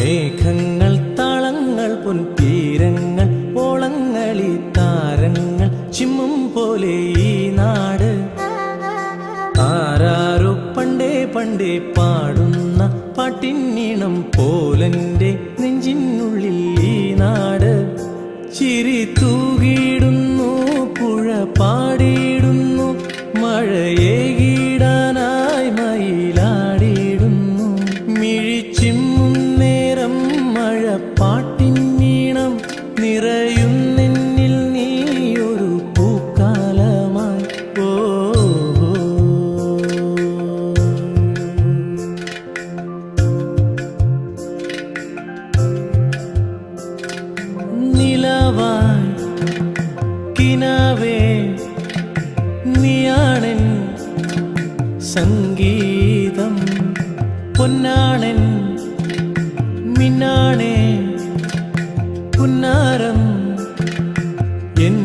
മേഘങ്ങൾ താളങ്ങൾ പൊൻതീരങ്ങൾ ഓളങ്ങളി താരങ്ങൾ ചിമ്മും പോലെ ഈ നാട് ആരാരോ പണ്ടേ പണ്ടേ പാടുന്ന പാട്ടിനീണം പോലന്റെ നെഞ്ചിനുള്ളിൽ ഈ നാട് ചിരി തൂകിടുന്നു പുഴ പാടിയിടുന്നു മഴയേകിടാനായി മയിലാടിയിടുന്നു മിഴിച്ചിമ്മും നേരം മഴ പാട്ടിനീണം നിറയുന്നെന്നിൽ നീയൊരു പൂക്കാലമായി ഓ നിലവായി കിനാവേ നീയാണെൻ സംഗീതം പൊന്നാണൻ മിന്നാണേ പുന്നാരം എൻ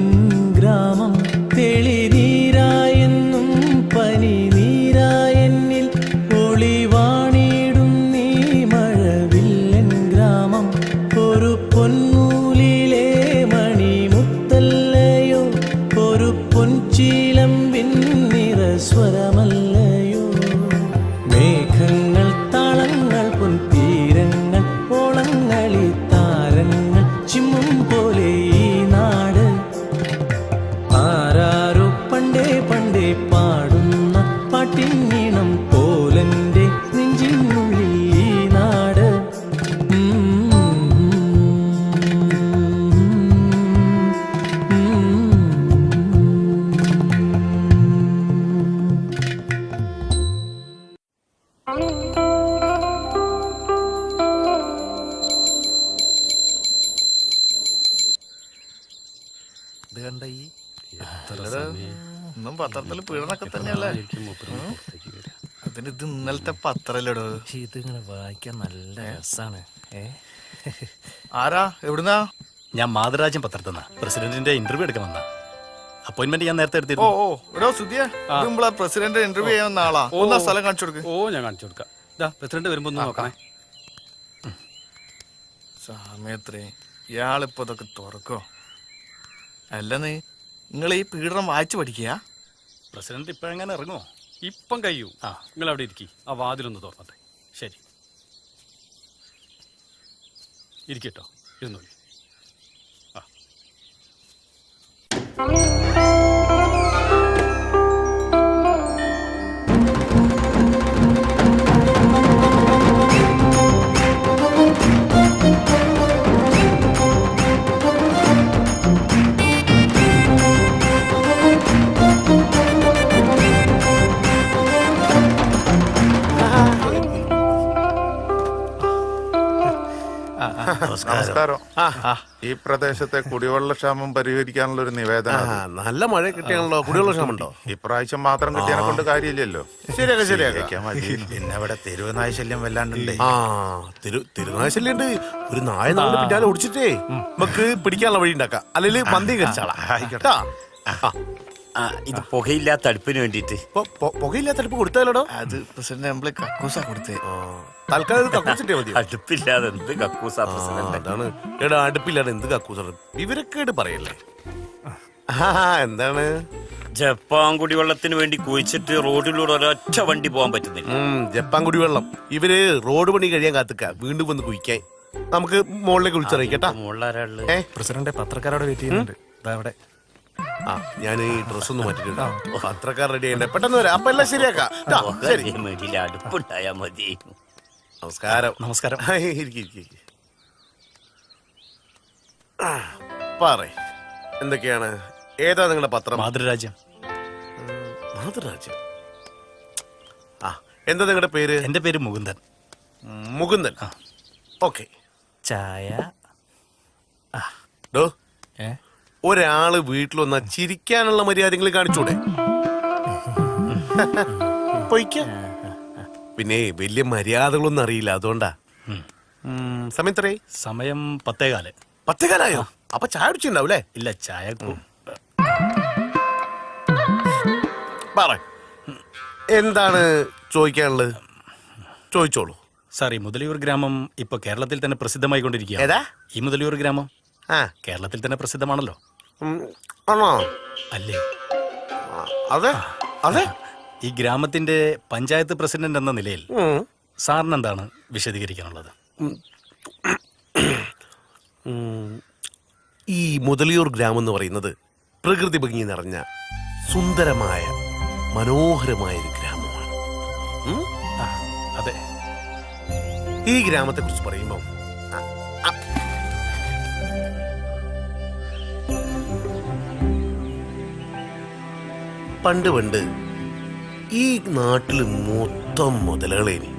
ഗ്രാമം തെളിനീരായെന്നും പനി നീരായെന്നിൽ ഒളിവാണിടും നീ മഴവില്ലൻ ഗ്രാമം ഒരു പൊന്നൂലിലെ മണിമുത്തല്ലയോ ഒരു പൊൻചീലമ്പിൻ നിറസ്വരമല്ലയോ മേഘങ്ങൾ താളങ്ങൾ പൊൻതീരങ്ങൾ ഓളങ്ങളി താരങ്ങൾ ചിമ്മും പോലെ ഈ നാട് ആരാരോ പണ്ടേ പണ്ടേ പാടുന്ന പാട്ടിനീണം പോലന്റെ നെഞ്ചിനുള്ളിൽ ഈ നാട് ഇത് കണ്ട ഈ ഇന്നും പത്രത്തില് പീഡനൊക്കെ തന്നെയല്ലേ? അതിന് ഇത് ഇന്നലത്തെ പത്രല്ലടോ. ഇതിങ്ങനെ വായിക്കാൻ നല്ല രസാണ്. ആരാ എവിടുന്നാ? ഞാൻ മാതൃരാജ്യം പത്രത്തിന്ന പ്രസിഡന്റിന്റെ ഇന്റർവ്യൂ എടുക്കാൻ വന്ന അപ്പോയിന്റ്മെന്റ് ഞാൻ നേരത്തെ ഓ എടുത്തിരുന്നു. ഓ എടോ സുധിയ പ്രസിഡന്റ് ഇന്റർവ്യൂ ചെയ്യാൻ വന്ന ആളാ. ഒന്നാ സ്ഥലം കാണിച്ചു കൊടുക്ക്. ഓ ഞാൻ കാണിച്ചു കൊടുക്കാം. പ്രസിഡന്റ് വരുമ്പോ ഒന്ന് നോക്കണേ. സമയത്രേ ഇയാളിപ്പോ ഇതൊക്കെ തുറക്കോ? അല്ലെന്ന് നിങ്ങൾ ഈ പീഡനം വായിച്ചു പഠിക്കുക. പ്രസിഡന്റ് ഇപ്പഴെങ്ങനെ ഇറങ്ങുമോ? ഇപ്പം കഴിയൂ. നിങ്ങൾ അവിടെ ഇരിക്കി, ആ വാതിലൊന്ന് തുറന്നട്ടെ. ശരി, ഇരിക്കട്ടോ, ഇരുന്നോളി. നമസ്കാരം. ഈ പ്രദേശത്തെ കുടിവെള്ളക്ഷാമം പരിഹരിക്കാനുള്ള ഒരു നിവേദനം. നല്ല മഴ കിട്ടിയാണല്ലോ. കുടിവെള്ള ക്ഷാമുണ്ടോ? ഇപ്രാവശ്യം മാത്രം കിട്ടിയതിനെ കൊണ്ട് കാര്യമില്ലല്ലോ. ശരിയാക്കാം. പിന്നെ ഇവിടെ തെരുവുനായ ശല്യം വല്ലാണ്ടുണ്ട്. തിരുനായ ശല്യം ഉണ്ട്. ഒരു നായ നമ്മുടെ പിന്നാലെ ഓടിച്ചിട്ടേ നമുക്ക് പിടിക്കാനുള്ള വഴി ഉണ്ടാക്കാം. അല്ലെങ്കിൽ മന്തി കഴിച്ചാളാ. ഇത് പുകയില്ലാത്ത അടുപ്പിന് വേണ്ടിട്ട്. പുകയില്ലാത്ത അടുപ്പ് കൊടുത്താലോടോ? അത് പ്രസിഡന്റ് നമ്മള് കക്കൂസാ കൊടുത്തേ. തൽക്കാലം കക്കൂസിന്റെ മതി. അടുപ്പില്ലാതെ എന്ത് കക്കൂസാ പ്രസിഡന്റ്? അതാണ് എടാ, അടുപ്പില്ലാതെ എന്ത് കക്കൂസാണ്? വിവരക്കേട് പറയല്ലേ. എന്താണ്? ജപ്പാൻ കുടിവെള്ളത്തിന് വേണ്ടി കുഴിച്ചിട്ട് റോഡിലൂടെ ഒരൊറ്റ വണ്ടി പോകാൻ പറ്റുന്നില്ല. ജപ്പാൻ കുടിവെള്ളം ഇവര് റോഡ് പണി കഴിയാൻ കാത്തുക്ക വീണ്ടും വന്ന് കുഴിക്കാൻ. നമുക്ക് മുകളിലേക്ക് വിളിച്ചറിയിക്കട്ടാ. മുകളിലാരാള്? പ്രസിഡന്റ് പത്രക്കാരോട് വെയിറ്റ് ചെയ്യുന്നുണ്ട്. അവിടെ ഞാൻ ഈ ഡ്രസ് ഒന്ന് മാറ്റിട്ടുണ്ട്. പത്രക്കാർ റെഡി ചെയ്യണ്ടേ? പെട്ടെന്ന് വരാം. അപ്പൊ എല്ലാം ശരിയാക്കാം. അടുപ്പുണ്ടായാ മതി. നമസ്കാരം. നമസ്കാരം. പറയ്, എന്തൊക്കെയാണ്? ഏതാ നിങ്ങളുടെ പത്രം? മാതൃരാജ്യം. മാതൃരാജ്യം. എന്താ നിങ്ങളുടെ പേര്? എന്റെ പേര് മുകുന്ദൻ. മുകുന്ദൻ. ഓക്കെ. ചായ. ഒരാള് വീട്ടിൽ വന്നാ ചിരിക്കാനുള്ള മര്യാദകൾ കാണിച്ചൂടെ? പൊയ്ക്ക. പിന്നെ വലിയ മര്യാദകളൊന്നും അറിയില്ല, അതുകൊണ്ടാ. സമയം എത്രയായി? സമയം 10:15. 10:15? അപ്പൊ ചായ കുടിച്ചിട്ടുണ്ടാവൂലേ? ഇല്ല, ചായ പറ, എന്താണ് ചോദിക്കാനുള്ളത്? ചോദിച്ചോളൂ. സാർ ഈ മുതലിയൂർ ഗ്രാമം ഇപ്പൊ കേരളത്തിൽ തന്നെ പ്രസിദ്ധമായിക്കൊണ്ടിരിക്കുക. ഏതാ? ഈ മുതലിയൂർ ഗ്രാമം ആ കേരളത്തിൽ തന്നെ പ്രസിദ്ധമാണല്ലോ, ആണോ? അല്ലേ? അതെ അതെ. ഈ ഗ്രാമത്തിന്റെ പഞ്ചായത്ത് പ്രസിഡന്റ് എന്ന നിലയിൽ സാറിന് എന്താണ് വിശദീകരിക്കാനുള്ളത്? ഈ മുതലിയൂർ ഗ്രാമം എന്ന് പറയുന്നത് പ്രകൃതി ഭംഗി നിറഞ്ഞ സുന്ദരമായ മനോഹരമായ ഒരു ഗ്രാമമാണ്. അതെ. ഈ ഗ്രാമത്തെ കുറിച്ച് പറയുമ്പോൾ പണ്ട് പണ്ട് ഈ നാട്ടില് മൊത്തം മുതലകളേനി.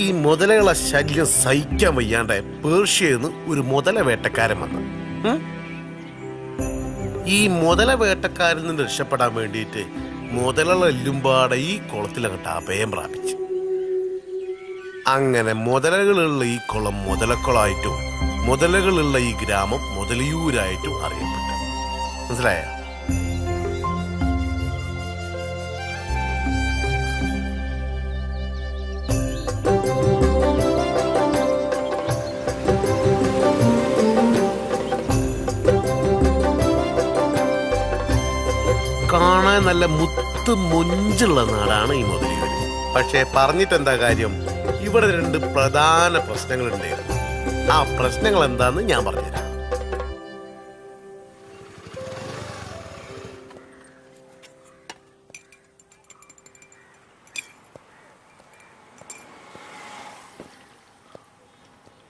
ഈ മുതലകളെ ശല്യം സഹിക്കാൻ വയ്യാണ്ട് പേർഷ്യന്ന് ഒരു മുതല വേട്ടക്കാരൻ വന്നു. ഈ മുതല വേട്ടക്കാരിൽ നിന്ന് രക്ഷപ്പെടാൻ വേണ്ടിയിട്ട് മുതലകളെല്ലുംപാടെ ഈ കുളത്തിലങ്ങട്ട് അഭയം പ്രാപിച്ചു. അങ്ങനെ മുതലകളുള്ള ഈ കുളം മുതലക്കുളമായിട്ടും മുതലകളുള്ള ഈ ഗ്രാമം മുതലിയൂരായിട്ടും അറിയപ്പെട്ടു. മനസ്സിലായ? കാണാൻ നല്ല മുത്ത് മൊഞ്ചുള്ള നാടാണ് ഈ മുതലിയൂര്. പക്ഷെ പറഞ്ഞിട്ടെന്താ കാര്യം? ഇവിടെ 2 പ്രധാന പ്രശ്നങ്ങൾ ഉണ്ടായിരുന്നു. ആ പ്രശ്നങ്ങൾ എന്താന്ന് ഞാൻ പറഞ്ഞുതരാം.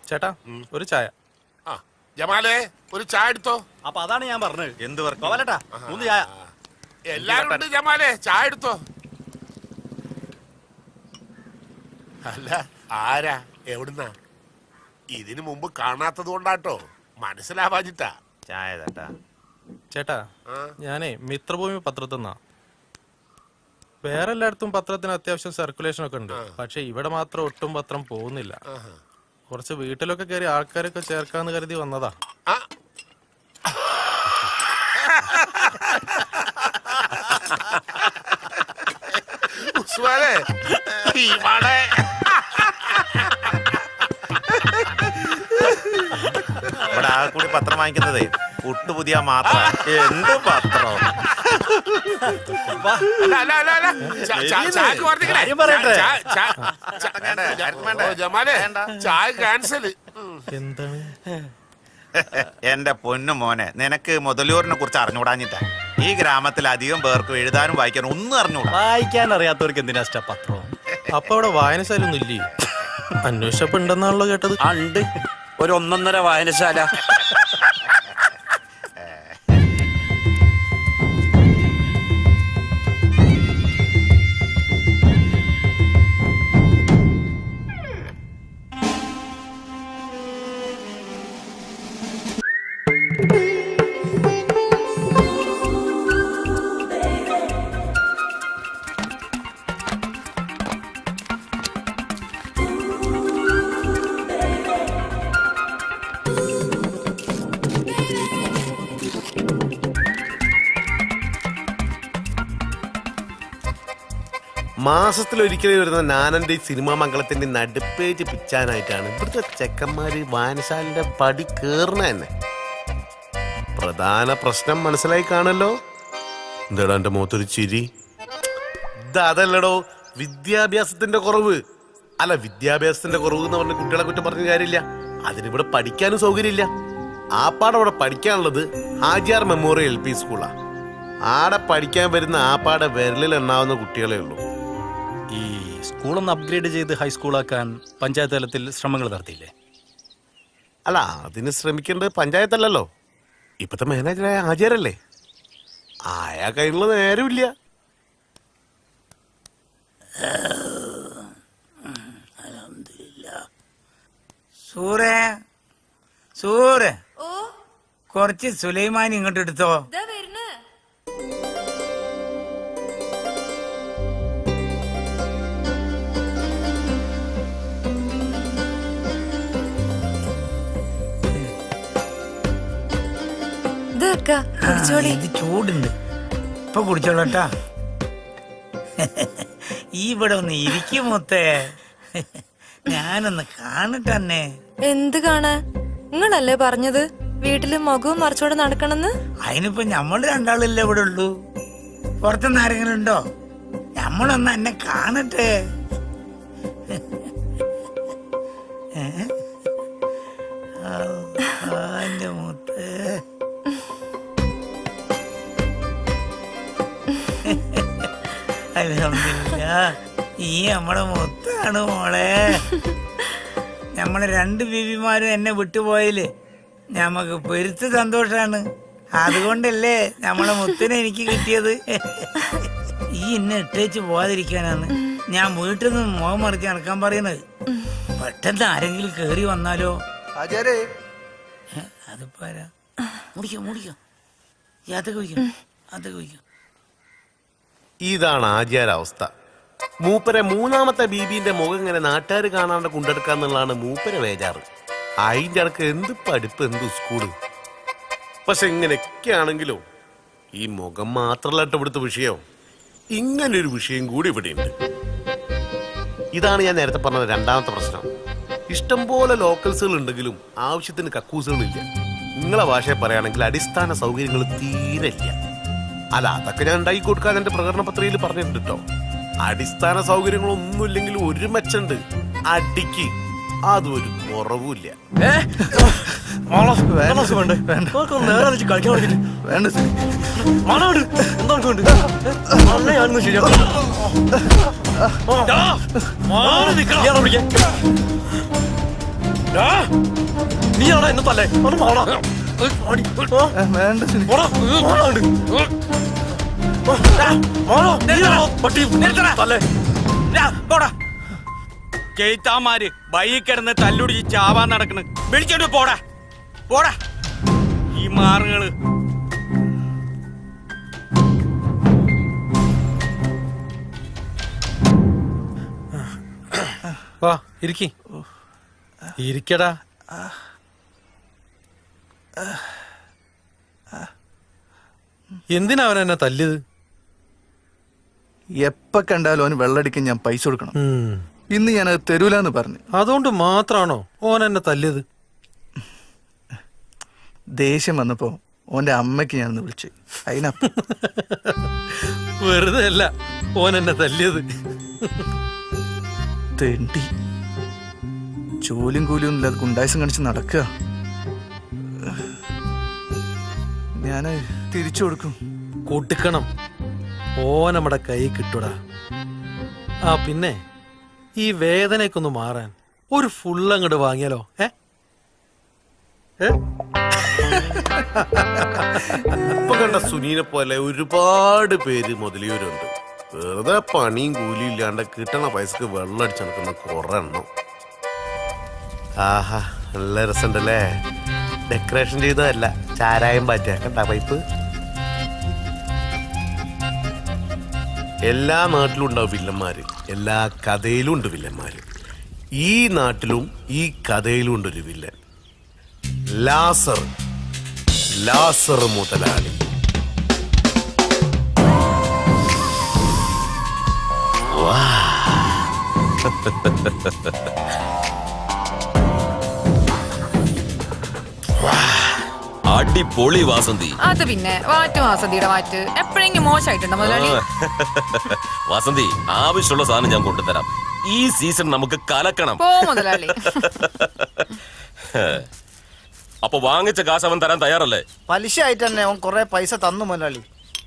ചേട്ടാ ഒരു ചായ. ജമാലേ ഒരു ചായ എടുത്തോ. അപ്പൊ അതാണ് ഞാൻ പറഞ്ഞത്. എന്ത് വർക്ക്? 3 ചായ. എല്ലാരും ഉണ്ട് ജമാലേ, ചായ എടുത്തോ. അല്ല ആരാ എവിടുന്നാ? ഇതിനു മുമ്പ് കാണാത്തത് കൊണ്ടാട്ടോ, മനസ്സിലാവാഞ്ഞിട്ടാ. ചായ തട്ടാ. ചേട്ടാ ഞാനേ മിത്രഭൂമി പത്രത്തിന്നാ. വേറെ എല്ലായിടത്തും പത്രത്തിന് അത്യാവശ്യം സർക്കുലേഷൻ ഒക്കെ ഉണ്ട്, പക്ഷെ ഇവിടെ മാത്രം ഒട്ടും പത്രം പോകുന്നില്ല. കുറച്ച് വീട്ടിലൊക്കെ കയറി ആൾക്കാരൊക്കെ ചേർക്കാന്ന് കരുതി വന്നതാ. ഉസ്മാനെ, ഇവിടെ ആ കൂടി പത്രം വാങ്ങിക്കുന്നതേ പുട്ടു പുതിയ മാത്രം. എന്ത് പത്രം? ജമാലേ ചായ ക്യാൻസല്. എന്താണ്? എന്റെ പൊന്നു മോനെ, നിനക്ക് മുതലൂരിനെ കുറിച്ച് അറിഞ്ഞുകൂടാഞ്ഞിട്ടാ. ഈ ഗ്രാമത്തിൽ അധികം പേർക്ക് എഴുതാനും വായിക്കാനും ഒന്നും അറിഞ്ഞൂടാ. വായിക്കാൻ അറിയാത്തവർക്ക് എന്തിനാ പത്രം? അപ്പൊ അവിടെ വായനശാലൊന്നും ഇല്ലേ? അന്വേഷിച്ചപ്പോ ഉണ്ടെന്നാണല്ലോ കേട്ടത്. ഉണ്ട്, ഒരു 1.5 വായനശാല. മാസത്തിലൊരിക്കലും വരുന്ന നാനന്റെ സിനിമാ മംഗളത്തിന്റെ നടുപ്പേജ് പിച്ചാനായിട്ടാണ് ഇവിടുത്തെ ചെക്കന്മാര് വായനശാലിന്റെ പടി കേറുന്ന തന്നെ. പ്രധാന പ്രശ്നം മനസ്സിലായി കാണല്ലോ. എന്താടാ എന്റെ മുഖത്തൊരു ചിരി? അതല്ലടോ, വിദ്യാഭ്യാസത്തിന്റെ കുറവ്. അല്ല, വിദ്യാഭ്യാസത്തിന്റെ കുറവ് എന്ന് പറഞ്ഞ കുട്ടികളെ കുറ്റം പറഞ്ഞ കാര്യമില്ല. അതിനിവിടെ പഠിക്കാനും സൗകര്യമില്ല. ആപ്പാടെ അവിടെ പഠിക്കാനുള്ളത് ഹാജിയാർ മെമ്മോറിയൽ LP സ്കൂളാ. ആടെ പഠിക്കാൻ വരുന്ന ആപ്പാടെ വിരലിൽ എണ്ണാവുന്ന കുട്ടികളെ ഉള്ളൂ. ഈ സ്കൂളൊന്ന് അപ്ഗ്രേഡ് ചെയ്ത് ഹൈസ്കൂളാക്കാൻ പഞ്ചായത്ത് തലത്തിൽ ശ്രമങ്ങൾ നടത്തിയില്ലേ? അല്ല, അതിന് ശ്രമിക്കേണ്ടത് പഞ്ചായത്തല്ലല്ലോ, ഇപ്പത്തെ മാനേജറായ ഹാജിയാരല്ലേ. ആയാ കയ്യിലുള്ള നേരമില്ല. സൂറേ, സൂറേ, കുറച്ച് സുലൈമാൻ ഇങ്ങോട്ട് എടുത്തോ. ഇത് ചൂടുണ്ട്, ഇപ്പൊ കുടിച്ചോളട്ടാ. ഈ ഇവിടെ ഒന്ന് ഇരിക്കും മുത്തേ. ഞാനൊന്ന് കാണട്ടെ. എന്ത് കാണാൻ? നിങ്ങളല്ലേ പറഞ്ഞത് വീട്ടില് മുഖവും മറിച്ചോടെ നടക്കണെന്ന്? അതിനിപ്പോ നമ്മൾ രണ്ടാളല്ലേ ഇവിടെ ഉള്ളൂ. പുറത്തുനിന്ന് ആരെങ്കിലും ഉണ്ടോ? നമ്മളൊന്ന് എന്നെ കാണട്ടെ. എന്റെ മുത്തേ. അൽഹംദുലില്ലാ, ഈ നമ്മടെ മുത്താണ് മോളെ. നമ്മളെ രണ്ട് ബീവിമാരും എന്നെ വിട്ടുപോയില്ലേ, ഞമ്മക്ക് പെരുത്ത് സന്തോഷാണ്. അതുകൊണ്ടല്ലേ നമ്മളെ മുത്തിനെ എനിക്ക് കിട്ടിയത്. ഈ എന്നെ ഇട്ടേച്ച് പോവാതിരിക്കാനാണ് ഞാൻ വീട്ടിൽ നിന്ന് മുഖം മറിച്ച് നടക്കാൻ പറയുന്നത്. പെട്ടെന്ന് ആരെങ്കിലും കേറി വന്നാലോ? അതിപ്പോ ആരാ? മുടിക്കോ അതൊക്കെ കുടിക്കും. ഇതാണ് ആചാര അവസ്ഥ. മൂപ്പരെ മൂന്നാമത്തെ ബീബിന്റെ മുഖം ഇങ്ങനെ നാട്ടുകാർ കാണാണ്ട് കൊണ്ടെടുക്കാന്നുള്ളതാണ് മൂപ്പരെ വേജാറ്. അതിന്റെ ഇടക്ക് എന്ത് പഠിപ്പ്, എന്ത് സ്കൂള്. പക്ഷെ ഇങ്ങനെയൊക്കെ ആണെങ്കിലോ ഈ മുഖം മാത്രമല്ല ഇവിടുത്തെ വിഷയം, ഇങ്ങനൊരു വിഷയം കൂടി ഇവിടെയുണ്ട്. ഇതാണ് ഞാൻ നേരത്തെ പറഞ്ഞ രണ്ടാമത്തെ പ്രശ്നം. ഇഷ്ടംപോലെ ലോക്കൽസുകൾ ഉണ്ടെങ്കിലും ആവശ്യത്തിന് കക്കൂസുകളില്ല. നിങ്ങളെ ഭാഷയെ പറയുകയാണെങ്കിൽ അടിസ്ഥാന സൗകര്യങ്ങൾ തീരെ ഇല്ല. അല്ല, അതൊക്കെ ഞാൻ ഉണ്ടാക്കി കൊടുക്കാൻ എന്റെ പ്രകടന പത്രികയിൽ പറഞ്ഞിട്ടുണ്ട് കേട്ടോ. അടിസ്ഥാന സൗകര്യങ്ങളൊന്നുമില്ലെങ്കിലും ഒരു മെച്ചുണ്ട്, അടിക്ക് അതൊരു കുറവുമില്ല. നീയാണോ എന്നെ തല്ലേ? കേത്താമാര് ബൈ കിടന്ന് തല്ലുടിച്ച് ചാവാൻ നടക്കണ്. വിളിച്ചോണ്ട് പോടാ ഈ മാറുകള്. വാ ഇരിക്കടാ. എന്തിനാ അവൻ എന്നെ തല്ലിയത്? എപ്പ കണ്ടാലും അവന് വെള്ളടിക്കാൻ ഞാൻ പൈസ കൊടുക്കണം. ഇന്ന് ഞാനത് തരൂലെന്ന് പറഞ്ഞു. അതുകൊണ്ട് മാത്രാണോ ഓൻ എന്നെ തല്ലിയത്? ദേഷ്യം വന്നപ്പോ ഓന്റെ അമ്മയ്ക്ക് ഞാനൊന്ന് വിളിച്ചു. അതിനപ്പം വെറുതെ അല്ല ഓൻ എന്നെ തല്ലിയത്. തെണ്ടി ജോലിയും കൂലിയും ഇല്ലാതെ ഗുണ്ടായസം കാണിച്ച് നടക്കുക. ഞാന് തിരിച്ചു കൊടുക്കും. കൊടുക്കണം. ഓൻ നമ്മുടെ കൈ കിട്ടൂടാ. ആ പിന്നെ ഈ വേദനയൊക്കെ മാറാൻ ഒരു ഫുള്ളങ്ങോട്ട് വാങ്ങിയാലോ? ഇപ്പൊ കണ്ട സുനീനെ പോലെ ഒരുപാട് പേര് മുതലിയവരുണ്ട്. വെറുതെ പണിയും കൂലിയും ഇല്ലാണ്ട് കിട്ടണ പൈസക്ക് വെള്ളം അടിച്ചു നടക്കുന്ന കുറെ എണ്ണം. ആഹാ, നല്ല രസമുണ്ടല്ലേ. ഡെക്കറേഷൻ ചെയ്തതല്ല, ചാരായം പാറ്റ. കണ്ടാ പൈപ്പ്? എല്ലാ നാട്ടിലും ഉണ്ടാവും വില്ലന്മാര്, എല്ലാ കഥയിലും ഉണ്ട് വില്ലന്മാര്. ഈ നാട്ടിലും ഈ കഥയിലും ഉണ്ടൊരു വില്ലൻ, ലാസർ മുതലാളി. അടിപൊളി വാസന്തി. അത് പിന്നെ വാസന്തിയുടെ വാറ്റ് എപ്പോഴെങ്കിലും മോശമായിട്ടുണ്ടോ മുതലാളി? വാസന്തി, ആവശ്യമുള്ള സാധനം ഞാൻ കൊണ്ടുതരാം. ഈ സീസൺ നമുക്ക് കലക്കണം. പോ മുതലാളി. അപ്പൊ വാങ്ങിച്ച കാശ് അവൻ തരാൻ തയ്യാറല്ലേ? പലിശ ആയിട്ട് തന്നെ അവൻ കുറെ പൈസ തന്നു മുതലാളി.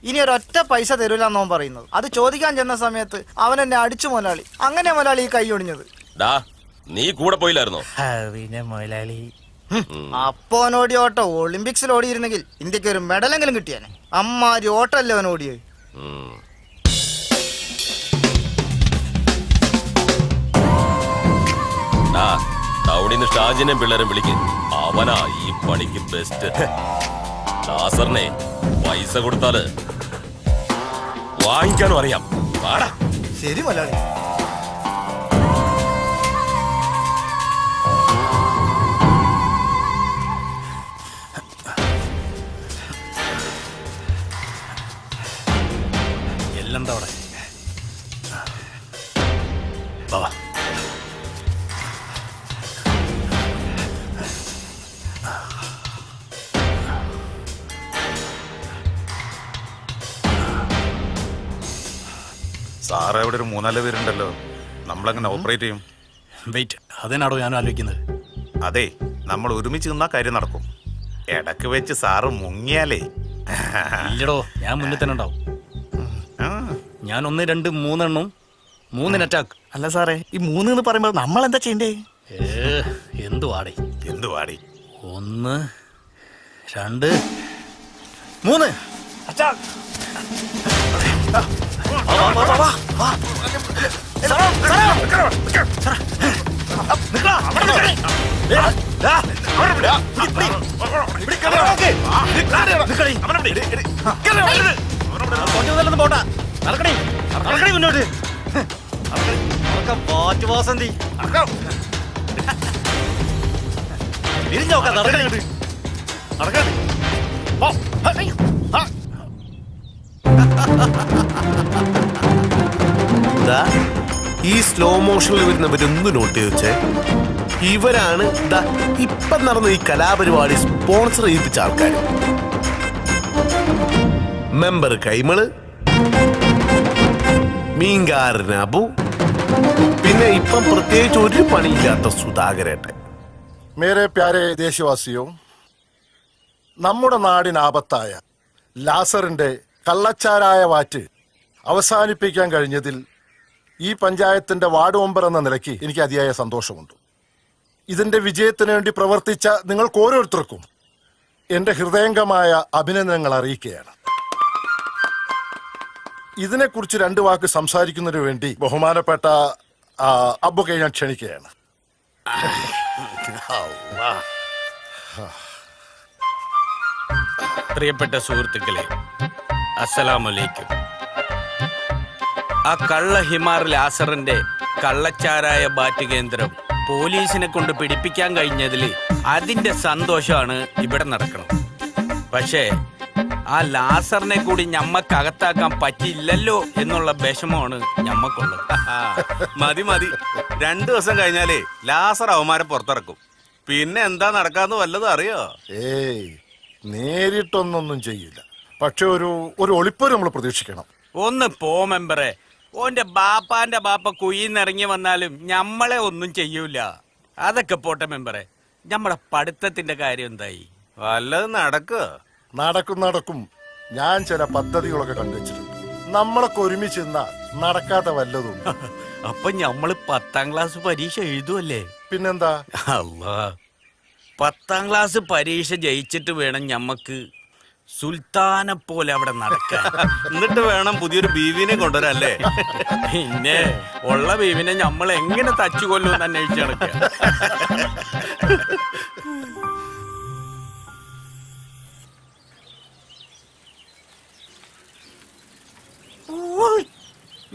ഇനി ഒരൊറ്റ പൈസ തരൂലെന്ന് അവൻ പറയുന്നത്. അത് ചോദിക്കാൻ ചെന്ന സമയത്ത് അവൻ എന്നെ അടിച്ചു മുതലാളി. അങ്ങനെ മുതലാളി ഈ കൈ ഒടിഞ്ഞത്. ഡാ, നീ കൂടെ പോയില്ലായിരുന്നോ? പിന്നെ മുതലാളി അപ്പോനോടി ഓട്ടോ ഒളിമ്പിക്സിൽ ഓടിയിരുന്നെങ്കിൽ ഇന്ത്യക്ക് ഒരു മെഡലെങ്കിലും കിട്ടിയാനെ. അമ്മാരി ഓട്ടല്ലേ അവൻ ഓടിയത്. ടൗണിന്ന് ഷാജിനെ പിള്ളേരെ വിളിക്ക്. അവനാ ഈ പണിക്ക് ബെസ്റ്റ്. ലാസറിനെ പൈസ കൊടുത്താല് വാങ്ങിക്കാനും അറിയാം. ശരി മുതലാളി. എല്ലാം അവിടെ സാറ് ഇവിടെ ഒരു 3-4 പേരുണ്ടല്ലോ, നമ്മളെങ്ങനെ ഓപ്പറേറ്റ് ചെയ്യും? വെയിറ്റ്, അതിനാടോ ഞാൻ ആലോചിക്കുന്നത്. അതെ, നമ്മൾ ഒരുമിച്ച് നിന്നാ കാര്യം നടക്കും. ഇടക്ക് വെച്ച് സാറ് മുങ്ങിയാലേ. ഇല്ലടോ, ഞാൻ മുന്നിൽ തന്നെ ഉണ്ടാവും. ഞാൻ 1, 2, 3 എണ്ണം, 3 അറ്റാക്ക്. അല്ല സാറേ, ഈ 3 എന്ന് പറയുമ്പോൾ നമ്മൾ എന്താ ചെയ്യണ്ടേ? എന്തുവാടി 1, 2, 3 അറ്റാക്ക്. പോട്ട നടക്കണേ, നടക്കണേ മുന്നോട്ട്. വാസന്തി തിരിഞ്ഞോക്കാം, നടക്കണേ നടക്കണേ. ഈ സ്ലോ മോഷനിൽ വരുന്നവരൊന്ന് നോട്ട് ചെയ്തേ. ഇവരാണ് ഇപ്പം നടന്ന ഈ കലാപരിപാടി സ്പോൺസർ ചെയ്യിപ്പിച്ച ആൾക്കാർ. മെമ്പർ കൈമള്, മീൻകാരൻ അബു, പിന്നെ ഇപ്പം പ്രത്യേകിച്ച് ഒരു പണിയില്ലാത്ത സുധാകരേട്ടൻ. മേരെ പ്യാരെ ദേശവാസിയോ, നമ്മുടെ നാടിനാപത്തായ ലാസറിന്റെ കള്ളച്ചാരായ വാറ്റ് അവസാനിപ്പിക്കാൻ കഴിഞ്ഞതിൽ ഈ പഞ്ചായത്തിന്റെ വാർഡ് മെമ്പർ എന്ന നിലയ്ക്ക് എനിക്ക് അതിയായ സന്തോഷമുണ്ട്. ഇതിന്റെ വിജയത്തിന് വേണ്ടി പ്രവർത്തിച്ച നിങ്ങൾക്ക് ഓരോരുത്തർക്കും എന്റെ ഹൃദയംഗമായ അഭിനന്ദനങ്ങൾ അറിയിക്കുകയാണ്. ഇതിനെക്കുറിച്ച് 2 വാക്ക് സംസാരിക്കുന്നതിന് വേണ്ടി ബഹുമാനപ്പെട്ട അബ്ബുക്കെ ഞാൻ ക്ഷണിക്കുകയാണ്. പ്രിയപ്പെട്ട സുഹൃത്തുക്കളെ, അസ്സലാമലൈക്കും. ആ കള്ള ഹിമാർ ലാസറിന്റെ കള്ളച്ചാരായ ബാറ്റ് കേന്ദ്രം പോലീസിനെ കൊണ്ട് പിടിപ്പിക്കാൻ കഴിഞ്ഞതിൽ അതിന്റെ സന്തോഷമാണ് ഇവിടെ നടക്കുന്നത്. പക്ഷേ ആ ലാസറിനെ കൂടി ഞമ്മക്കകത്താക്കാൻ പറ്റില്ലല്ലോ എന്നുള്ള വിഷമമാണ് ഞമ്മക്കുള്ളത്. മതി 2 ദിവസം കഴിഞ്ഞാലേ ലാസർ അവന്മാരെ പുറത്തിറക്കും. പിന്നെ എന്താ നടക്കാന്ന് വല്ലതും അറിയോ? ഏയ്, നേരിട്ടൊന്നും ചെയ്യില്ല. പക്ഷെ ഒരു ഒളിപ്പോ നമ്മൾ പ്രതീക്ഷിക്കണം. ഒന്ന് പോ മെമ്പറെ. ഓന്റെ ബാപ്പാന്റെ ബാപ്പ കുയിന്നിറങ്ങി വന്നാലും ഞമ്മളെ ഒന്നും ചെയ്യൂല. അതൊക്കെ പോട്ടെ മെമ്പറെ, ഞമ്മടെ പഠിത്തത്തിന്റെ കാര്യം എന്തായി? വല്ലതും നടക്കും. ഞാൻ ചില പദ്ധതികളൊക്കെ കണ്ടുവച്ചിട്ടുണ്ട്. നമ്മളൊക്കെ ഒരുമിച്ച് നടക്കാത്ത വല്ലതും. അപ്പൊ ഞമ്മള് 10ാം ക്ലാസ് പരീക്ഷ എഴുതുമല്ലേ? പിന്നെന്താ? അല്ലാ, 10ാം ക്ലാസ് പരീക്ഷ ജയിച്ചിട്ട് വേണം ഞമ്മക്ക് സുൽത്താനെ പോലെ അവിടെ നടക്കാൻ. എന്നിട്ട് വേണം പുതിയൊരു ബീവിനെ കൊണ്ടുവരല്ലേ? പിന്നെ ഉള്ള ബീവിനെ നമ്മൾ എങ്ങനെ തച്ചു കൊല്ലുമെന്ന് അന്വേഷിച്ച് നടക്കുക.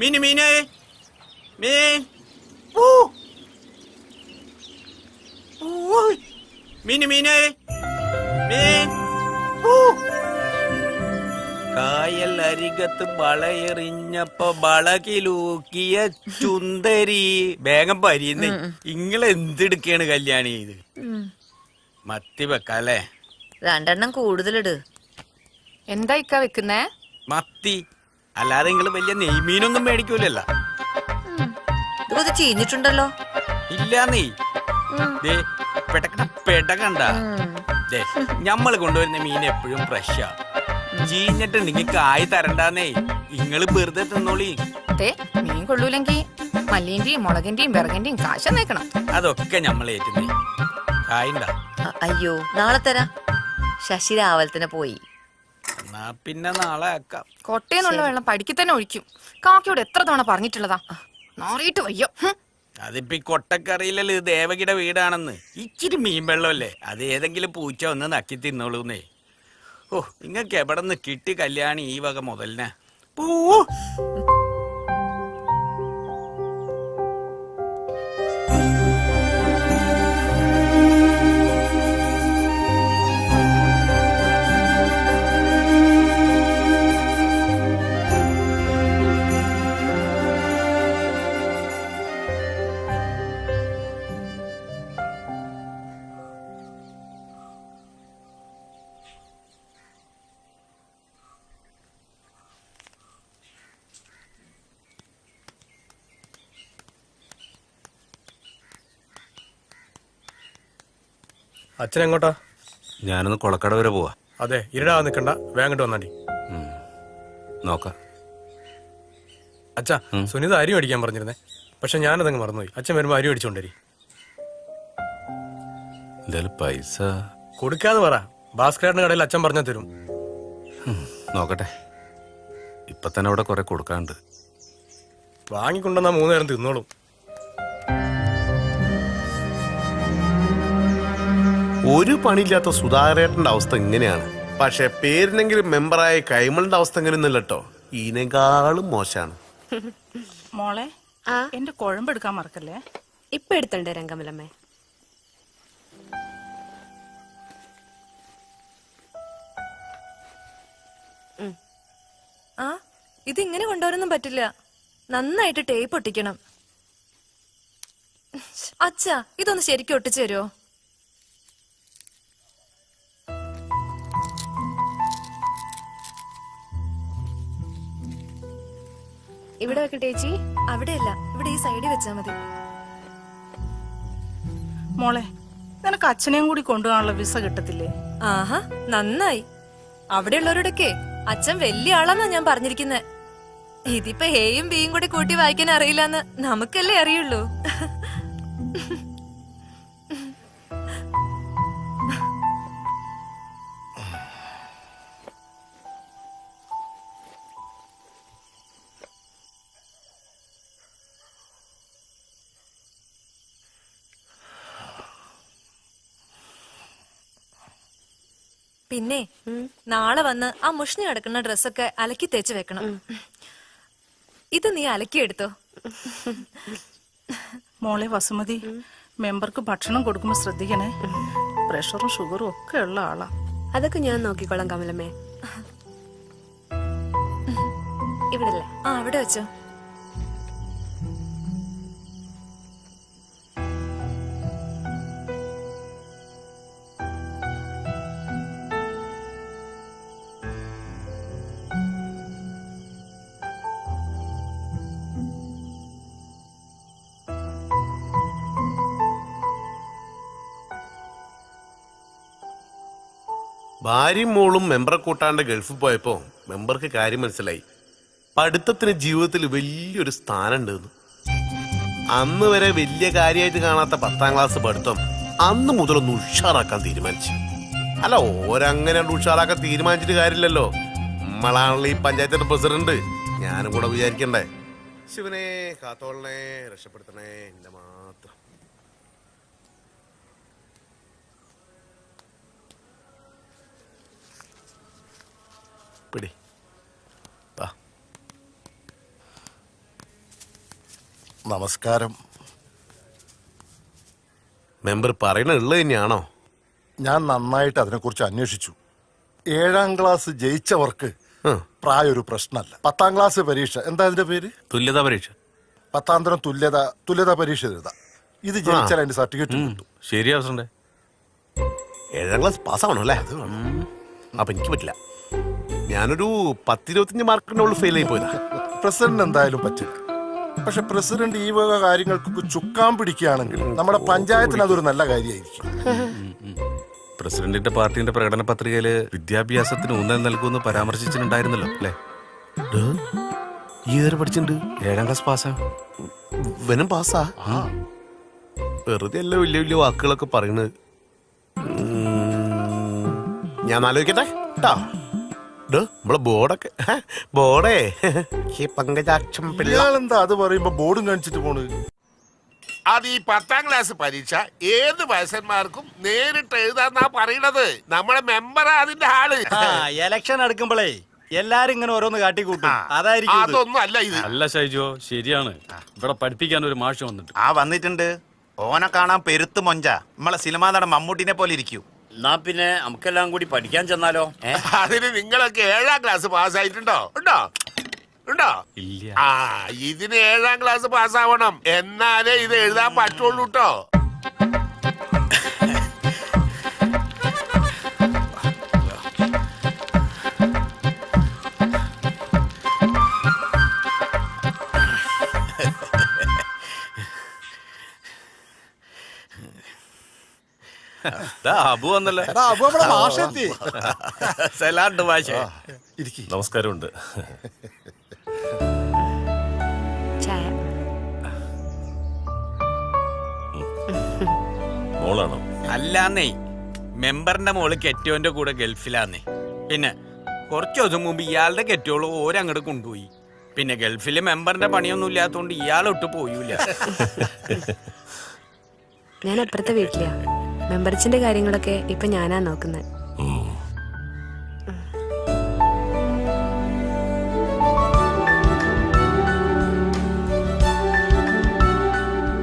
മീന് മീന് മീൻ മീന് മീന് മീൻ. കായൽ അരികത്ത് വളയെറിഞ്ഞപ്പോ വളകിലൂക്കിയ ചുന്ദരി. വേഗം പരിയുന്നേ. ഇങ്ങളെന്തെടുക്കാണ് കല്യാണി ഇത്? മത്തി വെക്കാല്ലേ? 2 എണ്ണം കൂടുതലിട്. എന്താ ഇക്ക വെക്കുന്നേ? മത്തി. അല്ലാതെ നിങ്ങള് വലിയ നെയ്മീനൊന്നും മേടിക്കൂലല്ല. ഇത് ചീഞ്ഞിട്ടുണ്ടല്ലോ. ഇല്ല നീ പെടകണ്ട. ഞമ്മള് കൊണ്ടുവരുന്ന മീൻ എപ്പോഴും ഫ്രഷാ. ചീഞ്ഞിട്ടുണ്ടെങ്കിൽ കായ് തരണ്ടാന്നേ. ഇങ്ങള് വെറുതെ തിന്നോളി. മീൻ കൊള്ളൂലെങ്കി മല്ലിന്റെയും മുളകിന്റെയും വിറകിന്റെയും കാശ നേക്കണം. അതൊക്കെ ഞമ്മളേറ്റുന്നേ. കായുണ്ടാ? അയ്യോ, നാളെ തരാം. ശശി രാവിലെ തന്നെ പോയി. എന്നാ പിന്നെ നാളെ ആക്കാം. കൊട്ടയെന്നുള്ള വെള്ളം പഠിക്ക് തന്നെ ഒഴിക്കും. കാക്കയോട് എത്ര തവണ പറഞ്ഞിട്ടുള്ളതാ. നാറിയിട്ട് വയ്യോ. അതിപ്പോ ഈ കൊട്ടക്കറിയില്ലല്ലോ ഇത് ദേവകിയുടെ വീടാണെന്ന്. ഇച്ചിരി മീൻ വെള്ളമല്ലേ, അത് ഏതെങ്കിലും പൂച്ച ഒന്ന് നക്കി തിന്നോളൂന്നേ. ഓ, നിങ്ങക്ക് എവിടെ നിന്ന് കിട്ടി കല്യാണി ഈ വക മുതലിനെ? അച്ഛൻ എങ്ങോട്ടാ? ഞാനൊന്ന് കൊളക്കട വരെ പോവാ. അതെ, ഇരുടാ നിൽക്കണ്ട, വേഗം വന്നാണ്ടി. നോക്കാം. അച്ഛാ, സുനിത അരി മേടിക്കാൻ പറഞ്ഞിരുന്നേ, പക്ഷെ ഞാനതങ്ങ് മറന്നുപോയി. അച്ഛൻ വരുമ്പോ അരി മേടിച്ചോണ്ടരി. എന്തായാലും പൈസ കൊടുക്കാതെ പറ, ഭാസ്കരന്റെ കടയിൽ അച്ഛൻ പറഞ്ഞാൽ തരും. നോക്കട്ടെ, ഇപ്പൊ തന്നെ അവിടെ കുറെ കൊടുക്കാണ്ട്. വാങ്ങിക്കൊണ്ടെന്നാ 3 നേരം തിന്നോളും. ഒരു പണിയില്ലാത്ത സുധാകരേട്ടന്റെ അവസ്ഥ ഇങ്ങനെയാണ്. പക്ഷെ പേരിനെങ്കിലും മെമ്പറായ കൈമളിന്റെ അവസ്ഥ എങ്ങനെയൊന്നുമില്ല കേട്ടോ, ഇതിനേക്കാളും മോശമാണ്. മോളെ, എന്റെ കുഴമ്പെടുക്കാൻ മറക്കല്ലേ. ഇപ്പൊ എടുത്തുണ്ട് രംഗമലമ്മേ. ആ, ഇതിങ്ങനെ കൊണ്ടുവരാനൊന്നും പറ്റില്ല. നന്നായിട്ട് ടേപ്പ് ഒട്ടിക്കണം. അച്ഛാ, ഇതൊന്ന് ശരിക്കും ഒട്ടിച്ചു തരുമോ? ഇവിടെ വെക്കട്ടെ ചേച്ചി? അവിടെയല്ല, ഇവിടെ ഈ സൈഡിൽ വെച്ചാ മതി. മോളെ, നിനക്ക് അച്ഛനെയും കൂടി കൊണ്ടുപോകാനുള്ള വിസ കിട്ടത്തില്ലേ? ആഹാ, നന്നായി. അവിടെയുള്ളവരോടൊക്കെ അച്ഛൻ വലിയ ആളാന്നാ ഞാൻ പറഞ്ഞിരിക്കുന്നെ. ഇതിപ്പോ എയും ബിയും കൂടി കൂട്ടി വായിക്കാൻ അറിയില്ലെന്ന് നമുക്കല്ലേ അറിയുള്ളൂ. പിന്നെ നാളെ വന്ന് ആ മുഷ്ണി കിടക്കുന്ന ഡ്രസ്സൊക്കെ അലക്കി തേച്ച് വെക്കണം. ഇത് നീ അലക്കിയെടുത്തോ. മോളെ വസുമതി, മെമ്പർക്ക് ഭക്ഷണം കൊടുക്കുമ്പോ ശ്രദ്ധിക്കണേ. പ്രഷറും ഷുഗറും ഒക്കെ ഉള്ള ആളാ. അതൊക്കെ ഞാൻ നോക്കിക്കോളാം കമലമ്മേ. ഇവിടല്ലേ? ആ, അവിടെ വെച്ചോ. ഭാര്യയും മോളും മെമ്പറെ കൂട്ടാണ്ട് ഗൾഫിൽ പോയപ്പോ മെമ്പർക്ക് കാര്യം മനസ്സിലായി. പഠിത്തത്തിന് ജീവിതത്തിൽ വലിയൊരു സ്ഥാനം ഉണ്ടെന്ന്. അന്ന് വരെ വലിയ കാര്യമായിട്ട് കാണാത്ത 10ാം ക്ലാസ് പഠിത്തം അന്ന് മുതലൊന്ന് ഉഷാറാക്കാൻ തീരുമാനിച്ചു. അല്ല, ഓരങ്ങനെ ഉഷാറാക്കാൻ തീരുമാനിച്ചിട്ട് കാര്യമില്ലല്ലോ. നമ്മളാണല്ലോ ഈ പഞ്ചായത്തിന്റെ പ്രസിഡന്റ്. ഞാനും കൂടെ വിചാരിക്കണ്ടേ. ശിവനെ കാത്തോളനെ, രക്ഷപ്പെടുത്തണേ എന്റെ മാത്രം. പിടി. നമസ്കാരം. മെമ്പർ പറയണ ഉള്ളത് തന്നെയാണോ? ഞാൻ നന്നായിട്ട് അതിനെക്കുറിച്ച് അന്വേഷിച്ചു. 7ാം ക്ലാസ് ജയിച്ചവർക്ക് പ്രായം ഒരു പ്രശ്നമല്ല. 10ാം ക്ലാസ് പരീക്ഷ, എന്താ അതിന്റെ പേര്? തുല്യതാ പരീക്ഷ. 10ാം തരം തുല്യതാ പരീക്ഷ എഴുതാം. ഇത് ജയിച്ചാൽ അതിന്റെ സർട്ടിഫിക്കറ്റ് കിട്ടും. ശരിയാ പ്രസിഡന്റ്. 7ാം ക്ലാസ് പാസ്സാവണം അല്ലേ? അപ്പൊ എനിക്ക് പറ്റില്ല. ഞാനൊരു 10-25 മാർക്കിനുള്ളിൽ ഫെയിൽ ആയി പോയതാ. പ്രസിഡന്റ് എന്തായാലും പറ്റില്ല. പക്ഷെ പ്രസിഡന്റ് ഈ വക കാര്യങ്ങൾക്കൊക്കെ ചുക്കാൻ പിടിക്കുകയാണെങ്കിൽ നമ്മുടെ പഞ്ചായത്തിന് അതൊരു നല്ല കാര്യമായിരിക്കും. പ്രസിഡന്റിന്റെ പാർട്ടിന്റെ പ്രകടന പത്രികയില് വിദ്യാഭ്യാസത്തിന് ഊന്നൽ നൽകുമെന്ന് പരാമർശിച്ചിട്ടുണ്ടായിരുന്നല്ലോ അല്ലേ? ഈ ഏറെ പഠിച്ചിട്ടുണ്ട്. 7ാം ക്ലാസ് പാസ്സാ. വനും പാസ്സാ. വെറുതെ അല്ല വലിയ വലിയ വാക്കുകളൊക്കെ പറയുന്നത്. ഞാൻ ആലോചിക്കട്ടെ കേട്ടാ. നമ്മളെ ബോർഡേ പങ്കജാക്ഷം പിള്ളേരെന്താ അത് പറയുമ്പോ ബോർഡും കാണിച്ചിട്ട് പോണ്? അത് ഈ 10ാം ക്ലാസ് പരീക്ഷ ഏത് വയസ്സന്മാർക്കും നേരിട്ട് എഴുതാന്നാ പറയണത്. നമ്മളെ മെമ്പറാ അതിന്റെ ആള്. എലക്ഷൻ എടുക്കുമ്പോഴേ എല്ലാരും ഇങ്ങനെ ഓരോന്ന് കാട്ടിക്കൂട്ടും. അതായിരിക്കും. അതൊന്നും അല്ല ഇത്. അല്ല ഷൈജോ, ശരിയാണ്. ഇവിടെ പഠിപ്പിക്കാൻ ഒരു മാഷ് വന്നിട്ട്. വന്നിട്ടുണ്ട്. ഓനെ കാണാൻ പെരുത്ത് മൊഞ്ച. നമ്മളെ സിനിമാ നടൻ മമ്മൂട്ടിനെ പോലെ ഇരിക്കൂ. എന്നാ പിന്നെ നമുക്കെല്ലാം കൂടി പഠിക്കാൻ ചെന്നാലോ? അതിന് നിങ്ങളൊക്കെ 7ാം ക്ലാസ് പാസ്സായിട്ടുണ്ടോ? ഉണ്ടോ? ഇല്ല. ഇതിന് 7ാം ക്ലാസ് പാസ്സാവണം, എന്നാലേ ഇത് എഴുതാൻ പറ്റുള്ളൂ കേട്ടോ. അബു വന്നല്ലേ? അപ്പൊ നമ്മുടെ മാഷെത്തി. സലാണ്ട് മാഷേ. നമസ്കാരമുണ്ട്. ചായ. മോളാണോ? അല്ലാന്നേ, മെമ്പറിന്റെ മോള് കെറ്റോന്റെ കൂടെ ഗൾഫിലാന്നേ. പിന്നെ കുറച്ചു ദിവസം മുമ്പ് ഇയാളുടെ കെറ്റോള് ഓരങ്ങോട്ട് കൊണ്ടുപോയി. പിന്നെ ഗൾഫില് മെമ്പറിന്റെ പണിയൊന്നും ഇല്ലാത്തോണ്ട് ഇയാളൊട്ട് പോയൂല. ഞാൻ അപ്പുറത്തെ വീട്ടിലാ. മെമ്പർച്ചിന്റെ കാര്യങ്ങളൊക്കെ ഇപ്പൊ ഞാനാ നോക്കുന്നത്.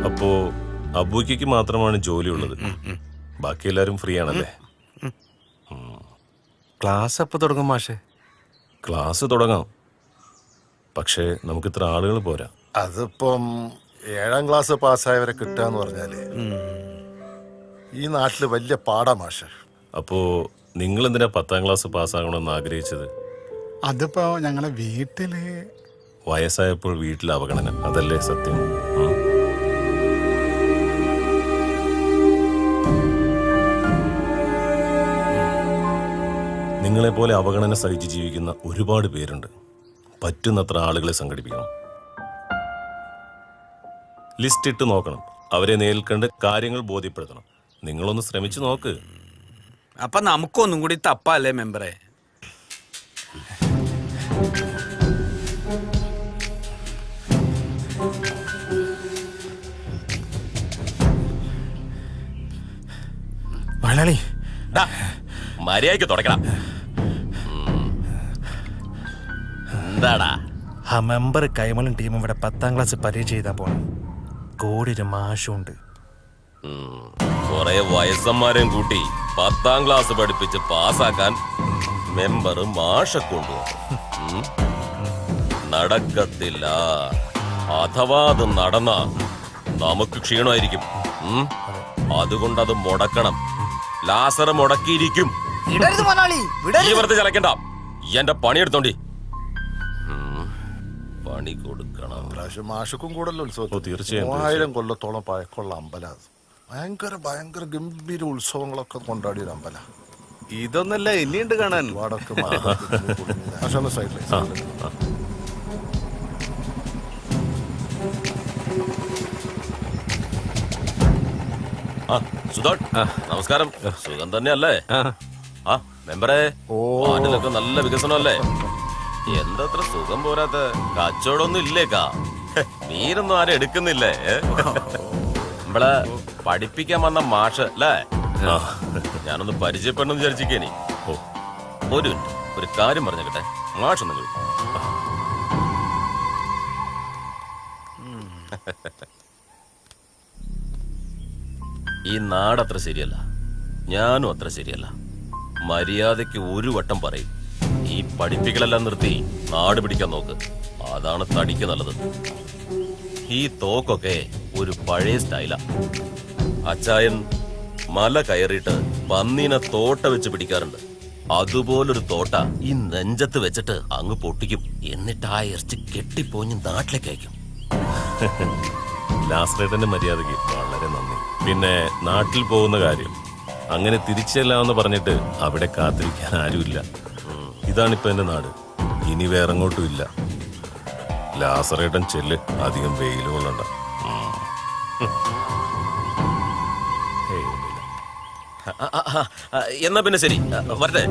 അപ്പോ അബൂയ്ക്ക് മാത്രമാണ് ജോലി ഉള്ളത്, ബാക്കി എല്ലാരും ഫ്രീ ആണല്ലേ? ക്ലാസ് എപ്പോ തുടങ്ങും മാഷെ? ക്ലാസ് തുടങ്ങാം, പക്ഷേ നമുക്ക് ഇത്ര ആളുകൾ പോരാ. അതിപ്പം 7ാം ക്ലാസ് പാസ്സായവരെ കിട്ടാന്ന് പറഞ്ഞാല് ഈ നാട്ടില് വലിയ പാടാ മാഷെ. അപ്പോ നിങ്ങൾ എന്തിനാ 10ാം ക്ലാസ് പാസ്സാകണമെന്ന് ആഗ്രഹിച്ചത്? അതിപ്പോ ഞങ്ങളെ വീട്ടില് വയസ്സായപ്പോൾ വീട്ടിൽ അവഗണന, അതല്ലേ സത്യം? നിങ്ങളെപ്പോലെ അവഗണന സഹിച്ച് ജീവിക്കുന്ന ഒരുപാട് പേരുണ്ട്. പറ്റുന്നത്ര ആളുകളെ സംഘടിപ്പിക്കണം, ലിസ്റ്റ് ഇട്ട് നോക്കണം, അവരെ നേരിൽ കണ്ട് കാര്യങ്ങൾ ബോധ്യപ്പെടുത്തണം. നിങ്ങളൊന്ന് ശ്രമിച്ചു നോക്ക്. അപ്പൊ നമുക്കൊന്നും കൂടി തപ്പല്ലേ മെമ്പറെ? മലയാളി മര്യാദയ്ക്ക് തുടക്കണം. എന്താടാ? ആ മെമ്പർ കൈമളും ടീമും ഇവിടെ 10ാം ക്ലാസ് പരീക്ഷ ചെയ്താ പോണം. കൂടി ഒരു മാഷുണ്ട്. കുറെ വയസ്സന്മാരെയും കൂട്ടി 10ാം ക്ലാസ് പഠിപ്പിച്ച് പാസ്സാക്കാൻ മെമ്പർ മാഷെ കൊണ്ടുപോകും. നടക്കത്തില്ല. അഥവാ അത് നടന്ന നമുക്ക് ക്ഷീണമായിരിക്കും. അതുകൊണ്ടത് മുടക്കണം. ലാസർ മുടക്കിയിരിക്കും. ഈ വെറുതെ ചലക്കണ്ട. എന്റെ പണിയെടുത്തോണ്ടി. പണി കൊടുക്കണം. മാഷക്കും കൂടല്ലോ ഉത്സവം. തീർച്ചയായും 3000 കൊല്ലത്തോളം പഴക്കമുള്ള അമ്പലം. ഭയങ്കര ഗംഭീര ഉത്സവങ്ങളൊക്കെ കൊണ്ടാടിയ ഒരു അമ്പലം. ഇതൊന്നല്ല ഇനിയുണ്ട് കാണാൻ. വടക്ക് സൈഡിൽ നമസ്കാരം. സുഖം തന്നെയല്ലേ? ആ മെമ്പറെ, നാട്ടിലൊക്കെ നല്ല വികസനമല്ലേ? എന്തത്ര സുഖം പോരാത്ത? കച്ചവടമൊന്നും ഇല്ലേക്കാ? മീനൊന്നും ആരും എടുക്കുന്നില്ലേ? നമ്മളെ പഠിപ്പിക്കാൻ വന്ന മാഷ് അല്ലേ? ഞാനൊന്ന് പരിചയപ്പെടണം വിചാരിച്ചിരിക്കേനി. ഒരു മിനിറ്റ്, ഒരു കാര്യം പറഞ്ഞേക്കട്ടെ. മാഷൊന്നും കളി. ഈ നാടത്ര ശരിയല്ല, ഞാനും അത്ര ശരിയല്ല. മര്യാദയ്ക്ക് ഒരു വട്ടം പറയും. ഈ പഠിപ്പിക്കലെല്ലാം നിർത്തി നാട് പിടിക്കാൻ നോക്ക്. അതാണ് തടിക്ക് നല്ലത്. ഈ തോക്കൊക്കെ ഒരു പഴയ സ്റ്റൈലാ. അച്ചായൻ മല കയറിയിട്ട് പന്നീനെ തോട്ട വെച്ച് പിടിക്കാറുണ്ട്. അതുപോലൊരു തോട്ട ഈ നെഞ്ചത്ത് വെച്ചിട്ട് അങ്ങ് പൊട്ടിക്കും. എന്നിട്ട് ആ ഇറച്ചി കെട്ടിപ്പോഞ്ഞ് നാട്ടിലേക്ക് അയക്കും. ലാസ്റേട്ടന്റെ മര്യാദയ്ക്ക് വളരെ നന്ദി. പിന്നെ നാട്ടിൽ പോകുന്ന കാര്യം അങ്ങനെ തിരിച്ചെല്ലാമെന്ന് പറഞ്ഞിട്ട് അവിടെ കാത്തിരിക്കാൻ ആരുമില്ല. ഇതാണിപ്പോ എന്റെ നാട്. ഇനി വേറെങ്ങോട്ടും ഇല്ല. ലാസറേട്ടൻ ചെല്ല്, അധികം വെയിൽ കൊള്ളണ്ട. എന്നാ പിന്നെ ശരി, വരട്ടെ.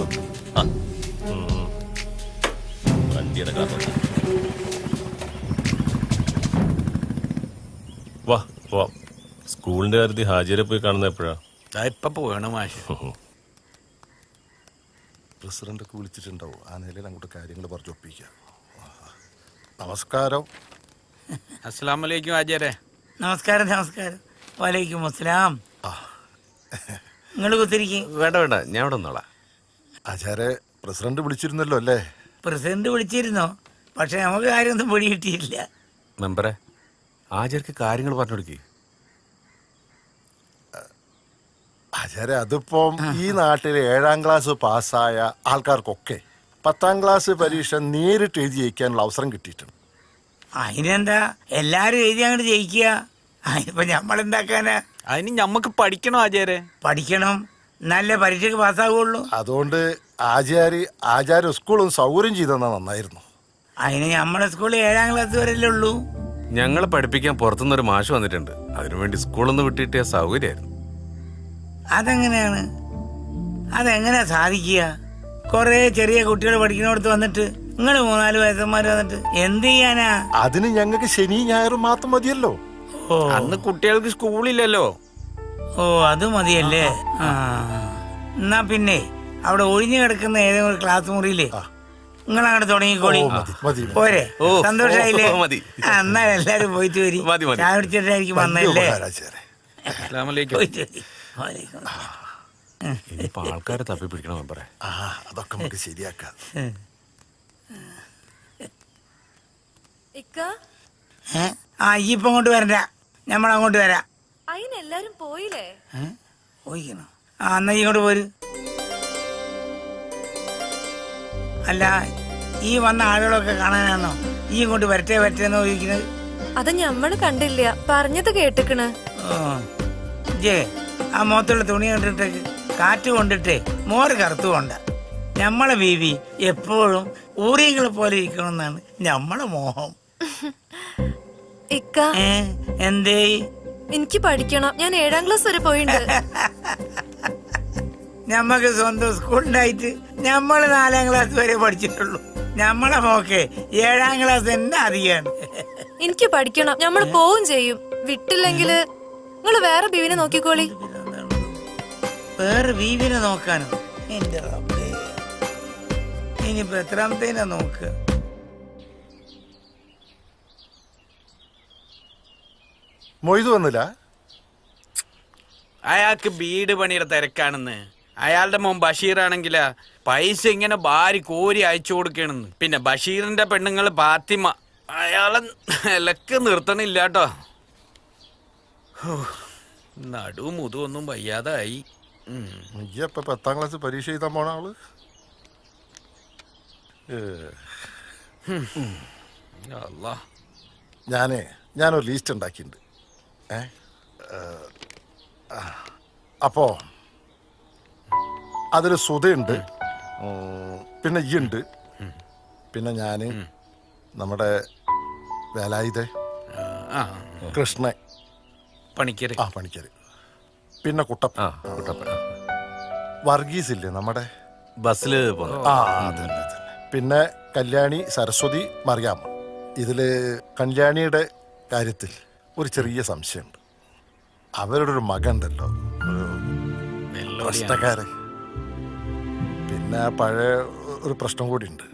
വണ്ടിയുടെ കാരണം വാ വാ. സ്കൂളിന്റെ കാര്യത്തിൽ ഹാജിരെ പോയി കാണുന്ന എപ്പോഴാ? ഇപ്പൊ പോകണം മാഷ്. പ്രസിഡന്റ് ഒക്കെ വിളിച്ചിട്ടുണ്ടാവും. ആ നിലയിൽ അങ്ങോട്ട് കാര്യങ്ങൾ പറഞ്ഞൊപ്പിക്കാം. നമസ്കാരം. അസ്സലാമു അലൈക്കും ഹാജിരെ. നമസ്കാരം. വലൈക്കും അസ്സലാം. നിങ്ങൾ കുത്തിരിക്കും. വേണ്ട, ഞാൻ ഇവിടെ നിന്നോളാം. ആചാരെ, പ്രസിഡന്റ് വിളിച്ചിരുന്നല്ലോ അല്ലേ? പ്രസിഡന്റ് വിളിച്ചിരുന്നോ? പക്ഷെ നമുക്ക് കാര്യമൊന്നും പൊടി കിട്ടിയില്ല. മെമ്പറെ, ആചാര്യക്ക് കാര്യങ്ങൾ പറഞ്ഞു കൊടുക്കേ. ആചാരെ, അതിപ്പം ഈ നാട്ടിലെ 7ാം ക്ലാസ് പാസ്സായ ആൾക്കാർക്കൊക്കെ 10ാം ക്ലാസ് പരീക്ഷ നേരിട്ട് എഴുതി ജയിക്കാനുള്ള അവസരം കിട്ടിയിട്ടുണ്ട്. അതിനെന്താ, എല്ലാരും എഴുതി അങ്ങോട്ട് ജയിക്കുക. അതിനിപ്പോ നമ്മളെന്താക്കാനാ? അതിന് ഞമ്മക്ക് പഠിക്കണോ ആചാരെ? പഠിക്കണം, നല്ല പരീക്ഷയ്ക്ക് പാസ്സാവുള്ളൂ. അതുകൊണ്ട് ആചാര്യ സ്കൂളും സൗകര്യം ചെയ്തെന്നാ നന്നായിരുന്നു. അതിന് നമ്മുടെ സ്കൂളിൽ 7ാം ക്ലാസ് വരെയല്ലേ ഉള്ളൂ. ഞങ്ങളെ പഠിപ്പിക്കാൻ പുറത്തുനിന്നൊരു മാഷ് വന്നിട്ടുണ്ട്. അതിനുവേണ്ടി സ്കൂളൊന്ന് വിട്ടിട്ടിയ സൗകര്യമായിരുന്നു. അതെങ്ങനെയാണ്? അതെങ്ങനെയാ സാധിക്കുക? കൊറേ ചെറിയ കുട്ടികൾ പഠിക്കുന്നിടത്ത് വന്നിട്ട് നിങ്ങൾ 3-4 വയസ്സന്മാര് വന്നിട്ട് എന്ത് ചെയ്യാനാ? അതിന് ഞങ്ങൾക്ക് ശനി ഞായറും മാത്രം മതിയല്ലോ. ഓ അന്ന് കുട്ടികൾക്ക് സ്കൂളില്ലല്ലോ. ഓ അത് മതിയല്ലേ? ആ എന്നാ പിന്നെ അവിടെ ഒഴിഞ്ഞു കിടക്കുന്ന ഏതെങ്കിലും ഒരു ക്ലാസ് മുറിയില്ലേ നിങ്ങൾ അങ്ങോട്ട് തുടങ്ങിക്കോളി. പോരെ? സന്തോഷായില്ലേ? എന്നാ എല്ലാരും പോയിട്ട് വരി. ചായ കുടിച്ചിട്ടായിരിക്കും വന്നല്ലേ? പോയിട്ട് വരി. ആൾക്കാരെ തപ്പി പിടിക്കണം മെമ്പറെ. അതൊക്കെ നമുക്ക് ശരിയാക്കാം. ഇക്ക ആ ഇപ്പൊ അങ്ങോട്ട് വരണ്ട, നമ്മളങ്ങോട്ട് വരാം. അതിനെല്ലാരും പോയില്ലേ? പോയിക്കണോ? ആ എന്നാ ഇങ്ങോട്ട് പോര്. അല്ല ഈ വന്ന ആളുകളൊക്കെ കാണാനാണോ ഈ ഇങ്ങോട്ട് വരട്ടെ എന്ന് ചോദിക്കുന്നത്? അത് ഞമ്മള് കണ്ടില്ല, പറഞ്ഞത് കേട്ടിക്കണ്. ജേ ആ മുഖത്തുള്ള തുണി കണ്ടിട്ടേക്ക്, കാറ്റ് കൊണ്ടിട്ടേ മോര് കറുത്തു കൊണ്ട. ഞമ്മളെ ബീവി എപ്പോഴും ഊറിയങ്ങളെ പോലെ ഇരിക്കണമെന്നാണ് ഞമ്മളെ മോഹം. ഇക്ക എന്തേ? എനിക്ക് പഠിക്കണം, ഞാൻ 7ാം ക്ലാസ് വരെ പോയിട്ടുണ്ട്. ഞമ്മക്ക് സ്വന്തം സ്കൂളുണ്ടായിട്ട് ഞമ്മള് 4ാം ക്ലാസ് വരെ പഠിച്ചിട്ടുള്ളൂ. ഞമ്മളെ മോക്കെ 7ാം ക്ലാസ് തന്നെ അധികമാണ്. എനിക്ക് പഠിക്കണം, ഞമ്മള് പോവും ചെയ്യും. വിട്ടില്ലെങ്കില് നിങ്ങള് വേറെ ബീവിനെ നോക്കിക്കോളി. വേറെ ബീവിനെ നോക്കാനോ? എന്റെ റബ്ബേ, ഇനിയിപ്പോ എത്രാമത്തേനാ നോക്കുക? മൊയ്തു വന്നില്ല? അയാൾക്ക് വീട് പണിയുടെ തിരക്കാണെന്ന്. അയാളുടെ മോൻ ബഷീറാണെങ്കിലാ പൈസ ഇങ്ങനെ ഭാരി കോരി അയച്ചു കൊടുക്കണെന്ന്. പിന്നെ ബഷീറിന്റെ പെണ്ണുങ്ങള് ഫാത്തിമ അയാളെ നിലക്ക് നിർത്തണില്ല കേട്ടോ. നടുവും മുതുവൊന്നും വയ്യാതായി. ഇപ്പൊ 10ാം ക്ലാസ് പരീക്ഷ എഴുതാൻ പോണ ആള്. ഞാനൊരു ലിസ്റ്റ് ഉണ്ടാക്കിയിട്ടുണ്ട്. അപ്പോ അതിൽ സുധയുണ്ട്, പിന്നെ ഇയുണ്ട്, പിന്നെ ഞാന്, നമ്മുടെ വേലായുധ, കൃഷ്ണൻ, പണിക്കര്, പിന്നെ കുട്ടപ്പ, വർഗീസ് ഇല്ലേ നമ്മുടെ ബസ്സിൽ അതന്നെ. പിന്നെ കല്യാണി, സരസ്വതി, മറിയാമ്മ. ഇതില് കല്യാണിയുടെ കാര്യത്തിൽ ഒരു ചെറിയ സംശയമുണ്ട്. അവരുടെ ഒരു മകണ്ടല്ലോ, ഒരു പ്രശ്നക്കാരൻ. പിന്നെ പഴയ ഒരു പ്രശ്നം കൂടി ഉണ്ട്.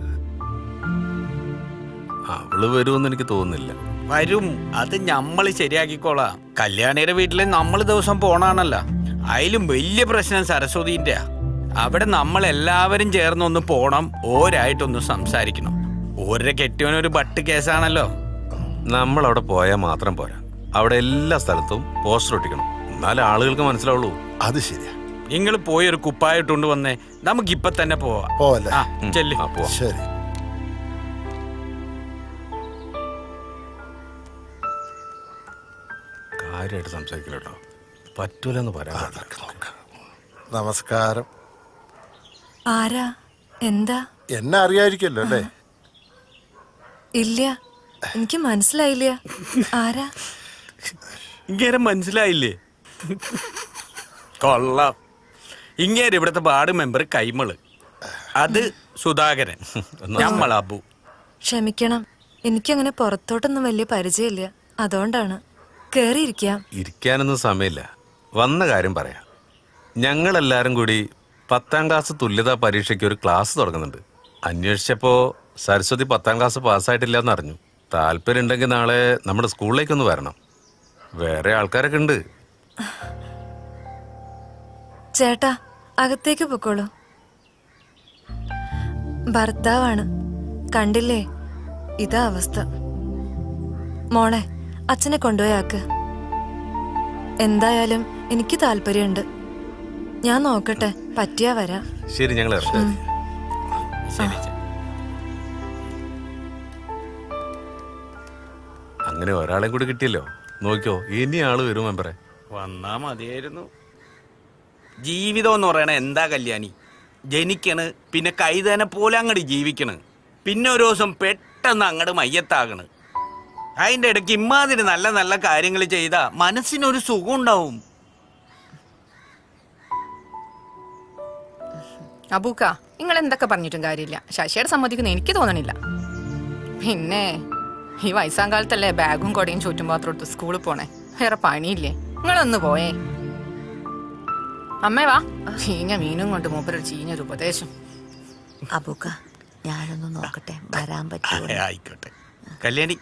അവള് വരുമെന്ന് എനിക്ക് തോന്നുന്നില്ല. വരും, അത് ഞമ്മള് ശരിയാക്കിക്കോളാം. കല്യാണിയുടെ വീട്ടില് നമ്മള് ദിവസം പോണാണല്ലോ. അതിലും വലിയ പ്രശ്നം സരസ്വതിന്റെ. അവിടെ നമ്മൾ എല്ലാവരും ചേർന്നൊന്ന് പോണം, ഓരായിട്ടൊന്ന് സംസാരിക്കണം. ഓരോ കെട്ടിയവനൊരു ബട്ട് കേസാണല്ലോ. നമ്മൾ അവിടെ പോയാൽ മാത്രം പോരാ, അവിടെ എല്ലാ സ്ഥലത്തും പോസ്റ്റർ ഒട്ടിക്കണം, എന്നാലേ ആളുകൾക്ക് മനസ്സിലാവുള്ളൂ. അത് ശരിയാ. നിങ്ങൾ പോയി ഒരു കുപ്പായിട്ടുണ്ട് വന്നേ, നമുക്കിപ്പൊ തന്നെ പോവാം. ചെല്ലി പോവാം. ശരി. കാര്യമായിട്ട് സംസാരിക്കില്ല കേട്ടോ, പറ്റൂലെന്ന് പറയാം. നമസ്കാരം. ആരാ? എന്താ? എന്നെ അറിയാതിരിക്കല്ലോ അല്ലേ? ഇല്ല, എനിക്ക് മനസ്സിലായില്ല. ആരാ? ഇങ്ങനെ മനസ്സിലായില്ലേ? കൊള്ളാം. ഇങ്ങനെ ഇവിടുത്തെ വാർഡ് മെമ്പർ കൈമള്, അത് സുധാകരൻ, നമ്മൾ അബു. ക്ഷമിക്കണം, എനിക്കങ്ങനെ പുറത്തോട്ടൊന്നും വലിയ പരിചയമില്ല, അതുകൊണ്ടാണ്. കേറിയിരിക്കാം. ഇരിക്കാനൊന്നും സമയമില്ല, വന്ന കാര്യം പറയാം. ഞങ്ങളെല്ലാരും കൂടി 10ാം ക്ലാസ് തുല്യതാ പരീക്ഷയ്ക്ക് ഒരു ക്ലാസ് തുടങ്ങുന്നുണ്ട്. അന്വേഷിച്ചപ്പോ സരസ്വതി 10ാം ക്ലാസ് പാസ്സായിട്ടില്ല എന്നറിഞ്ഞു. താല്പര്യം ഉണ്ടെങ്കിൽ നാളെ നമ്മുടെ സ്കൂളിലേക്കൊന്ന് വരണം. വേറെ ആൾക്കാരൊക്കെ ഉണ്ട്. ചേട്ടാ, അകത്തേക്ക് പൊക്കോളൂ. ഭർത്താവാണ്, കണ്ടില്ലേ? ഇതാ അവസ്ഥ. മോളെ, അച്ഛനെ കൊണ്ടുപോയാക്ക്. എന്തായാലും എനിക്ക് താല്പര്യമുണ്ട്. ഞാൻ നോക്കട്ടെ, പറ്റിയാ വരാം. ശരി, ഞങ്ങൾ ഇറങ്ങാം. അങ്ങനെ ഒരാളെയും കൂടി കിട്ടിയല്ലോ. നോക്കിയോ ഇനി ആള് വരും മെമ്പറെ. വന്നാ മതിയായിരുന്നു. ജീവിതം എന്ന് പറയണ എന്താ കല്യാണി? ജനിക്കണ്, പിന്നെ കൈതനെ പോലെ അങ്ങോട്ട് ജീവിക്കണ്, പിന്നെ ഒരു ദിവസം പെട്ടെന്ന് അങ്ങോട്ട് മയ്യത്താകണ്. അതിൻ്റെ ഇടയ്ക്ക് ഇമ്മാതിരി നല്ല നല്ല കാര്യങ്ങൾ ചെയ്താ മനസ്സിനൊരു സുഖം ഉണ്ടാവും. അബൂക്ക, നിങ്ങൾ എന്തൊക്കെ പറഞ്ഞിട്ടും കാര്യമില്ല. ശശിയുടെ സമ്മതിക്കുന്ന എനിക്ക് തോന്നണില്ല. പിന്നെ ഈ വയസ്സാം കാലത്തല്ലേ ബാഗും കൊടയും ചുറ്റും പാത്രം എടുത്ത് സ്കൂളിൽ പോണേ. വേറെ പണിയില്ലേ? നിങ്ങളൊന്ന് പോയേ. അമ്മേ വാ. ചീഞ്ഞ മീനും കൊണ്ട് മൂപ്പരൊരു ചീഞ്ഞൊരു ഉപദേശം. അബൂക്ക, ഞാനൊന്ന് നോക്കട്ടെ വരാൻ പറ്റുമോ? ആയിക്കോട്ടെ Kalyani,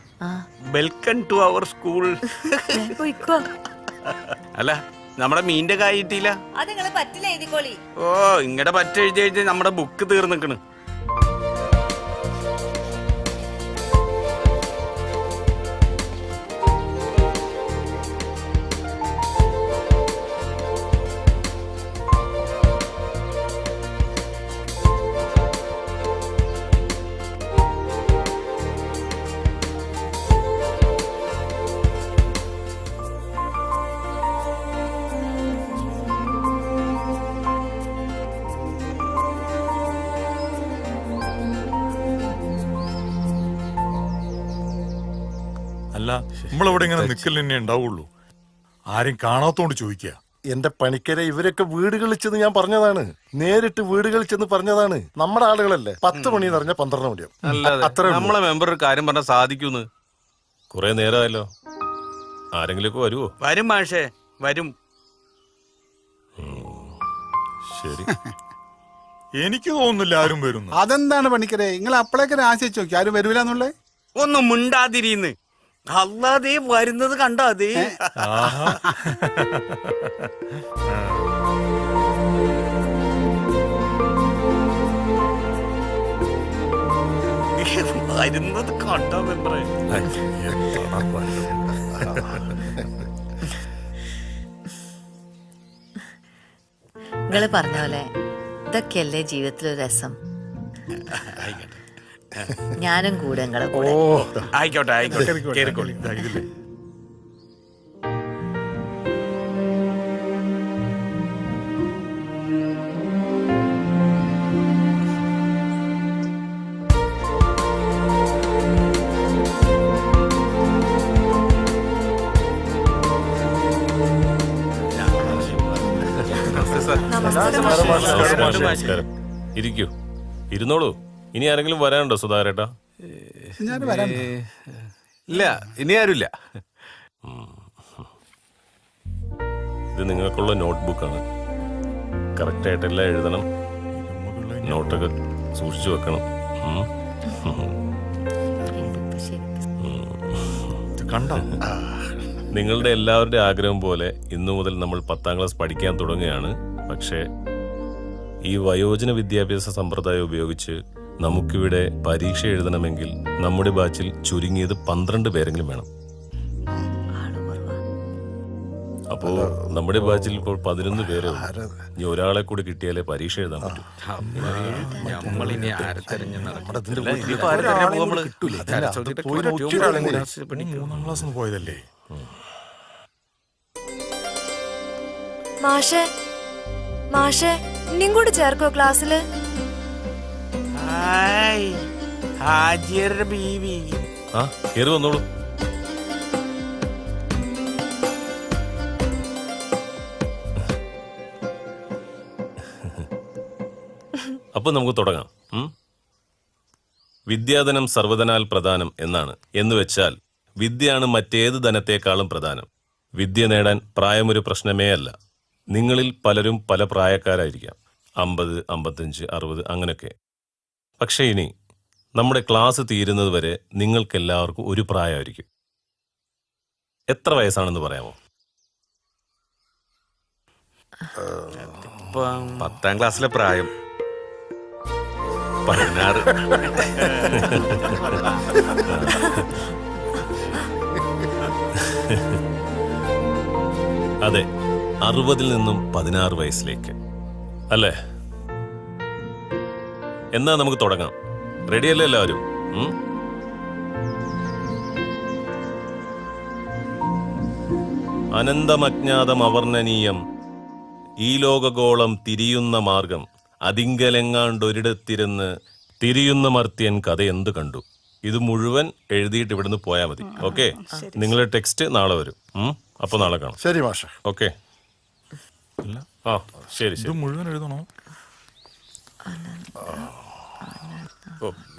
welcome to our school. അല്ല, നമ്മുടെ മീന്റെ കായ് കിട്ടിയില്ല. അത് നിങ്ങള് പറ്റില്ല എഴുതിക്കോളി. ഓ, ഇങ്ങടെ പറ്റെഴുതി എഴുതി നമ്മുടെ ബുക്ക് തീർന്നിക്കണ്. അല്ല, നമ്മളിവിടെ ഇങ്ങനെ നിക്കൽ തന്നെ ഉണ്ടാവുള്ളൂ. ആരും കാണാത്തോണ്ട് ചോദിക്കുക. എന്റെ പണിക്കരെ ഇവരൊക്കെ വീട് കളിച്ചെന്ന് ഞാൻ പറഞ്ഞതാണ്. നേരിട്ട് വീട് കളിച്ചെന്ന് പറഞ്ഞതാണ്. നമ്മുടെ ആളുകളല്ലേ. 10 മണി എന്ന് പറഞ്ഞാൽ 12 മണിയാവും. അത്ര നമ്മളെ മെമ്പർ ഒരു കാര്യം പറഞ്ഞാൽ സാധിക്കൂന്ന്. കുറെ നേരമായല്ലോ. ആരെങ്കിലുമൊക്കെ വരുവോ? വരും മാഷേ, വരും. ശരി. എനിക്ക് തോന്നുന്നില്ല ആരും വരുന്നു. അതെന്താണ് പണിക്കരെ, നിങ്ങൾ അപ്പളേക്ക് ആശിച്ചു നോക്കി ആരും വരൂലെന്നുള്ളേ? ഒന്നും മിണ്ടാതിരിന്ന്. അല്ലാതെ വരുന്നത് കണ്ടോ? അതേ വരുന്നത് കണ്ടോ മെമ്പറേ? നിങ്ങള് പറഞ്ഞ പോലെ ഇതൊക്കെയല്ലേ ജീവിതത്തിലൊരു രസം. ഞാനും കൂടെ നിങ്ങളെ കൂടെ. ആയിക്കോട്ടെ ആയിക്കോട്ടെ, കേറിക്കോളി. നമസ്കാരം. ഇരിക്കൂ, ഇരുന്നോളൂ. ഇനി ആരെങ്കിലും വരാനുണ്ടോ സുധാകരേട്ടാ? ഇല്ല, ഇനി ആരുമില്ല. ഇത് നിങ്ങൾക്കുള്ള നോട്ട്ബുക്കാണ്. കറക്റ്റായിട്ട് എല്ലാം എഴുതണം. നോട്ടൊക്കെ സൂക്ഷിച്ചു വെക്കണം. നിങ്ങളുടെ എല്ലാവരുടെ ആഗ്രഹം പോലെ ഇന്നു മുതൽ നമ്മൾ 10ാം ക്ലാസ് പഠിക്കാൻ തുടങ്ങുകയാണ്. പക്ഷേ ഈ വയോജന വിദ്യാഭ്യാസ സമ്പ്രദായം ഉപയോഗിച്ച് നമുക്കിവിടെ പരീക്ഷ എഴുതണമെങ്കിൽ നമ്മുടെ ബാച്ചിൽ ചുരുങ്ങിയത് 12 പേരെങ്കിലും വേണം. അപ്പോ നമ്മുടെ ബാച്ചിൽ ഇപ്പോൾ 11 പേരേ ഉള്ളൂ. ഇനി ഒരാളെ കൂടി കിട്ടിയാലേ പരീക്ഷ എഴുതാൻ പറ്റും. നമ്മളിനി ആരെ തെരഞ്ഞു പോയതല്ലേ? മാഷേ, മാഷേ ഇനിയും കൂടി ചേർക്കോ ക്ലാസ്സില്? ഹാജിയരുടെ ബീവി. ആ, കേറി വന്നോളൂ. അപ്പൊ നമുക്ക് തുടങ്ങാം. വിദ്യാധനം സർവ്വധനാൽ പ്രധാനം എന്നാണ്. എന്ന് വെച്ചാൽ വിദ്യയാണ് മറ്റേത് ധനത്തെക്കാളും പ്രധാനം. വിദ്യ നേടാൻ പ്രായമൊരു പ്രശ്നമേ അല്ല. നിങ്ങളിൽ പലരും പല പ്രായക്കാരായിരിക്കാം. 50, 55, 60 അങ്ങനെയൊക്കെ. പക്ഷെ ഇനി നമ്മുടെ ക്ലാസ് തീരുന്നത് വരെ നിങ്ങൾക്കെല്ലാവർക്കും ഒരു പ്രായമായിരിക്കും. എത്ര വയസ്സാണെന്ന് പറയാമോ? 10ാം ക്ലാസ്സിലെ പ്രായം 16. അതെ, 60-ൽ നിന്നും 16 വയസ്സിലേക്ക് അല്ലേ? എന്നാ നമുക്ക് തുടങ്ങാം. റെഡിയല്ലേ എല്ലാവരും? അനന്തമജ്ഞാതം അവർണ്ണനീയം ഈ ലോകഗോളം തിരിയുന്ന മാർഗം അതിങ്കലെങ്ങാണ്ടൊരിടത്തിരുന്ന് തിരിയുന്ന മർത്യൻ കഥ എന്ത് കണ്ടു. ഇത് മുഴുവൻ എഴുതിയിട്ട് ഇവിടുന്ന് പോയാൽ മതി. ഓക്കെ, നിങ്ങളുടെ ടെക്സ്റ്റ് നാളെ വരും. അപ്പൊ നാളെ കാണാം. ശരി മാഷെ. ഓക്കെ. ആ ശരി ഇത് മുഴുവൻ എഴുതണോ?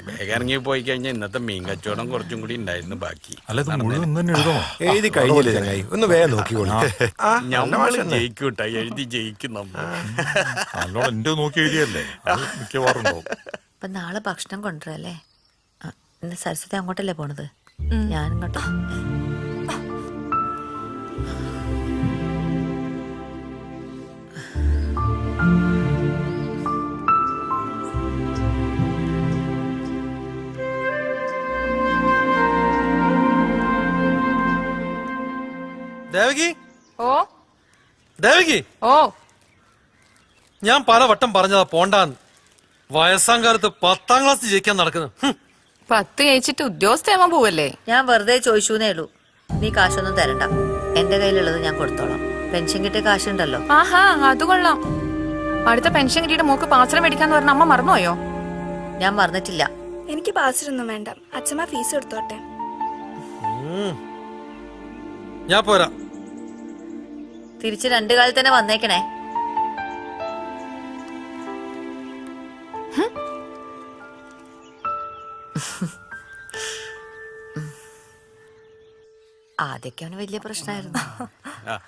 വേഗം ഇറങ്ങി പോയി കഴിഞ്ഞാൽ ഇന്നത്തെ മീൻ കച്ചവടം കുറച്ചും കൂടി ഉണ്ടായിരുന്നു ബാക്കി. അല്ല ഇത് മുഴുവൻ തന്നെ എഴുതണോ? എഴുതി കഴിഞ്ഞില്ലേ ചങ്ങായി? ഒന്ന് വേഗം നോക്കിക്കോളൂ. ഞമ്മള് ജയിക്കൂട്ട, എഴുതി ജയിക്കും നമ്മൾ. നല്ലോണം എന്റെ നോക്കി എഴുതിയല്ലേ, മിക്കവാറും ഉണ്ടാവും. അപ്പൊ നാളെ ഭക്ഷണം കൊണ്ടുവരല്ലേ? ഇന്ന് സരസ്വതി അങ്ങോട്ടല്ലേ പോണത്? ഞാനിങ്ങോട്ടോ. ദേവകി, ഓ ദേവകി, ഓ ഞാൻ പലവട്ടം പറഞ്ഞതാ പോണ്ടാന്ന്. വയസ്സാം കാലത്ത് 10ാം ക്ലാസ് ജയിക്കാൻ നടക്കുന്നു. 10 ജയിച്ചിട്ട് ഉദ്യോഗസ്ഥയാവാൻ പോവല്ലേ? ഞാൻ വെറുതെ ചോദിച്ചൂന്നേ ഉള്ളൂ. നീ കാശൊന്നും തരണ്ട, എന്റെ കയ്യിലുള്ളത് ഞാൻ കൊടുത്തോളാം. പെൻഷൻ കിട്ടിയ കാശുണ്ടല്ലോ. ആഹാ, അത് കൊള്ളാം. അടുത്ത പെൻഷൻ കിട്ടിയിട്ട് മോക്ക് പാത്രം മേടിക്കാന്ന് പറഞ്ഞ അമ്മ മറന്നുപോയോ? ഞാൻ മറന്നിട്ടില്ല. എനിക്ക് പാച്ചറൊന്നും വേണ്ട, അച്ഛമ്മ ഫീസ് എടുത്തോട്ടെ. ഞാൻ പോരാ. തിരിച്ച് 2 കാലത്ത് തന്നെ വന്നേക്കണേ. ആദ്യമൊക്കെ അവന് വലിയ പ്രശ്നമായിരുന്നു.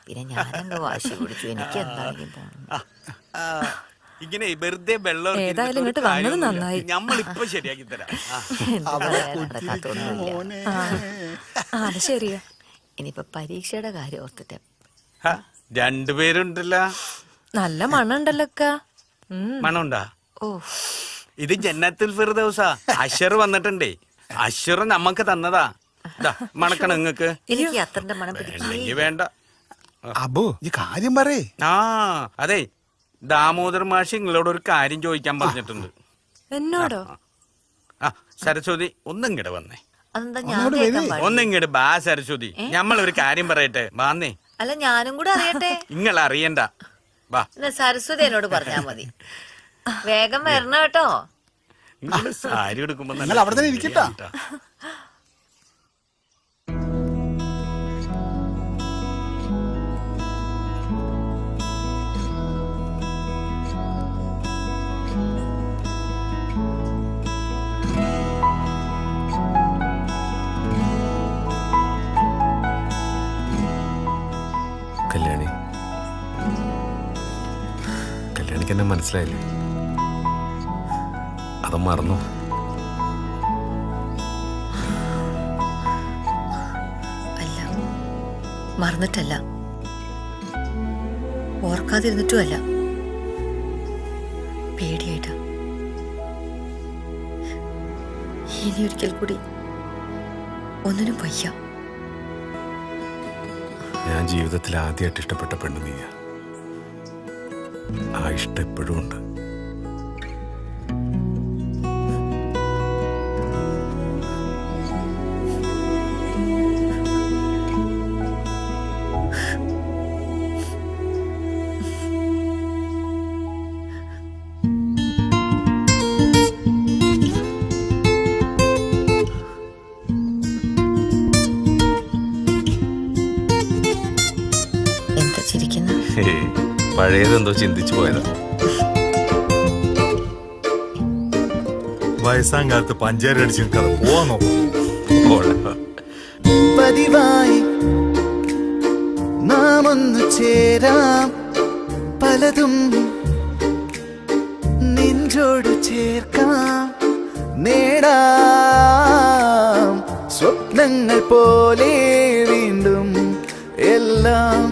പിന്നെ ഞാനങ്ങ് വാശി പിടിച്ചു. എനിക്ക് എന്താണെങ്കിലും പോകണം. ഇങ്ങനെ വെറുതെ വെള്ളം ഏതായാലും ഇങ്ങോട്ട് വന്നത് നന്നായി. നമ്മളിപ്പോ ശരിയാക്കി തരാം. അത് ശരിയാ. ഇനിയിപ്പൊ പരീക്ഷയുടെ കാര്യം ഓർത്തിട്ട് രണ്ടുപേരുണ്ടല്ലോ. നല്ല മണുണ്ടല്ലോ. മണമുണ്ടാ? ഓ, ഇത് ജന്നത്തുൽ ഫിർദൗസാ. അശ്വർ വന്നിട്ടുണ്ടേ. അശ്വർ നമ്മക്ക് തന്നതാ. മണക്കണം നിങ്ങക്ക്? എനിക്ക് അത്രന്റെ മണം പിടിക്കില്ലെങ്കിൽ വേണ്ട. അബു, ഈ കാര്യം പറയേ. ആ അതെ, ദാമോദർ മാഷ് നിങ്ങളോട് ഒരു കാര്യം ചോദിക്കാൻ പറഞ്ഞിട്ടുണ്ട്. എന്നോടോ? ആ സരസ്വതി, ഒന്നിങ്ങടെ വന്നേ. ഒന്നിങ്ങട് ബാ സരസ്വതി, ഞമ്മളൊരു കാര്യം പറയട്ടെ. വാന്നേ. അല്ല, ഞാനും കൂടെ അറിയട്ടെ. നിങ്ങൾ അറിയണ്ട. വാ. സരസ്വതി എന്നോട് പറഞ്ഞാ മതി. വേഗം വരണം കേട്ടോ. നിങ്ങള് സാരി എടുക്കുമ്പോ നിങ്ങൾ അവിടെ തന്നെ ഇരിക്കട്ടാ. കല്യാണിക്ക് എന്നെ മനസ്സിലായില്ലേ? അത് മറന്നു. അല്ല, മറന്നിട്ടല്ല, ഓർക്കാതിരുന്നിട്ടും അല്ല, പേടിയായിട്ടാ. ഇനി ഒരിക്കൽ കൂടി ഒന്നിനും വയ്യ. ഞാൻ ജീവിതത്തിൽ ആദ്യമായിട്ട് ഇഷ്ടപ്പെട്ട പെണ്ണ് നീയാ. ആ ഇഷ്ടം എപ്പോഴും ഉണ്ട്. എന്താ ചിരിക്കുന്ന? പഴയതെന്തോ ചിന്തിച്ചു പോയതാ. വയസ്സാം കാലത്ത് പഞ്ചാര അടിച്ച് നിൽക്കാതെ പോവാൻ നോക്കും. പതിവായി നാം ഒന്നു ചേരാം, പലതും നെഞ്ചോട് ചേർക്കാം, നേടാം സ്വപ്നങ്ങൾ പോലെ വീണ്ടും എല്ലാം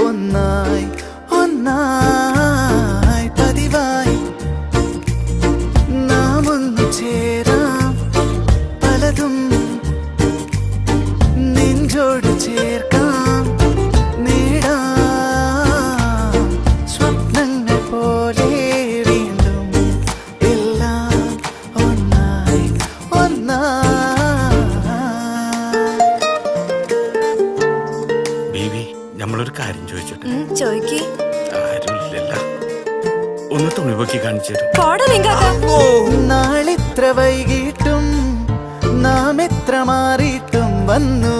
ഒന്നായി ഒന്നായി. പതിവായി നാം ഒന്നു ചേരാം, പലതും നെഞ്ചോട് ചേർക്കാം, നേടാം സ്വപ്നങ്ങൾ പോലെ വീണ്ടും എല്ലാം ഒന്നായി ഒന്നായി. ബേബി, നമ്മളൊരു കാര്യം ചോദിച്ചിട്ട് ചോയ്ക്ക്. ആരുമില്ലല്ലോ, ഒന്ന് തുണി പൊക്കി കാണിച്ചു തരും. പോടാ നിങ്ങാക്ക. നാളിത്ര വൈകിട്ടും നാം എത്ര മാറിയിട്ടും വന്നു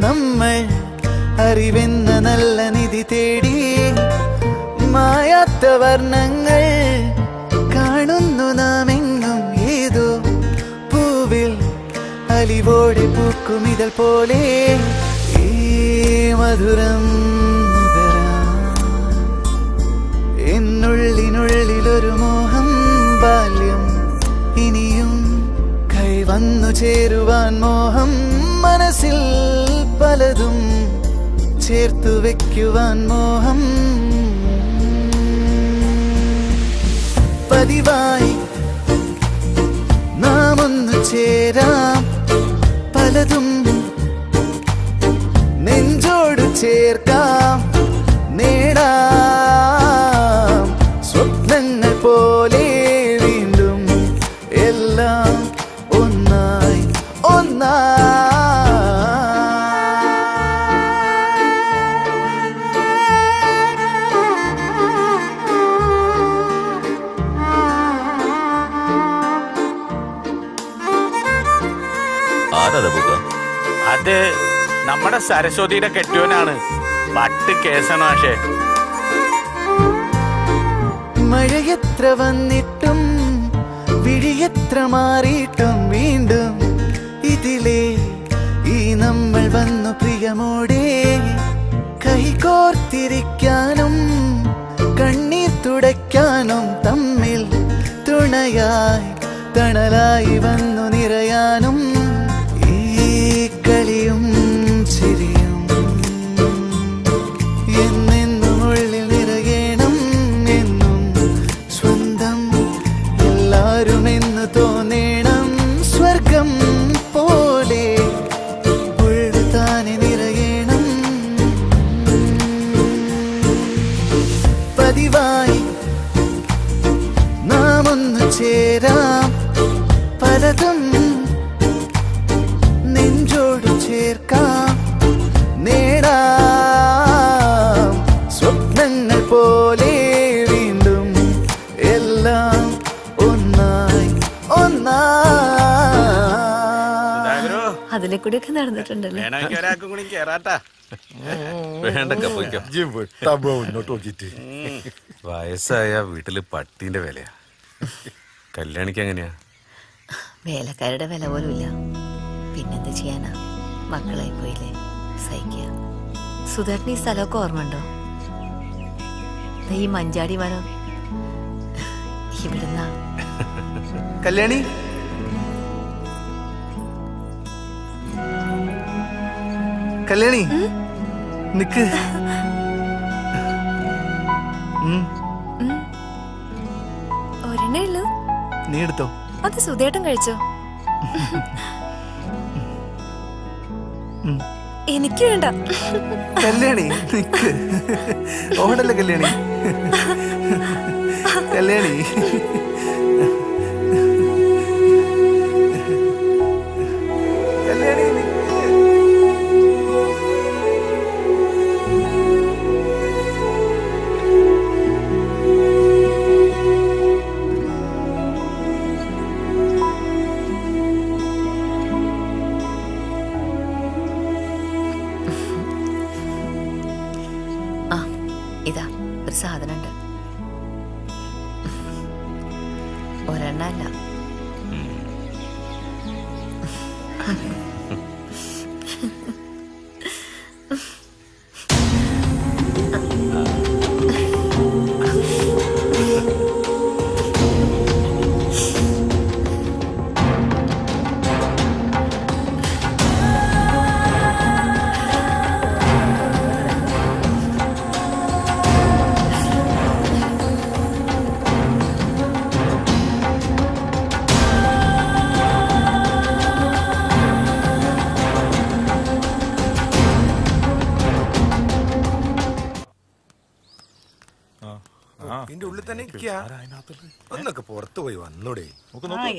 നമ്മൾ അറിവെന്ന നല്ല നിധി തേടി. മായാത്ത വർണ്ണങ്ങൾ കാണുന്നു നാം എങ്ങും. ഏതോ പൂവിൽ അലിവോടെ പൂക്കും ഇതൾ പോലെ ഈ മധുരം എന്നുള്ളിനുള്ളിലൊരു മോഹം. ബാല്യം ഇനിയും കൈവന്നു ചേരുവാൻ മോഹം. മനസ്സിൽ പലതും ചേർത്തു വെക്കുവാൻ മോഹം. പതിവായി നാം ഒന്നു ചേരാം. പലതും നെഞ്ചോട് ചേർക്കാം. നേടാം സ്വപ്നങ്ങൾ പോലെ വീണ്ടും എല്ലാം ഒന്നായി ഒന്നായി. അത് നമ്മുടെ സരസ്വതിയുടെ കെട്ടിയോനാണ്, പട്ട് കേസാണ്. പക്ഷേ മഴയെത്ര വന്നിട്ടും വിഴിയെത്ര മാറിയിട്ടും വീണ്ടും ഇതിലേ ഈ നമ്മൾ വന്നു പ്രിയമോടെ. കൈകോർത്തിരിക്കാനും കണ്ണീർ തുടയ്ക്കാനും തമ്മിൽ തുണയായി തണലായി വന്നു നിറയാനും. ഈ കളിയും ചിരിയും എന്നെന്നും ഉള്ളിൽ നിറയണം. എന്നും സ്വന്തം എല്ലാരും എന്ന് തോന്നണം. സ്വർഗം പോലെ ഉള്ളു താനെ നിറയണം. പതിവായി നാം ഒന്നു ചേരാം. പലതും നെഞ്ചോട് ചേർക്കാം. നേടാം സ്വപ്നങ്ങൾ പോലെ വീണ്ടും എല്ലാം ഒന്നായി ഒന്നായി. അതിലെ കൂടിയൊക്കെ നടന്നിട്ടുണ്ടല്ലേ? വേണമെങ്കിൽ ഒരാൾക്കും കൂടി കേറാട്ടാ. വേണ്ടക്ക പോയിക്കോ. മുന്നോട്ട് നോക്കിട്ട് വയസ്സായ വീട്ടില് പട്ടീന്റെ വിലയാ. കല്യാണിക്ക് എങ്ങനെയാ? വേലക്കാരുടെ വില പോലും ഇല്ല. പിന്നെന്ത് ചെയ്യാനാ, മക്കളായി പോയില്ലേ, സഹിക്കുക. സുധേട്ടന് ഈ സ്ഥലമൊക്കെ ഓർമ്മയുണ്ടോ? ഈ മഞ്ചാടി മരം ഇവിടുന്ന. കല്യാണി, കല്യാണി നിക്ക്. ഒരെണ്ണേ ഉള്ളൂ. നീ എടുത്തോ. അത് സുധേട്ടൻ കഴിച്ചോ? എനിക്ക് വേണ്ട. കല്യാണി നിക്ക്. ഓടല്ലേ കല്യാണി. കല്യാണി കല്യാണി നിക്ക്. ഇതാ ഒരു സാധനമുണ്ട്. ഒരെണ്ണല്ല. ഇതിന്റെ ഉള്ളിൽ തന്നെ ഒന്നൊക്കെ പുറത്തു പോയി വന്നൂടെ?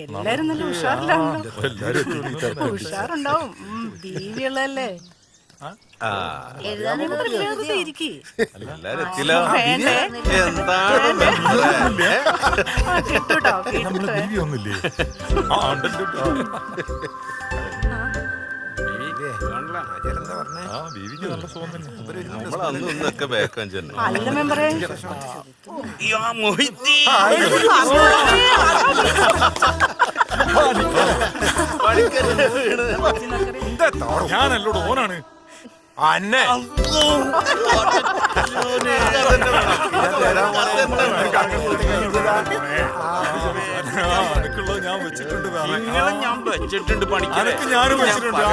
എല്ലാരും നല്ല ഉഷാറിലാണല്ലോ. ഉഷാറുണ്ടാവും. ബീവിയുള്ളല്ലേ. എല്ലാരും എത്തില്ല. എന്താണ് നമ്മള് ബീവി ഒന്നുമില്ലേ? ബീവിക്ക് നല്ല സുഖം തന്നെ. നമ്മളന്ന് ഒന്നൊക്കെ ബാക്കാൻ തന്നെ. അല്ല മെമ്പറേ ഞാനല്ലോട് ഓനാണ് അന്നെ അനക്കുള്ളത് ഞാൻ വെച്ചിട്ടുണ്ട്. ഞാൻ വെച്ചിട്ടുണ്ട് പണിക്ക്. അനക്ക് ഞാനും വെച്ചിട്ടുണ്ട്.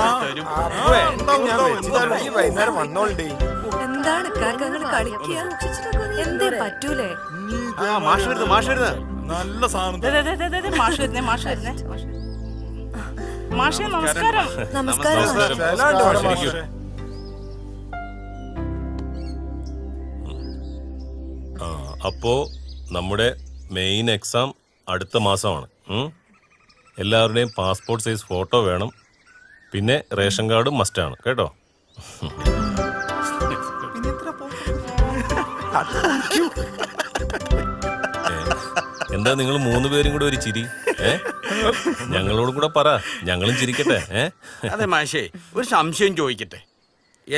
വൈകുന്നേരം വന്നോളണ്ടേ. എന്താണ് കാക്കങ്ങൾ കളിക്കുക? എന്തേ പറ്റൂലേ? മാഷ് വരുന്നത് നല്ല സാധനം. മാഷ് വരുന്നേ മാഷേ നമസ്കാരം. നമസ്കാരം. അപ്പോ നമ്മുടെ മെയിൻ എക്സാം അടുത്ത മാസമാണ്. എല്ലാവരുടെയും പാസ്പോർട്ട് സൈസ് ഫോട്ടോ വേണം. പിന്നെ റേഷൻ കാർഡ് മസ്റ്റാണ് കേട്ടോ. എന്താ നിങ്ങൾ 3 പേരും കൂടെ ഒരു ചിരി? ഞങ്ങളോടും കൂടെ പറ, ഞങ്ങളും ചിരിക്കട്ടെ. അതെ മാഷേ, ഒരു സംശയം ചോദിക്കട്ടെ.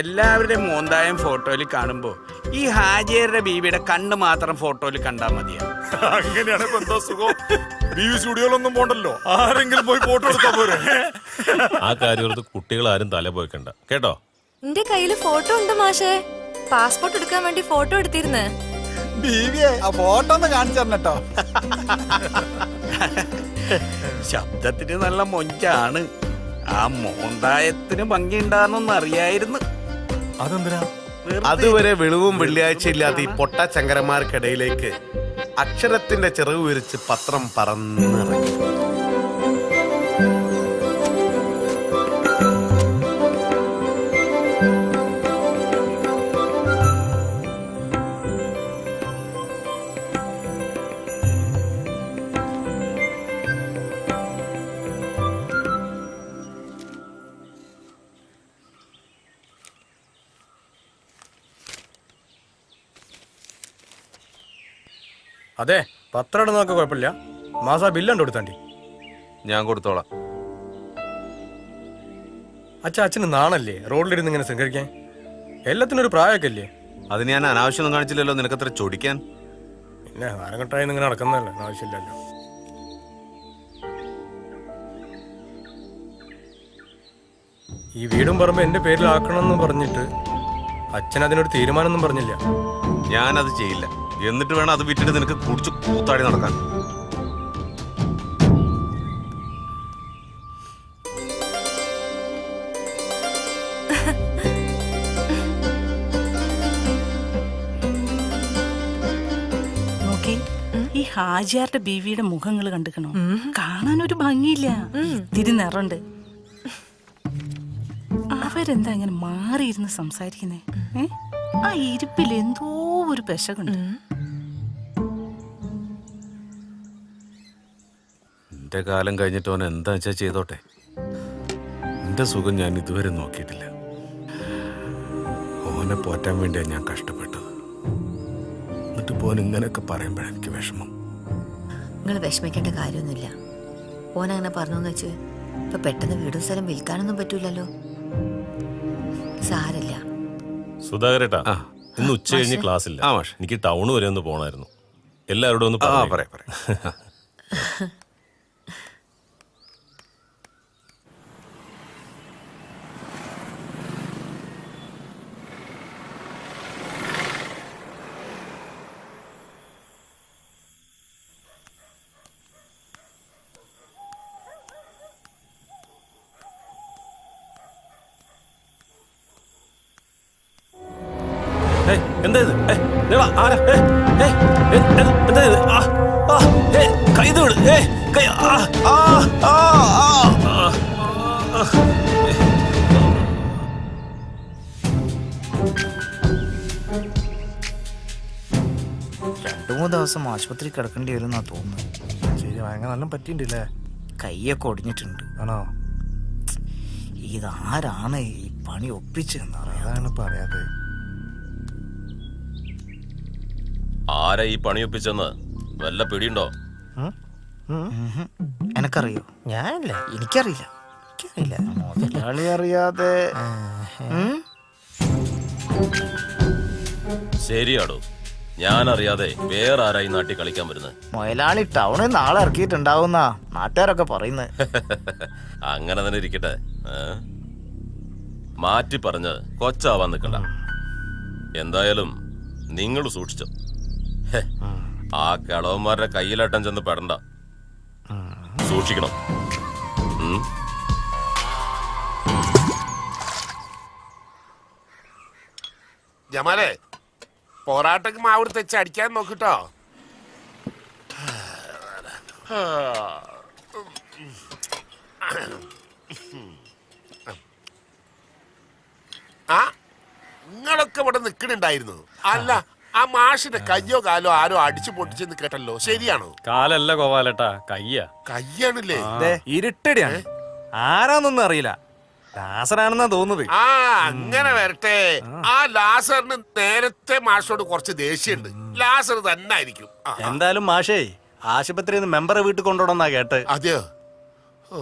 എല്ലാവരുടെയും മോന്തായം ഫോട്ടോയിൽ കാണുമ്പോ ഈ ഹാജിയരുടെ ബീവിയുടെ കണ്ണ് മാത്രം ഫോട്ടോയിൽ കണ്ടാ മതിയാ? അങ്ങനെയാണ് ഇപ്പൊ എന്താ സുഖം? ബീവി സ്റ്റുഡിയോയിലൊന്നും പോണ്ടല്ലോ, ആരെങ്കിലും പോയി ഫോട്ടോ എടുത്താ പോരെ. ആ കാര്യത്ത് കുട്ടികൾ ആരും തല പോയിക്കണ്ട കേട്ടോ. എന്റെ കയ്യില് ഫോട്ടോ ഉണ്ട് മാഷേ. പാസ്പോർട്ട് എടുക്കാൻ വേണ്ടി ഫോട്ടോ എടുത്തിരുന്ന്. ബീവിയെ ആ ഫോട്ടോ ഒന്ന് കാണിച്ചു തരണട്ടോ. ശബ്ദത്തിന് നല്ല മൊഞ്ചാണ്. ആ മോന്തായത്തിന് ഭംഗിയുണ്ടാന്നൊന്നും അറിയായിരുന്നു. അതെന്തിനാ? അതുവരെ വെളിവും വെള്ളിയാഴ്ച ഇല്ലാത്ത ഈ പൊട്ട ചങ്കരന്മാർക്കിടയിലേക്ക് അക്ഷരത്തിന്റെ ചിറക് വിരിച്ച് പത്രം പറന്നിറങ്ങി. അതെ, പത്രം ഇടുന്നതൊക്കെ കുഴപ്പമില്ല. മാസം ബില്ലുണ്ട് കൊടുത്താണ്ടി. ഞാൻ കൊടുത്തോളാം. അച്ഛന് നാണല്ലേ റോഡിലിരുന്ന് ഇങ്ങനെ സംഘടിക്കാൻ? എല്ലാത്തിനും ഒരു പ്രായമൊക്കെ അല്ലേ? അത് ഞാൻ അനാവശ്യമൊന്നും കാണിച്ചില്ലല്ലോ. നിനക്കത്ര ചൊടിക്കാൻ. പിന്നെ നാരങ്ങട്ടായി ഇങ്ങനെ നടക്കുന്നതല്ലേ, ആവശ്യമില്ലല്ലോ. ഈ വീടും പറമ്പ് എന്റെ പേരിലാക്കണമെന്ന് പറഞ്ഞിട്ട് അച്ഛൻ അതിനൊരു തീരുമാനമൊന്നും പറഞ്ഞില്ല. ഞാനത് ചെയ്യില്ല. എന്നിട്ട് വേണം അത് വിറ്റിട്ട് നിനക്ക് കുടിച്ച് കൂത്താടി നടക്കാൻ. നോക്കി, ഈ ഹാജിയാരുടെ ബീവിയുടെ മുഖങ്ങൾ കണ്ടുക്കണോ? കാണാനൊരു ഭംഗിയില്ല, ഇത്തിരി നിറണ്ട്. അവരെന്താ ഇങ്ങനെ മാറിയിരുന്ന് സംസാരിക്കുന്നേ? ആ ഇരിപ്പിൽ എന്തോ ഒരു പെശകുണ്ട്. എന്റെ കാലം കഴിഞ്ഞിട്ട് ഓൻ എന്താ വെച്ചാ ചെയ്തോട്ടെ. എന്റെ സുഖം ഞാൻ ഇതുവരെ നോക്കിയിട്ടില്ല. ഓനെ പോറ്റാൻ വേണ്ടിയാ ഞാൻ കഷ്ടപ്പെട്ടത്. എന്നിട്ട് പോൻ ഇങ്ങനെയൊക്കെ പറയുമ്പോഴാണ് എനിക്ക് വിഷമം. നിങ്ങൾ വിഷമിക്കേണ്ട കാര്യമൊന്നുമില്ല. ഓനങ്ങനെ പറഞ്ഞോന്ന് വെച്ച് ഇപ്പൊ പെട്ടെന്ന് വീടും സ്ഥലം വിൽക്കാനൊന്നും പറ്റൂലല്ലോ. സാരല്ല. സുധാകരേട്ടാ, ഇന്ന് ഉച്ച കഴിഞ്ഞ് ക്ലാസ് ഇല്ല. എനിക്ക് ടൗൺ വരെ ഒന്ന് പോണായിരുന്നു. എല്ലാവരോടും ഒന്ന് പറയാം. എന്താ ഇത്? എന്താ ഇത്? കൈ വിട്. രണ്ടു മൂന്ന് ദിവസം ആശുപത്രി കിടക്കേണ്ടി വരും എന്നാ തോന്നുന്നു. ശരി, ഭയങ്കര നല്ല പറ്റിയിട്ടില്ലേ? കൈയൊക്കെ ഒടിഞ്ഞിട്ടുണ്ട്. ആണോ? ഇതാരാണ് ഈ പണി ഒപ്പിച്ചെന്നറിയാതാണ് പറയാതെ. ആരാ ഈ പണി ഒപ്പിച്ചെന്ന് വല്ല പിടിയുണ്ടോ? എനക്കറിയോ? ഞാനല്ല, എനിക്കറിയില്ല. മുതലാളി അറിയാതെ. ശരിയാടോ, ഞാൻ അറിയാതെ വേറെ ആരായി നാട്ടിൽ കളിക്കാൻ വരുന്നത്? മുതലാളി ടൗണിൽ നാളെ ഇറക്കിയിട്ടുണ്ടാവുന്ന നാട്ടുകാരൊക്കെ പറയുന്നത്. അങ്ങനെ തന്നെ ഇരിക്കട്ടെ. മാറ്റി പറഞ്ഞ് കൊച്ചാവാൻ നിൽക്കണ്ട. എന്തായാലും നിങ്ങൾ സൂക്ഷിച്ചോ. ആ കിളവന്മാരുടെ കയ്യിലാട്ടം ചെന്ന് പെടണ്ട. സൂക്ഷിക്കണം. ജമാലേ, പൊറാട്ടക്ക് മാവ് തെച്ച് അടിക്കാൻ നോക്കിട്ടോ. ആ, നിങ്ങളൊക്കെ ഇവിടെ നിക്കണുണ്ടായിരുന്നു. അല്ല, ആ മാഷിന്റെ കയ്യോ കാലോ ആരോ അടിച്ചു പൊട്ടിച്ചെന്ന് കേട്ടല്ലോ, ശരിയാണോ? കാലല്ല കോവാലട്ടാ, കയ്യാ. കയ്യാണല്ലേ? ഇരുട്ടടിയാണ്, ആരാന്നൊന്നും അറിയില്ല. ലാസറാണെന്നാ തോന്നുന്നത്. ആ, അങ്ങനെ വരട്ടെ. ആ ലാസറിന് നേരത്തെ മാഷോട് കുറച്ച് ദേഷ്യമുണ്ട്. ലാസർ തന്നെ ആയിരിക്കും. എന്തായാലും മാഷേ ആശുപത്രിയിൽ നിന്ന് മെമ്പറെ വീട്ടിൽ കൊണ്ടുപോകണമെന്നാ കേട്ട്. അതെയോ? ഓ,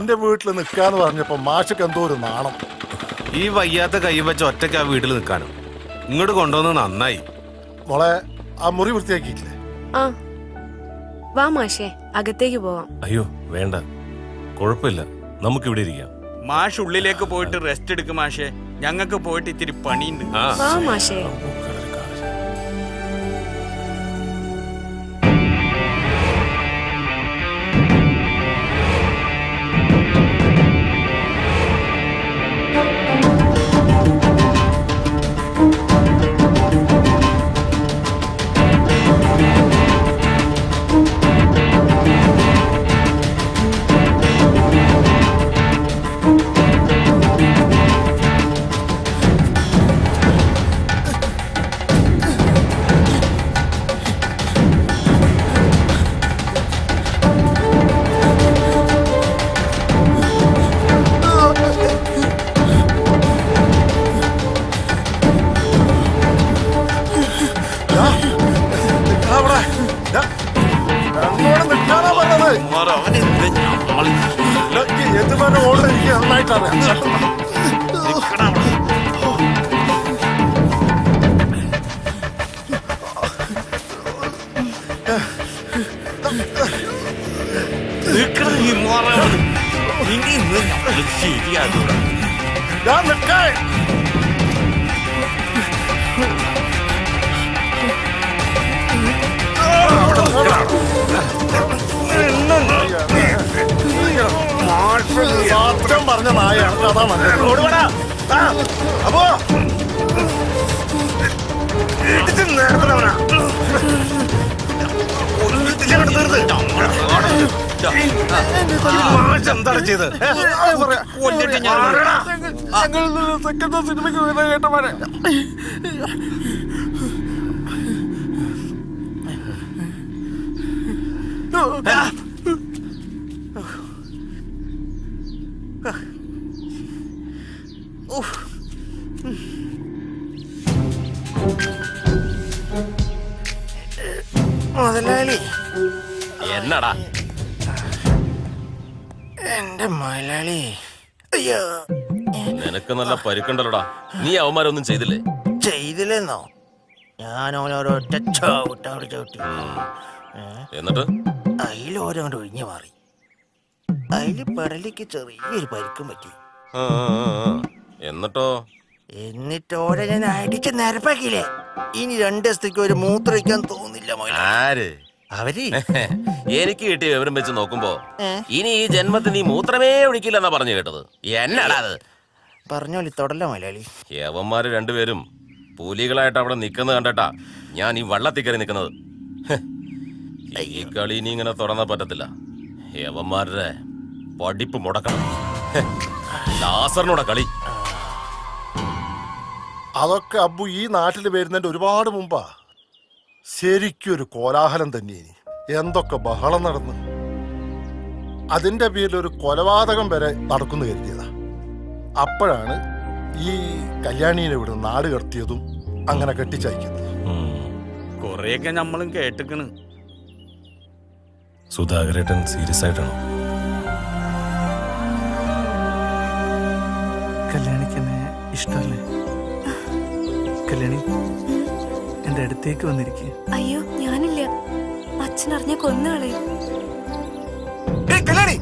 എന്റെ വീട്ടിൽ നിൽക്കാന്ന് പറഞ്ഞപ്പോ മാഷക്ക് എന്തോ ഒരു നാണം. ഈ വയ്യാത്ത കൈ വെച്ച് ഒറ്റയ്ക്ക് ആ വീട്ടിൽ നിൽക്കാനോ? ഇങ്ങോട്ട് കൊണ്ടുവന്ന് നന്നായി. മോളെ, ആ മുറി വൃത്തിയാക്കിയിട്ടില്ലേ? ആ വാ മാഷേ, അകത്തേക്ക് പോവാം. അയ്യോ വേണ്ട, കുഴപ്പമില്ല, നമുക്കിവിടെ ഇരിക്കാം. മാഷ് ഉള്ളിലേക്ക് പോയിട്ട് റെസ്റ്റ് എടുക്കും മാഷേ. ഞങ്ങൾക്ക് പോയിട്ട് ഇത്തിരി പണിയുണ്ട്. വാ മാഷേ. പറഞ്ഞ നായാണ് അതാ അപ്പോ എന്താണ് ചെയ്ത്? സിനിമയ്ക്ക് കേട്ടമാരെ മുതലാളി, എന്നടാ? എന്റെ മുതലാളി. അയ്യോ, നിനക്ക് നല്ല പരുക്കണ്ടല്ലോടാ. നീ അവന്മാരൊന്നും ചെയ്തില്ലേ? ചെയ്തില്ലെന്നോ? ഞാൻ ഓരോരൊറ്റ ചവിട്ടവിടെ ചവിട്ടി. എന്നിട്ട് അതിലോരോണ്ട് ഒഴിഞ്ഞു മാറി. അതില് പെടലിക്ക് ചെറിയൊരു പരിക്കും പറ്റി. എന്നിട്ടോ? എന്നിട്ടോടെ ഞാൻ അടിച്ച് നിരപ്പാക്കിയില്ലേ. ഇനി 2 ദിവസത്തേക്ക് ഒരു മൂത്രയിക്കാൻ തോന്നില്ല. ആര്? അവര് എനിക്ക് കിട്ടിയ വിവരം വെച്ച് നോക്കുമ്പോ ഇനി ഈ ജന്മത്തിൽ നീ മൂത്രമേ ഒഴിക്കില്ലെന്നാ പറഞ്ഞു കേട്ടത്. എന്നാടാ അത്? പറഞ്ഞോളി, തൊടല്ല മലയാളി. യവന്മാര് രണ്ടുപേരും പുലികളായിട്ട് അവിടെ നിൽക്കുന്നത് കണ്ടട്ടാ ഞാൻ ഈ വള്ളത്തിൽ കയറി നിൽക്കുന്നത്. ഈ കളി ഇനി ഇങ്ങനെ തുറന്നാ പറ്റത്തില്ല. യവന്മാരുടെ പഠിപ്പ് മുടക്കണം. ലാസറിനോടെ കളി. അതൊക്കെ അബ്ബു ഈ നാട്ടിൽ വരുന്നതിന്റെ ഒരുപാട് മുമ്പാ. ശരിക്കും ഒരു കോലാഹലം തന്നെ. എന്തൊക്കെ ബഹളം നടന്നു. അതിന്റെ പേരിൽ ഒരു കൊലപാതകം വരെ നടക്കുന്നു കരുതിയതാ. അപ്പോഴാണ് ഈ കല്യാണീനെ ഇവിടെ നാട് കടത്തിയതും അങ്ങനെ കെട്ടിച്ചയക്കുന്നത്. കൊറേയൊക്കെ നമ്മളും കേട്ടിക്കണ്. സുധാകരേട്ടൻ സീരിയസ് ആയിട്ടാണോ? കല്യാണിക്ക് എന്നെ ഇഷ്ടമല്ലേ? കല്യാണി എന്റെ അടുത്തേക്ക് വന്നിരിക്കുക. അയ്യോ ഞാനില്ല, അച്ഛൻ അറിഞ്ഞ കൊന്നുകളെ. കല്യാണി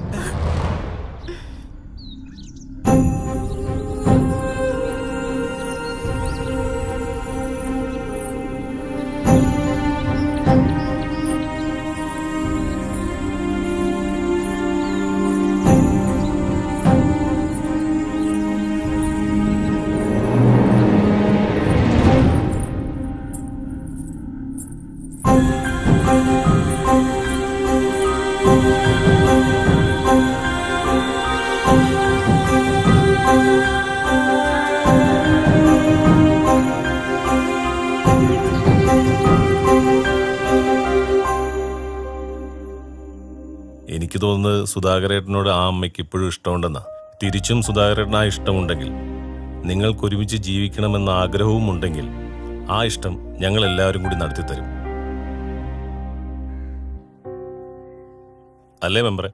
എനിക്ക് തോന്നുന്നത് സുധാകരേട്ടനോട് ആ അമ്മയ്ക്ക് ഇപ്പോഴും ഇഷ്ടമുണ്ടെന്നാ. തിരിച്ചും സുധാകരേട്ടൻ ആ ഇഷ്ടമുണ്ടെങ്കിൽ, നിങ്ങൾക്ക് ഒരുമിച്ച് ജീവിക്കണമെന്ന ആഗ്രഹവും ഉണ്ടെങ്കിൽ, ആ ഇഷ്ടം ഞങ്ങൾ എല്ലാവരും കൂടി നടത്തിത്തരും. അല്ലേ മെമ്പറെ?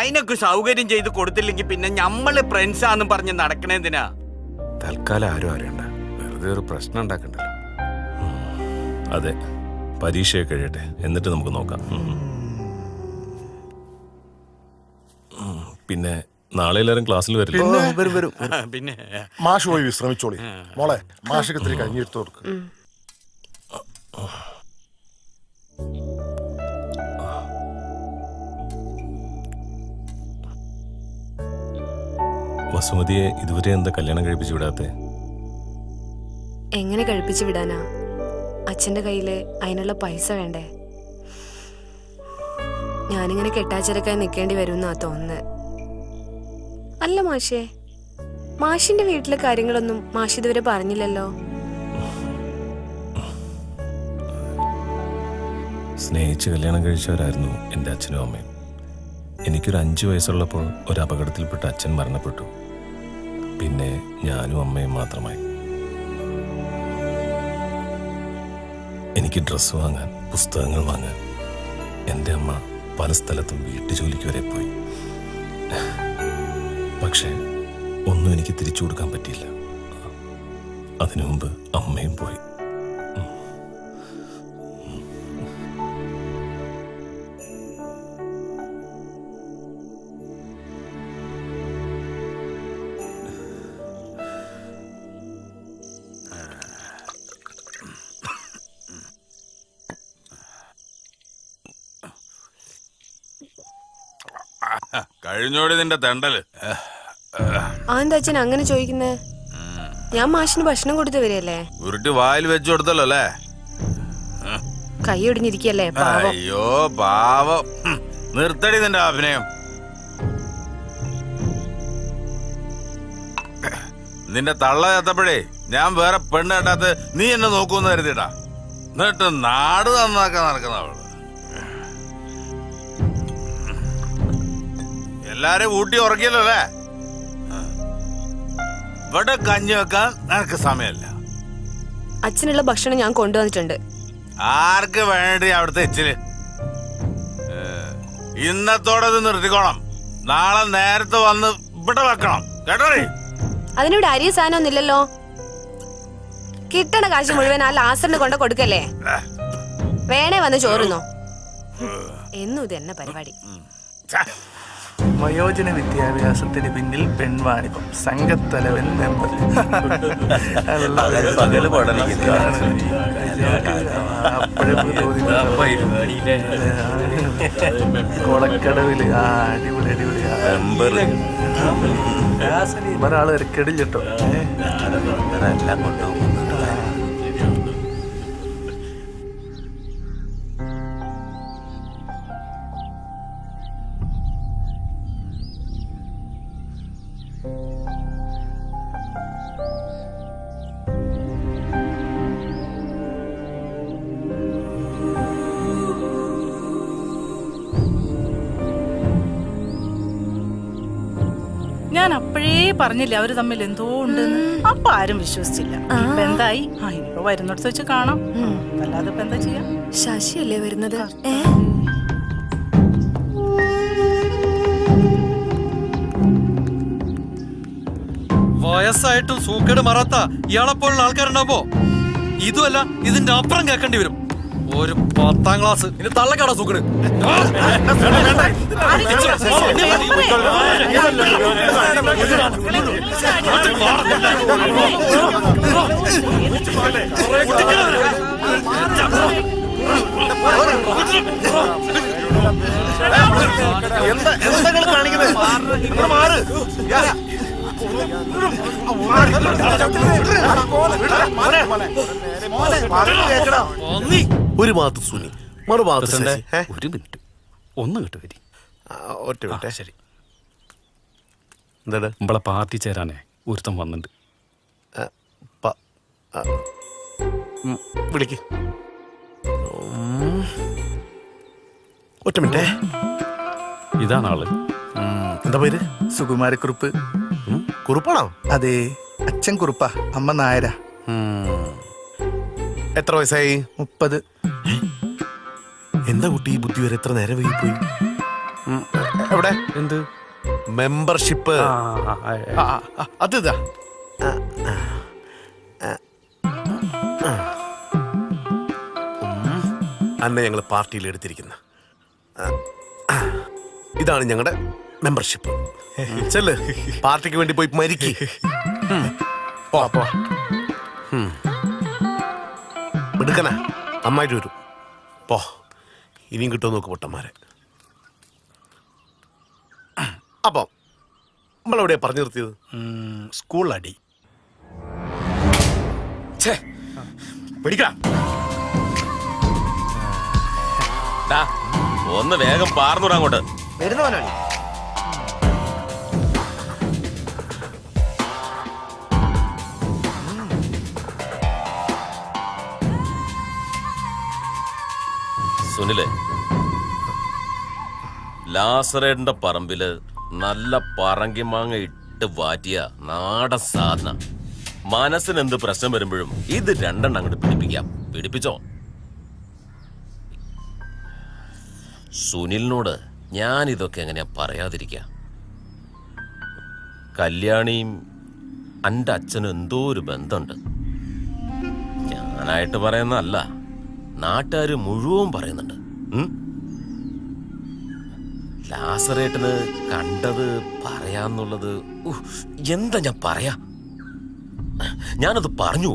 അതിനൊക്കെ സൗകര്യം ചെയ്ത് കൊടുത്തില്ലെങ്കിൽ പിന്നെ ഞമ്മള് ഫ്രണ്ട്സാന്ന് പറഞ്ഞ് നടക്കണേന്തിനാ? തൽക്കാലം ആരും അറിയണ്ട, വെറുതെ ഒരു പ്രശ്നം ഉണ്ടാക്കണ്ടല്ലോ. അതെ, പരീക്ഷയൊക്കെ കഴിയട്ടെ, എന്നിട്ട് നമുക്ക് നോക്കാം. പിന്നെ നാളെ എല്ലാവരും ക്ലാസ്സിൽ വരില്ല? പിന്നെ മാഷ് പോയി വിശ്രമിച്ചോളി. മോളെ മാഷക്ക് ഇത്തിരി കഞ്ഞിയെടുത്ത് കൊടുക്ക്. വസുമതിയെ ഇതുവരെ എന്താ കല്യാണം കഴിപ്പിച്ചു വിടാത്തെ? എങ്ങനെ കഴിപ്പിച്ചു വിടാനാ? അച്ഛന്റെ കയ്യില് അതിനുള്ള പൈസ വേണ്ടേ? ഞാനിങ്ങനെ കെട്ടാച്ചരക്കായി നിൽക്കേണ്ടി വരുമെന്നാ തോന്നുന്നത്. അല്ല മാഷേ, മാഷിന്റെ വീട്ടിലെ കാര്യങ്ങളൊന്നും മാഷ് ഇതുവരെ പറഞ്ഞില്ലല്ലോ. സ്നേഹിച്ച് കല്യാണം കഴിച്ചവരായിരുന്നു എൻ്റെ അച്ഛനും അമ്മയും. എനിക്കൊരു 5 വയസ്സുള്ളപ്പോൾ ഒരു അപകടത്തിൽപ്പെട്ട് അച്ഛൻ മരണപ്പെട്ടു. പിന്നെ ഞാനും അമ്മയും മാത്രമായി. എനിക്ക് ഡ്രസ്സ് വാങ്ങാൻ, പുസ്തകങ്ങൾ വാങ്ങാൻ എൻ്റെ അമ്മ പല സ്ഥലത്തും വീട്ടുജോലിക്ക് വരെ പോയി. പക്ഷേ ഒന്നും എനിക്ക് തിരിച്ചു കൊടുക്കാൻ പറ്റിയില്ല. അതിനു മുമ്പ് അമ്മയും പോയി. കഴിഞ്ഞോടി നിന്റെ തെണ്ടല്. അതെന്താ അച്ഛൻ അങ്ങനെ ചോദിക്കുന്നേ? ഞാൻ മാഷിന് ഭക്ഷണം കൊടുത്തു വരികയല്ലേ. ഉരുട്ടി വായിൽ വെച്ചു കൊടുത്തല്ലോ അല്ലേ? കൈ ഒടിഞ്ഞിരിക്കല്ലേ പാവം. അയ്യോ പാവം. നിർത്തടി നിന്റെ അഭിനയം. നിന്റെ തള്ള ചത്തപ്പോഴേ ഞാൻ വേറെ പെണ്ണ് കേട്ടാത്ത നീ എന്നെ നോക്കൂന്ന് കരുതിട്ടാ. എന്നിട്ട് നാട് നന്നാക്കാൻ നടക്കുന്നവള്. എല്ലാരും ഊട്ടി ഉറക്കിയല്ലോ അല്ലേ? ഇവിടെ കഞ്ഞി വെക്കാൻ നിനക്ക് സമയമില്ല. അച്ഛനുള്ള ഭക്ഷണം ഞാൻ കൊണ്ടുവന്നിട്ടുണ്ട്. ആർക്ക് വേണ്ടി അവിടുത്തെ എച്ചില്? ഇന്നത്തോടെ ഇത് നിർത്തിക്കോണം. നാളെ നേരത്തെ വന്ന് ഇവിടെ വെക്കണം കേട്ടോ. അതിനിവിടെ അരിയ സാധനം ഇല്ലല്ലോ. കിട്ടണ കാശ് മുഴുവൻ ആ ലാസറിന് കൊണ്ട് കൊടുക്കല്ലേ. വേണേ വന്ന് ചോറുന്നോ. എന്നും ഇത് എന്നെ പരിപാടി. വയോജന വിദ്യാഭ്യാസത്തിന് പിന്നിൽ പെൺവാണിഭം സംഘത്തലവൻ മെമ്പർ. കൊളക്കടവില് അടിപൊളി അടിപൊളി ഒരാള് ഇറക്കടില്ല കേട്ടോ. എല്ലാം കൊണ്ടുപോകും. അപ്പോഴേ പറഞ്ഞില്ലേ അവര് തമ്മിൽ എന്തോ ഉണ്ടെന്ന്. അപ്പൊ ആരും വിശ്വസിച്ചില്ല. ഇപ്പൊ എന്തായി? ഇനിയിപ്പോ വരുന്നിടത്ത് വെച്ച് കാണാം. അല്ലാതെ ഇപ്പൊ എന്താ ചെയ്യാ? ശശിയല്ലേ വരുന്നത്? വയസ്സായിട്ടും സൂക്കേട് മറാത്ത ഇയാളെപ്പോലുള്ള ആൾക്കാരുണ്ടാവോ? ഇതുമല്ല ഇതിന്റെ അപ്പുറം കേൾക്കേണ്ടി വരും. ഒരു 10ാം ക്ലാസ് ഇനി തള്ളക്കാടാ സൂക്കേട്. ഒരു ഭാഗത്ത് സുനി, മറുഭാഗത്ത് പ്രസിഡന്റ്, ശശി. ഒരു മിനിറ്റ് ഒന്ന് കേട്ട് വരി. ഒറ്റ മിനിറ്റ്. ശരി. എന്താണ്? നമ്മളെ പാർട്ടി ചേരാനേ ഒരുത്തം വന്നിട്ടുണ്ട്. വിളിക്ക്. ഒറ്റ മിനിറ്റേ. ഇതാണ് ആള്. എന്താ പേര്? സുകുമാരക്കുറുപ്പ്. കുറുപ്പാണോ? അതെ, അച്ഛൻ കുറുപ്പ, അമ്മ നായര. എത്ര വയസ്സായി? 30. എന്താ കുട്ടി ഈ ബുദ്ധി വരെ എത്ര നേരം വൈകിപ്പോയി? എവിടെ? എന്ത് മെമ്പർഷിപ്പ്? അതിതാ. അന്നെ ഞങ്ങൾ പാർട്ടിയിൽ എടുത്തിരിക്കുന്ന ഇതാണ് ഞങ്ങളുടെ മെമ്പർഷിപ്പ്. ചെല്ല്, പാർട്ടിക്ക് വേണ്ടി പോയി മരിക്ക്. എടുക്കണ നന്നായിട്ട് വരും. പോ, ഇനിയും കിട്ടുമോ നോക്ക് പൊട്ടന്മാരെ. അപ്പം നമ്മളെവിടെയാ പറഞ്ഞു നിർത്തിയത്? സ്കൂൾ അടി. ഒന്ന് വേഗം പാർന്നുടാ അങ്ങോട്ട്. വരുന്ന മുതലാളി. സുനിലെ, ലാസറേട്ടന്റെ പറമ്പില് നല്ല പറങ്കിമാങ്ങ ഇട്ട് വാറ്റിയ നാടൻ സാധന. മനസ്സിന് എന്ത് പ്രശ്നം വരുമ്പോഴും ഇത് രണ്ടെണ്ണം അങ്ങോട്ട് പിടിപ്പിക്കാം. പിടിപ്പിച്ചോ? സുനിലിനോട് ഞാൻ ഇതൊക്കെ എങ്ങനെയാ പറയാതിരിക്കുക? കല്യാണിയും എൻ്റെ അച്ഛനും എന്തോ ഒരു ബന്ധമുണ്ട്. ഞാനായിട്ട് പറയുന്നതല്ല, നാട്ടുകാർ മുഴുവൻ പറയുന്നുണ്ട്. ലാസറേട്ടന് കണ്ടത് പറയാന്നുള്ളത് എന്താ ഞാൻ പറയാ? ഞാനത് പറഞ്ഞു.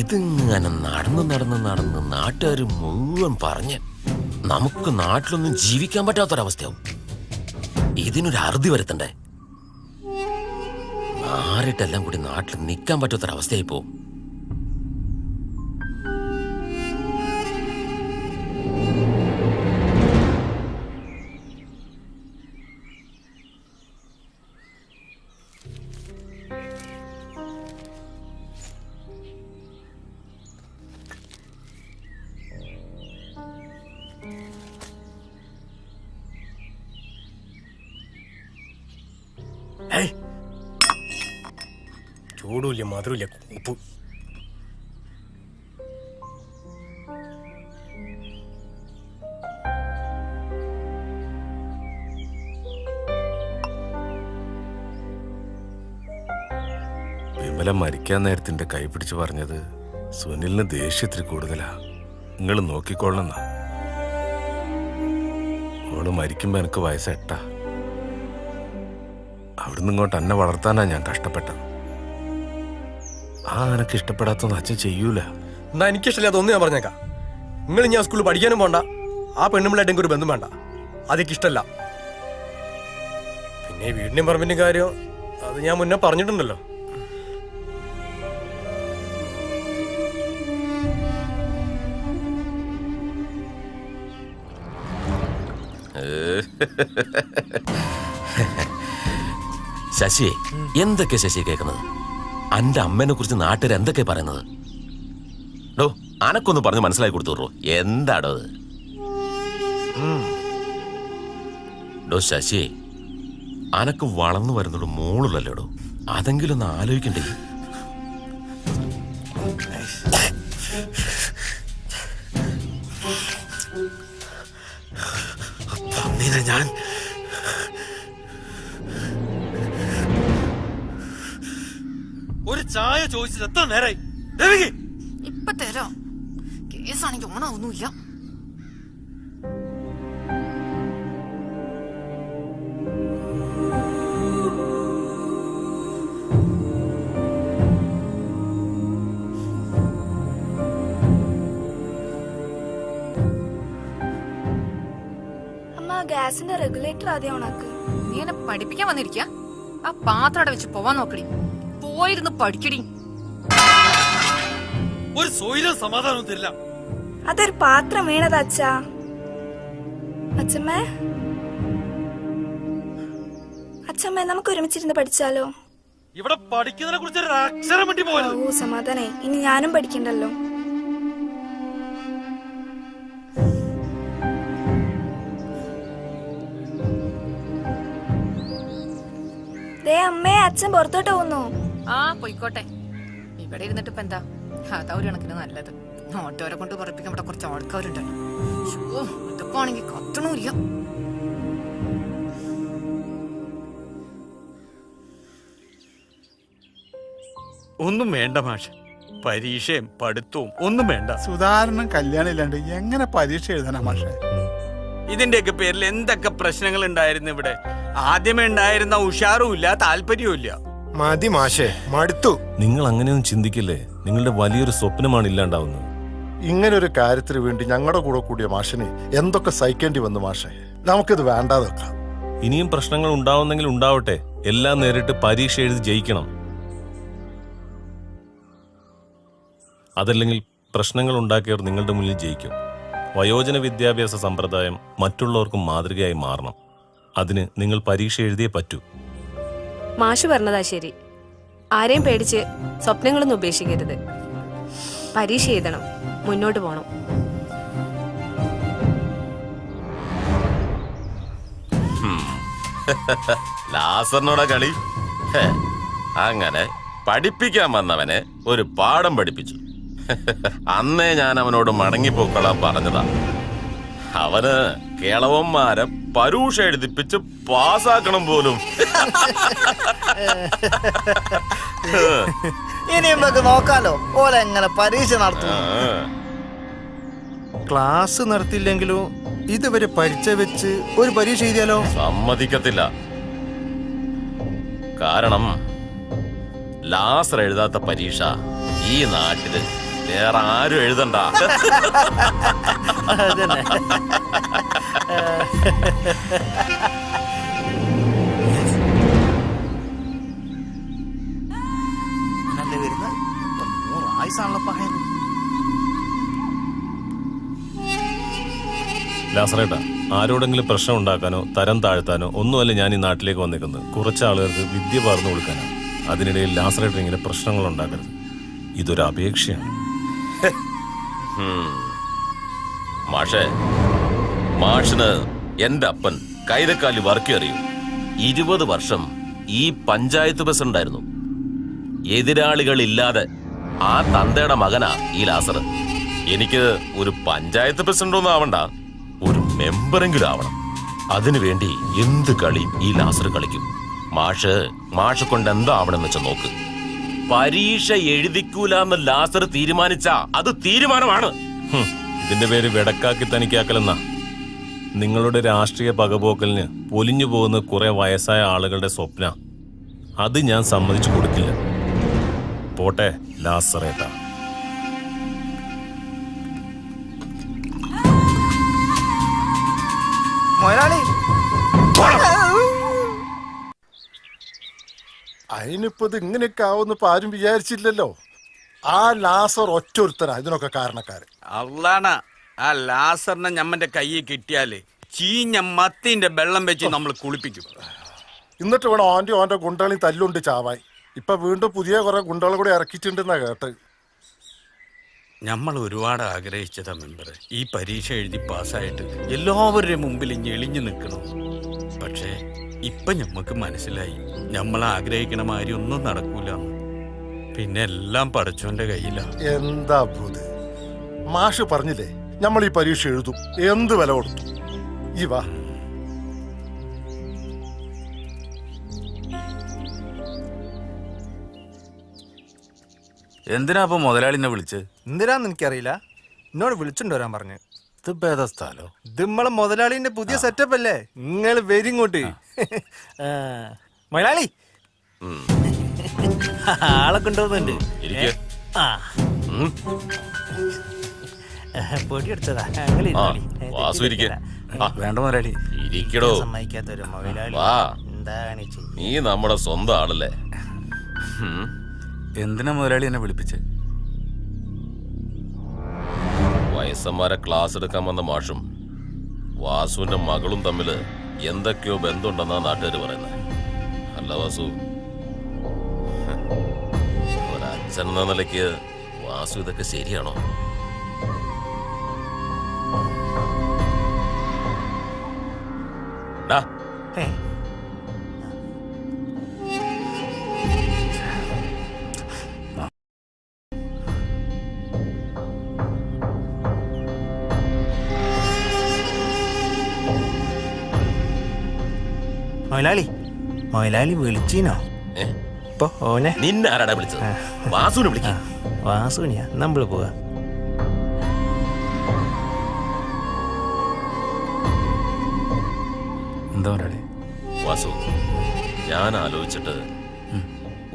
ഇതിങ്ങനെ നടന്ന് നാട്ടുകാർ മുഴുവൻ പറഞ്ഞ് നമുക്ക് നാട്ടിലൊന്നും ജീവിക്കാൻ പറ്റാത്തൊരവസ്ഥയാവും. ഇതിനൊരു അറുതി വരുത്തണ്ടേ? മാറിയിട്ടെല്ലാം കൂടി നാട്ടിൽ നിൽക്കാൻ പറ്റാത്തൊരവസ്ഥയായി പോവും. ചൂടുമില്ല, മധുരമില്ല, ഉപ്പ്. വിമല മരിക്കാൻ നേരത്തിന്റെ കൈ പിടിച്ച് പറഞ്ഞത് സുനിലിന് ദേഷ്യത്തിൽ കൂടുതലാ, നിങ്ങൾ നോക്കിക്കൊള്ളണം. ഓള് മരിക്കുമ്പോ എനിക്ക് വയസ്സ് 8. അവിടുന്ന് ഇങ്ങോട്ട് എന്നെ വളർത്താനാ ഞാൻ കഷ്ടപ്പെട്ടത്. എനക്ക് ഇഷ്ടപ്പെടാത്തൊന്നും അച്ഛൻ ചെയ്യൂല. എന്നാ എനിക്കിഷ്ടമില്ലാത്ത ഒന്ന് ഞാൻ പറഞ്ഞേക്കാം. നിങ്ങൾ ഞാൻ സ്കൂളിൽ പഠിക്കാനും പോണ്ട, ആ പെണ്ണുമ്പിളായിട്ട് എനിക്കൊരു ബന്ധം വേണ്ട. അതൊക്കെ ഇഷ്ടമല്ല. പിന്നെ ഈ വീടിന്റെയും പറമ്പിന്റെയും കാര്യം അത് ഞാൻ മുന്നേ പറഞ്ഞിട്ടുണ്ടല്ലോ. ശശി, എന്തൊക്കെ ശശി കേൾക്കുന്നത്? അന്റെ അമ്മേനെ കുറിച്ച് നാട്ടുകാർ എന്തൊക്കെ പറയുന്നത്? ഡോ, അനക്കൊന്ന് പറഞ്ഞ് മനസ്സിലാക്കി കൊടുത്തു. എന്താടോ അത്? ഡോ ശശി, അനക്ക് വളർന്നു വരുന്നോട് മോളുള്ളല്ലോടോ, അതെങ്കിലും ഒന്ന് ആലോചിക്കണ്ടേ? ഞാൻ ഒരു ചായ ചോദിച്ചിട്ട് എത്ര നേരായി? ഇപ്പൊ തരാം. കേസാണെങ്കിൽ ഓണാവൊന്നുമില്ല. ഗ്യാസിന്റെ റെഗുലേറ്റർ ആദ്യം ഓണാക്ക്. നീ എന്നെ പഠിപ്പിക്കാൻ വന്നിരിക്ക? ആ പാത്രം അവിടെ വെച്ച് പോവാൻ നോക്കടി. പോയിരുന്ന് പഠിക്കടി. ഒരു സോയിലും സമാധാനവും തരില്ല. അതൊരു പാത്രം വീണത് അച്ഛാ. അച്ഛമ്മേ, അച്ഛമ്മേ, നമുക്ക് ഒരുമിച്ചിരുന്ന് പഠിച്ചാലോ? ഇവിടെ പഠിക്കുന്നതിനെ കുറിച്ച് ഒരു അക്ഷരം വേണ്ടി പോയത്. ഓ സമാധാനേ, ഇനി ഞാനും പഠിക്കണ്ടല്ലോ. അമ്മേ, അച്ഛൻ പുറത്തോട്ട് പോകുന്നു. ആ പോയിക്കോട്ടെ. ഇവിടെ ഇരുന്നിട്ട് ഇപ്പൊ എന്താ? അതാ ഒരു കണക്കിന് നല്ലത്. ഓട്ടോരെ കൊണ്ട് പറപ്പിക്കാൻ ഇവിടെ കുറച്ച് ആൾക്കാരുണ്ടല്ലോ. ഇതൊക്കെ ആണെങ്കിൽ കത്തണമില്ല. ഒന്നും വേണ്ട മാഷ്. പരീക്ഷയും പഠിത്തവും ഒന്നും വേണ്ട. സുധാരണൻ കല്യാണം ഇല്ലാണ്ട് എങ്ങനെ പരീക്ഷ എഴുതാനാ മാഷെ? ഇതിന്റെയൊക്കെ പേരിൽ എന്തൊക്കെ പ്രശ്നങ്ങൾ ഉണ്ടായിരുന്നു ഇവിടെ. ആദ്യമേ ഉണ്ടായിരുന്ന ഉഷാറും ഇല്ല, താല്പര്യവും ഇല്ല. മതി മാഷേ, മടുത്തു. നിങ്ങൾ അങ്ങനെയൊന്നും ചിന്തിക്കില്ലേ. നിങ്ങളുടെ വലിയൊരു സ്വപ്നമാണ് ഇല്ലാണ്ടാവുന്നത്. ഇങ്ങനെ ഒരു കാര്യത്തിന് വേണ്ടി ഞങ്ങളുടെ കൂടെ കൂടിയ മാഷിനെ എന്തൊക്കെ സഹിക്കേണ്ടി വന്നു മാഷെ. നമുക്കിത് വേണ്ടാതെ വെക്കാം. ഇനിയും പ്രശ്നങ്ങൾ ഉണ്ടാവുന്നെങ്കിൽ ഉണ്ടാവട്ടെ. എല്ലാം നേരിട്ട് പരീക്ഷ എഴുതി ജയിക്കണം. അതല്ലെങ്കിൽ പ്രശ്നങ്ങൾ ഉണ്ടാക്കിയവർ നിങ്ങളുടെ മുന്നിൽ ജയിക്കും. വയോജന വിദ്യാഭ്യാസ സമ്പ്രദായം മറ്റുള്ളവർക്കും മാതൃകയായി മാറണം. അതിന് നിങ്ങൾ പരീക്ഷ എഴുതിയേ പറ്റൂ. മാഷ് പറഞ്ഞതാ ശരി. ആരെയും പേടിച്ച് സ്വപ്നങ്ങളൊന്നും ഉപേക്ഷിക്കരുത്. പരീക്ഷ എഴുതണം, മുന്നോട്ട് പോണം. ലാസറിനോടെ കളി. അങ്ങനെ പഠിപ്പിക്കാൻ വന്നവനെ ഒരു പാഠം പഠിപ്പിച്ചു. അന്നേ ഞാൻ അവനോട് മടങ്ങിപ്പോക്കളാൻ പറഞ്ഞതാ. അവന് കിളവന്മാരെ പരീക്ഷ എഴുതിപ്പിച്ച് പാസ്സാക്കണം പോലും. ഇനി നമുക്ക് നോക്കാലോ ഓല എങ്ങനെ പരീക്ഷ നടത്തും. ക്ലാസ് നടത്തില്ലെങ്കിലും ഇതുവരെ പരിചയ വെച്ച് ഒരു പരീക്ഷ എഴുതിയാലോ? സമ്മതിക്കത്തില്ല. കാരണം ലാസർ എഴുതാത്ത പരീക്ഷ ഈ നാട്ടില് വേറെ ആരും എഴുതണ്ട. ലാസറേട്ടാ, ആരോടെങ്കിലും പ്രശ്നം ഉണ്ടാക്കാനോ തരം താഴ്ത്താനോ ഒന്നുമല്ല ഞാൻ ഈ നാട്ടിലേക്ക് വന്നേക്കുന്നത്. കുറച്ച് ആളുകൾക്ക് വിദ്യ പകർന്നു കൊടുക്കാനാണ്. അതിനിടയിൽ ലാസറേട്ടൻ ഇങ്ങനെ പ്രശ്നങ്ങൾ ഉണ്ടാക്കരുത്. ഇതൊരു അപേക്ഷയാണ്. മാഷേ, മാഷിന് എന്റെ അപ്പൻ കൈതക്കാലി വർക്ക് അറിയും. 20 വർഷം ഈ പഞ്ചായത്ത് പ്രസിഡന്റായിരുന്നു. എതിരാളികളില്ലാതെ ആ തന്തയുടെ മകനാ ഈ ലാസർ. എനിക്ക് ഒരു പഞ്ചായത്ത് പ്രസിഡന്റ് ഒന്നും ആവണ്ട, ഒരു മെമ്പറെങ്കിലും ആവണം. അതിനുവേണ്ടി എന്ത് കളി ഈ ലാസർ കളിക്കും. മാഷ് കൊണ്ട് എന്താ ആവണമെന്ന് വെച്ചാൽ നോക്ക്. പരീക്ഷ എഴുതിക്കൂലെന്ന് ലാസർ തീരുമാനിച്ച അത് തീരുമാനമാണ്. ഇതിന്റെ പേര് വെടക്കാക്കി തനിക്കാക്കലെന്നാ. നിങ്ങളുടെ രാഷ്ട്രീയ പകപോക്കലിന് പൊലിഞ്ഞു പോകുന്ന കുറെ വയസ്സായ ആളുകളുടെ സ്വപ്ന. അത് ഞാൻ സമ്മതിച്ചു കൊടുക്കില്ല. പോട്ടെ ലാസറേട്ടാ. അതിനിപ്പോ ഇത് ഇങ്ങനെയൊക്കെ ആവുന്ന ഇപ്പൊ ആരും വിചാരിച്ചില്ലല്ലോ. ആ ലാസർ ഒറ്റൊരുത്തനാ ഇതിനൊക്കെ കാരണക്കാരൻ. അള്ളാണ ആ ലാസറിനെ ഞമ്മന്റെ കയ്യിൽ കിട്ടിയാല് ചീഞ്ഞ മത്തിന്റെ വെള്ളം വെച്ച് നമ്മൾ കുളിപ്പിക്കും. എന്നിട്ട് വേണം ഓന്റെ ഗുണ്ടകളി തല്ലുണ്ട് ചാവാൻ. ഇപ്പൊ വീണ്ടും പുതിയ കുറെ ഗുണ്ടകളെ കൂടെ ഇറക്കിയിട്ടുണ്ടെന്നാ കേട്ട്. നമ്മൾ ഒരുപാട് ആഗ്രഹിച്ചതാ മെമ്പർ ഈ പരീക്ഷ എഴുതി പാസ്സായിട്ട് എല്ലാവരുടെയും മുമ്പിൽ ഞെളിഞ്ഞു നിൽക്കണം. പക്ഷേ ഇപ്പൊ ഞമ്മക്ക് മനസ്സിലായി നമ്മൾ ആഗ്രഹിക്കണ മാതിരി ഒന്നും നടക്കൂല. പിന്നെ എല്ലാം പടച്ചോന്റെ കയ്യിലാ. എന്താ ഭൂത്, മാഷ് പറഞ്ഞില്ലേ നമ്മൾ ഈ പരീക്ഷ എഴുതും, എന്ത് വില കൊടുത്തു. ഈ വാ. എന്തിനാ അപ്പൊ മുതലാളിനെ വിളിച്ച്? എന്തിനാന്ന് എനിക്കറിയില്ല, എന്നോട് വിളിച്ചിട്ട് വരാൻ പറഞ്ഞു. ഇതിപ്പോ ഏതാ സ്ഥലോ? ഇത് നമ്മളെ മുതലാളിന്റെ പുതിയ സെറ്റപ്പ് അല്ലേ, നിങ്ങൾ വരി ഇങ്ങോട്ട്. മുതലാളി ആളെ കൊണ്ടുപോകുന്നുണ്ട്. ആ പൊടി അടിച്ചതാ. വേണ്ട മുതലാളി, സമ്മതിക്കാത്തൊരു മുതലാളി. എന്താണ് നീ നമ്മുടെ സ്വന്തം ആളല്ലേ? എന്തിനാ മുതലാളി എന്നെ വിളിപ്പിച്ച്? വയസ്സന്മാരെ ക്ലാസ് എടുക്കാൻ വന്ന മാഷും വാസുവിന്റെ മകളും തമ്മില് എന്തൊക്കെയോ ബന്ധമുണ്ടെന്നാ നാട്ടുകാർ പറയുന്നത്. അല്ല വാസു, ഒരച്ഛൻ എന്ന നിലയ്ക്ക് വാസു ഇതൊക്കെ ശരിയാണോ? മൊയലാളി വിളിച്ചീനോ? ഇപ്പൊ ഓനെ നിന്നെ ആരാടാ വിളിച്ചത്? വാസുവിനെ വിളിക്കാം. വാസുവിനെയാ നമ്മള് പോവാ. എന്താ മുതലാളി? വാസു, ഞാൻ ആലോചിച്ചിട്ട്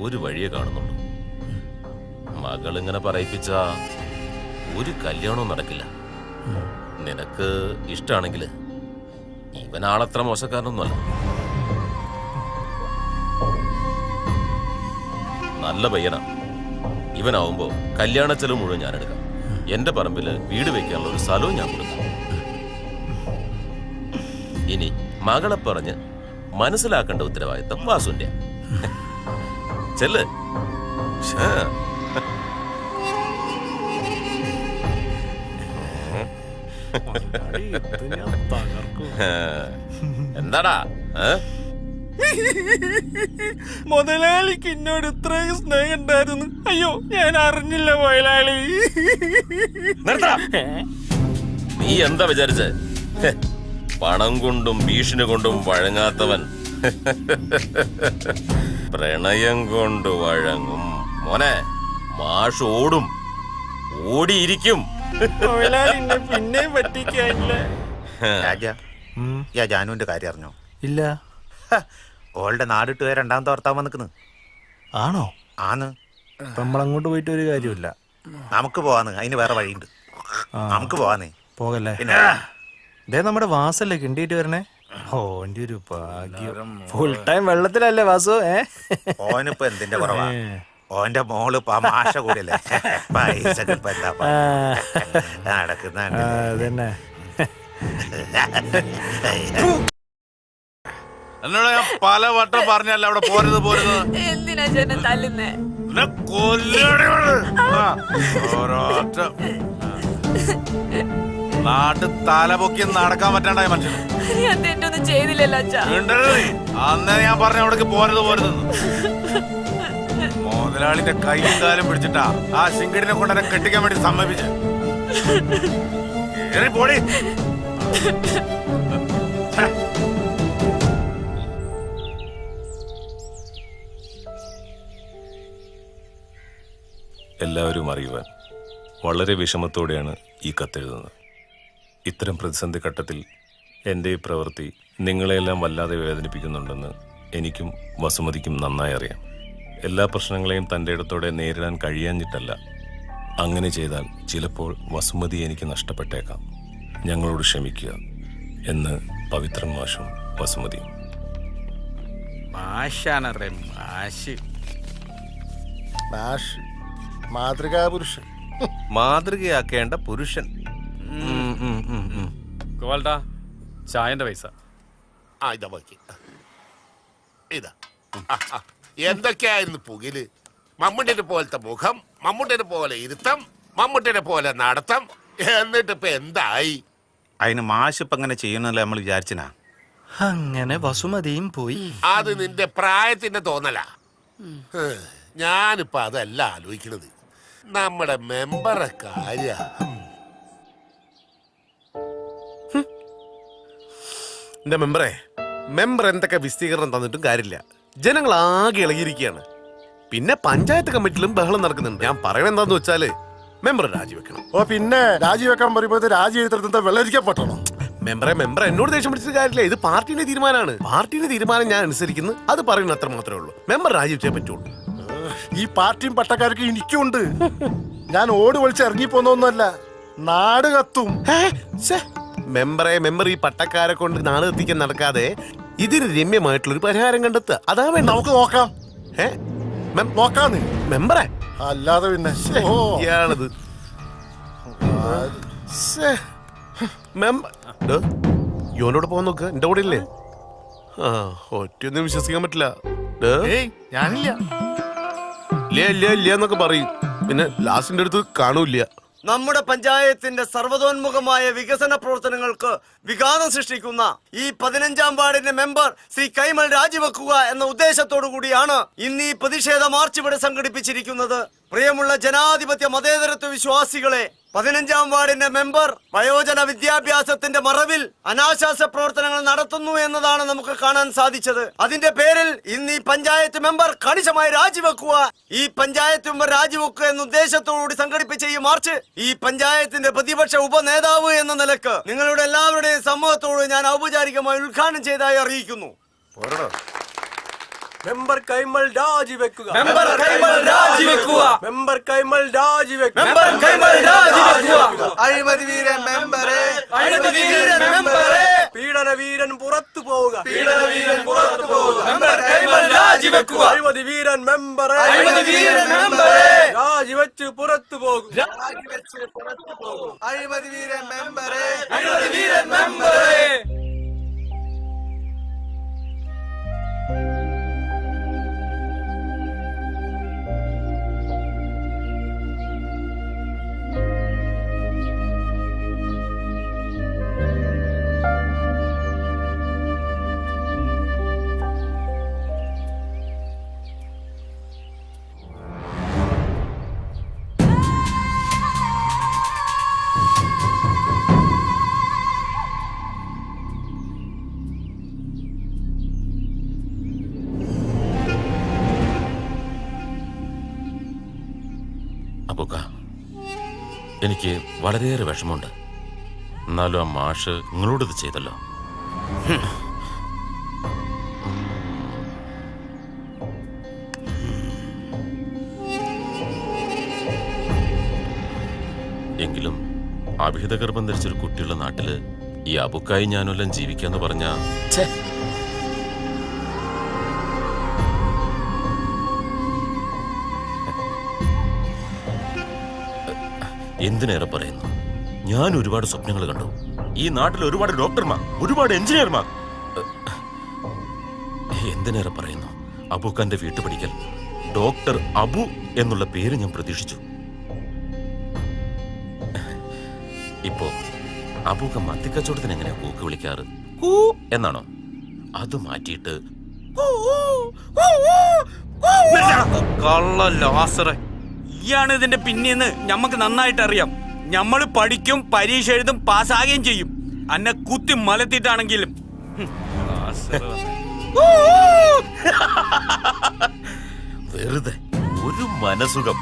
ഒരു വഴിയെ കാണുന്നുള്ളൂ. മകളിങ്ങനെ പറയിപ്പിച്ച ഒരു കല്യാണവും നടക്കില്ല. നിനക്ക് ഇഷ്ടാണെങ്കിൽ ഇവനാളത്ര മോശക്കാരനൊന്നുമല്ല. നല്ല പയ്യനാ. ഇവനാവുമ്പോ കല്യാണ ചെലവ് മുഴുവൻ ഞാൻ എടുക്കാം. എന്റെ പറമ്പില് വീട് വെക്കാനുള്ള ഒരു സ്ഥലവും ഞാൻ കൊടുക്കാം. ഇനി മകളെ പറഞ്ഞ് മനസ്സിലാക്കേണ്ട ഉത്തരവാദിത്തം വാസുവിന്റെ. ചെല്ല്. എന്താടാ മുതലാളിക്ക് എന്നോട് ഇത്രയും സ്നേഹം ഉണ്ടായിരുന്നു. അയ്യോ, ഞാൻ അറിഞ്ഞില്ല മുതലാളി. നീ എന്താ വിചാരിച്ചേ? പണം കൊണ്ടും ഭീഷണി കൊണ്ടും വഴങ്ങാത്തവൻ പ്രണയം കൊണ്ട് വഴങ്ങും. മോനെ, മാഷ് ഓടും, ഓടിയിരിക്കും. പിന്നെയും പറ്റിക്കാനില്ല. ജാനുവിന്റെ കാര്യം അറിഞ്ഞോ? ഇല്ല. ഓളുടെ നാടിട്ട് പോയ രണ്ടാമത്തെ ഭർത്താവ് നിൽക്കുന്നു. ആണോ? ആന്ന്. അപ്പൊ നമ്മളങ്ങോട്ട് പോയിട്ട് ഒരു കാര്യമില്ല. നമുക്ക് പോവാന്ന്, അതിന് വേറെ വഴിയുണ്ട്. നമുക്ക് പോവാന്നേ. പോകല്ലേ? ഇതേ നമ്മുടെ വാസല്ലേ കിണ്ടിയിട്ട് വരണേ. ഓന്റെ ഒരു ഭാഗ്യം. ഫുൾ ടൈം വെള്ളത്തിലല്ലേ വാസു? ഓനിപ്പോ എന്തിന്റെ കുറവാ? ഓന്റെ മോള് മാഷ കൂടിയല്ലേ, പൈസ നടക്കുന്നുണ്ട്. അതന്നെ. എന്നോട് ഞാൻ പല വട്ടം പറഞ്ഞല്ല അവിടെ പോരുത് പോരുത്. എന്തിനാ ചേട്ടൻ തല്ലുന്നേ? നാട്ടിൽ തലപൊക്കി നടക്കാൻ പറ്റാണ്ടായ മനുഷ്യന് ഞാൻ തെറ്റൊന്നും ചെയ്തില്ലല്ലോ അച്ഛാ. അന്നേ ഞാൻ പറഞ്ഞ അവിടേക്ക് പോരുത് പോരുത്. മുതലാളിന്റെ കൈയും കാലും പിടിച്ചിട്ടാ ആ ശിങ്കിടിനെ കൊണ്ട് എന്നെ കെട്ടിക്കാൻ വേണ്ടി സമ്മതിപ്പിച്ച്. പോടി. എല്ലാവരും അറിയുവാൻ വളരെ വിഷമത്തോടെയാണ് ഈ കത്തെഴുതുന്നത്. ഇത്തരം പ്രതിസന്ധി ഘട്ടത്തിൽ എൻ്റെ ഈ പ്രവൃത്തി നിങ്ങളെയെല്ലാം വല്ലാതെ വേദനിപ്പിക്കുന്നുണ്ടെന്ന് എനിക്കും വസുമതിക്കും നന്നായി അറിയാം. എല്ലാ പ്രശ്നങ്ങളെയും തൻ്റെ ഇടത്തോടെ നേരിടാൻ കഴിയാഞ്ഞിട്ടല്ല. അങ്ങനെ ചെയ്താൽ ചിലപ്പോൾ വസുമതി എനിക്ക് നഷ്ടപ്പെട്ടേക്കാം. ഞങ്ങളോട് ക്ഷമിക്കുക എന്ന് പവിത്രൻ മാഷും വസുമതിയും. മാഷാണറേ മാഷ്. മാഷ് മാതൃകാ പുരുഷൻ, മാതൃകയാക്കേണ്ട പുരുഷൻ. ഗോപാൽട്ടാ, ചായന്റെ പൈസ. ഇതാ ബാക്കി. ഇതാ. എന്തൊക്കെയായിരുന്നു പുകില്? മമ്മൂട്ടിനെ പോലത്തെ മുഖം, മമ്മൂട്ടിനെ പോലെ ഇരുത്തം, മമ്മൂട്ടിനെ പോലെ നടത്തം. എന്നിട്ട് ഇപ്പൊ എന്തായി? അതിന് മാഷ് ഇപ്പൊ അങ്ങനെ ചെയ്യണല്ലോ നമ്മൾ വിചാരിച്ചനാ. അങ്ങനെ വസുമതിയും പോയി. അത് നിന്റെ പ്രായത്തിന്റെ തോന്നല. ഞാനിപ്പോ അതല്ല ആലോചിക്കണത്, നമ്മുടെ മെമ്പറെ കാര്യ. എന്റെ മെമ്പർ എന്തൊക്കെ വിസ്തീകരണം തന്നിട്ടും കാര്യമില്ല. ജനങ്ങൾ ആകെ ഇളകിയിരിക്കുകയാണ്. പിന്നെ പഞ്ചായത്ത് കമ്മിറ്റിയിലും ബഹളം നടക്കുന്നുണ്ട്. ഞാൻ പറയണ എന്താന്ന് വെച്ചാല് മെമ്പർ രാജിവെക്കണം. ഓ പിന്നെ രാജിവെക്കാൻ പറയുമ്പോൾ രാജി എഴുത്തടുത്ത വെള്ളരിക്കപ്പെട്ടോ? മെമ്പർ എന്നോട് ദേഷ്യം പിടിച്ചിട്ട് കാര്യമില്ല. ഇത് പാർട്ടിയുടെ തീരുമാനമാണ്. പാർട്ടിയുടെ തീരുമാനം ഞാൻ അനുസരിക്കുന്നു. അത് പറയുന്നത് അത്ര മാത്രമേ ഉള്ളൂ. മെമ്പർ രാജിവെച്ചേ പറ്റുള്ളൂ. ഈ പാർട്ടിയും പട്ടക്കാർക്ക് എനിക്കുണ്ട്. ഞാൻ ഓടി വിളിച്ച് ഇറങ്ങിപ്പോന്നൊന്നുമല്ല, നാട് കത്തും. മെമ്പർ ഈ പട്ടക്കാരെ കൊണ്ട് നാട് കത്തിക്കാൻ നടക്കാതെ ഇതിന് രമ്യമായിട്ടുള്ളൊരു പരിഹാരം കണ്ടെത്തുക. അതാ വേണ്ട. നമുക്ക് നോക്കാം. നോക്കാന്ന് മെമ്പറെ, അല്ലാതെ പിന്നെ ഇയാളത് യോനോട് പോകാൻ നോക്ക്. എന്റെ കൂടെ ഇല്ലേ? ആ, ഒറ്റയൊന്നും വിശ്വസിക്കാൻ പറ്റില്ല. ഞാനില്ല ഇല്ല എന്നൊക്കെ പറയും, പിന്നെ ലാസ്റ്റിന്റെ അടുത്ത് കാണൂല്ല. നമ്മുടെ പഞ്ചായത്തിന്റെ സർവ്വതോന്മുഖമായ വികസന പ്രവർത്തനങ്ങൾക്ക് വിഘാതം സൃഷ്ടിക്കുന്ന ഈ 15ാം വാർഡിന്റെ മെമ്പർ ശ്രീ കൈമൾ രാജിവെക്കുക എന്ന ഉദ്ദേശത്തോടു കൂടിയാണ് ഇന്ന് ഈ പ്രതിഷേധ മാർച്ച് ഇവിടെ സംഘടിപ്പിച്ചിരിക്കുന്നത്. പ്രിയമുള്ള ജനാധിപത്യ മതേതരത്വ വിശ്വാസികളെ, 15ാം വാർഡിന്റെ മെമ്പർ വയോജന വിദ്യാഭ്യാസത്തിന്റെ മറവിൽ അനാശാസ്യ പ്രവർത്തനങ്ങൾ നടത്തുന്നു എന്നതാണ് നമുക്ക് കാണാൻ സാധിച്ചത്. അതിന്റെ പേരിൽ ഇന്ന് ഈ പഞ്ചായത്ത് മെമ്പർ കണിശമായി രാജിവെക്കുക, ഈ പഞ്ചായത്ത് മെമ്പർ രാജിവെക്കുക എന്ന ഉദ്ദേശത്തോടുകൂടി സംഘടിപ്പിച്ച ഈ മാർച്ച് ഈ പഞ്ചായത്തിന്റെ പ്രതിപക്ഷ ഉപനേതാവ് എന്ന നിലക്ക് നിങ്ങളുടെ എല്ലാവരുടെയും സമ്മതത്തോട് ഞാൻ ഔപചാരികമായി ഉദ്ഘാടനം ചെയ്തതായി അറിയിക്കുന്നു. മെമ്പർ കൈമൾ രാജിവെക്കുക. മെമ്പർ കൈമൾ രാജിവെക്കുക. മെമ്പർ കൈമൾ രാജിവെക്കുക. മെമ്പർ കൈമൾ രാജിവെക്കുക. അഴിമതി വീരൻ മെമ്പറെ, അഴിമതി വീരൻ മെമ്പറെ, പീഡന വീരൻ പുറത്തു പോവുക. പീഡന വീരൻ പുറത്തു പോവുക. മെമ്പർ കൈമൾ രാജിവെക്കുക. അഴിമതി വീരൻ മെമ്പറെ, അഴിമതി വീരൻ മെമ്പറെ, രാജിവെച്ച് പുറത്തു പോകും. രാജിവെച്ച് പുറത്തു പോകും. അഴിമതി വീരൻ മെമ്പറെ, അഴിമതി വീരൻ മെമ്പറെ. എനിക്ക് വളരെയേറെ വിഷമമുണ്ട്. എന്നാലും ആ മാഷ് നിങ്ങളോടിത് ചെയ്തല്ലോ. എങ്കിലും അഭിഹിതഗർഭം ധരിച്ചൊരു കുട്ടിയുള്ള നാട്ടില് ഈ അബുക്കായി ഞാനെല്ലാം ജീവിക്കാന്ന് പറഞ്ഞ എന്തിനേറെ പറയുന്നു. ഞാൻ ഒരുപാട് സ്വപ്നങ്ങൾ കണ്ടു. ഈ നാട്ടിൽ ഒരുപാട് ഡോക്ടർമാർ, ഒരുപാട് എഞ്ചിനീയർമാർ. എന്തിനേറെ പറയുന്നു, അബൂഖാന്റെ വീട്ടുപടിക്കൽ ഡോക്ടർ അബു എന്നുള്ള പേര് ഞാൻ പ്രതീക്ഷിച്ചു. ഇപ്പോ അബൂഖ മത്തിക്കച്ചവടത്തിന് എങ്ങനെയാ കൂക്ക് വിളിക്കാറ്? കൂ എന്നാണോ? അത് മാറ്റിയിട്ട് കള്ള ലാസറെ, ഈയാണ് ഇതിന്റെ പിന്നീന്ന് ഞമ്മക്ക് നന്നായിട്ട് അറിയാം. ഞമ്മള് പഠിക്കും, പരീക്ഷ എഴുതും, പാസ്സാകുകയും ചെയ്യും. അന്നെ കുത്തി മലത്തിട്ടാണെങ്കിലും. വെറുതെ ഒരു മനസുഖം.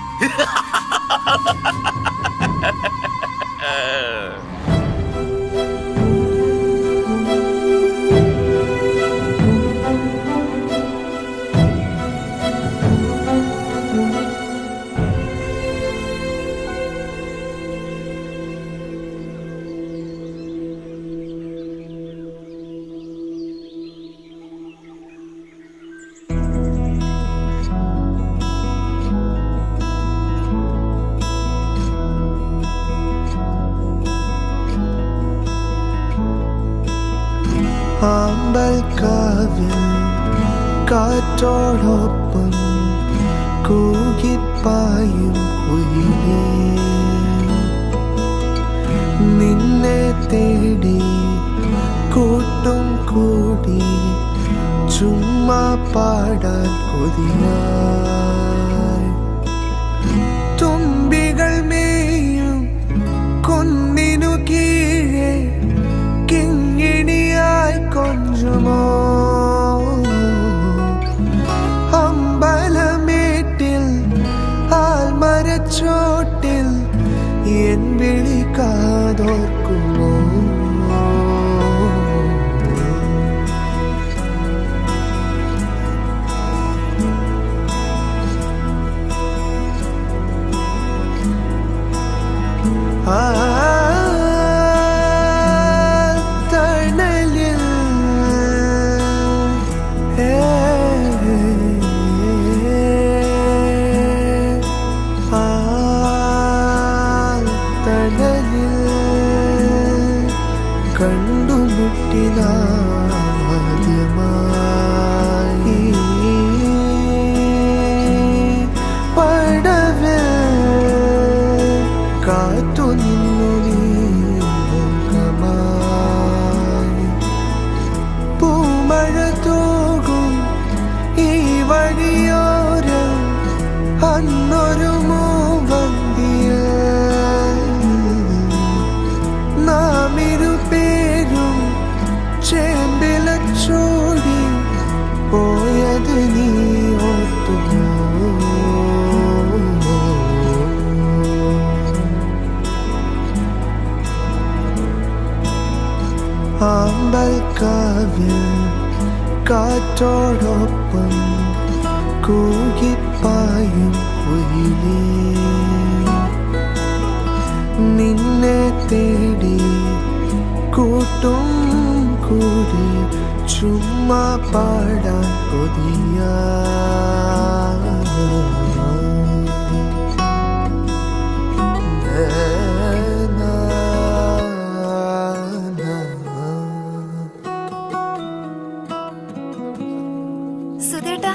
ആമ്പൽക്കാവിൽ കാറ്റോടൊപ്പം കൂകിപ്പായും കുയിലേ, നിന്നെ തേടി കൂട്ടും കൂടി ചുമ്മാ പാടാൻ കൊതിയായി തുമ്പികൾ മേയും കുന്നിനു കീഴെ കിങ്ങിണിയായി കൊഞ്ചുമോ അമ്പലമേട്ടിൽ ആൽമരച്ചോട്ടിൽ എൻ വിളി കാതോർക്കുമോ തണലിൽ തണലിൽ കണ്ടുമുട്ടിനാദ്യമായി പടവിൽ കാത്തു നിന്നു നീ മുഖമായി പൂമഴ തൂകും ഈ വഴിയോരം അന്നൊരു മൂവന്തിയ നാം ഇരുപേരും ചേമ്പിലച്ചോടി പോയത് നീ ഓർത്തുമോ ആമ്പൽക്കാവിൽ കാറ്റോടൊപ്പം കൂകിപ്പായും കുയിലേ നിന്നെ തേടി കൂട്ടും കൂടി ചുമ്മാ പാടാൻ കൊതിയാ സുധേട്ടാ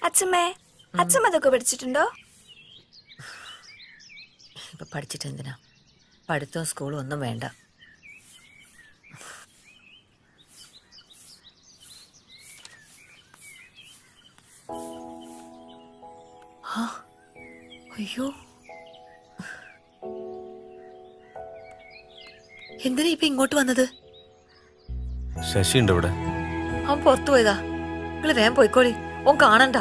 അച്ഛമ്മേ അച്ഛമ്മ അതൊക്കെ പഠിച്ചിട്ടുണ്ടോ? ഇപ്പൊ പഠിച്ചിട്ട് എന്തിനാ? പഠിത്തവും സ്കൂളും ഒന്നും വേണ്ട. അയ്യോ, എന്തിനാ ഇപ്പൊ ഇങ്ങോട്ട് വന്നത്? ശശി ഉണ്ട് ഇവിടെ. അവൻ പുറത്തു പോയതാ. നിങ്ങള് വേഗം പോയിക്കോളി, ഓൻ കാണണ്ട.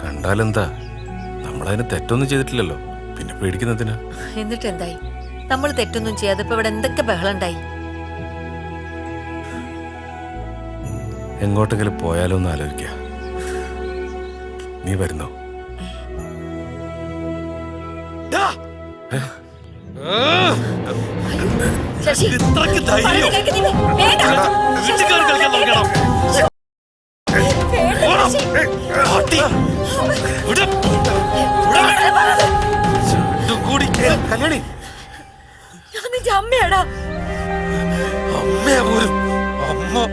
കണ്ടാലെന്താ, നമ്മളതിന് തെറ്റൊന്നും ചെയ്തിട്ടില്ലല്ലോ, പിന്നെ പേടിക്കുന്നതിന്. എന്നിട്ട് എന്തായി? നമ്മൾ തെറ്റൊന്നും ചെയ്യാതെ ഇപ്പൊ ഇവിടെ എന്തൊക്കെ ബഹളം ഉണ്ടായി. എങ്ങോട്ടെങ്കിലും പോയാലോ എന്ന് ആലോചിക്ക. നീ വരുന്നോ? ശശി, ഇത്രയ്ക്ക് ധൈര്യം വീട്ടുകാർ കളിക്കാൻ നോക്കണം. കല്യാണി, ഞാൻ നിന്റെ അമ്മയാടാ. അമ്മയാ പോലും അമ്മ.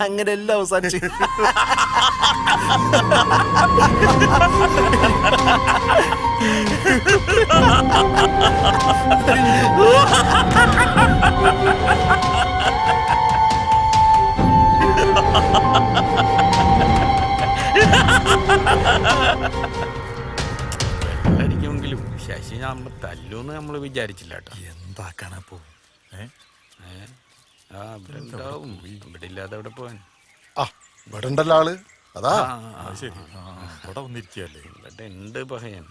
അങ്ങനെ എല്ലാം അവസാനിച്ചു. അടിക്കുമെങ്കിലും ശശി നമ്മൾ തല്ലൂന്ന് നമ്മൾ വിചാരിച്ചില്ല കേട്ടോ. എന്താക്കാനാ പോ? ആ ഇവിടെ ഉണ്ടാവും, ഇവിടെ ഇല്ലാതെ അവിടെ പോവാൻ. ആ ഇവിടെ ഉണ്ടല്ലോ ആള്. അതാ ശരി, ഇവിടെ വന്നിരിക്കല്ലേ. ഇവിടെ ഉണ്ട് പഹയൻ.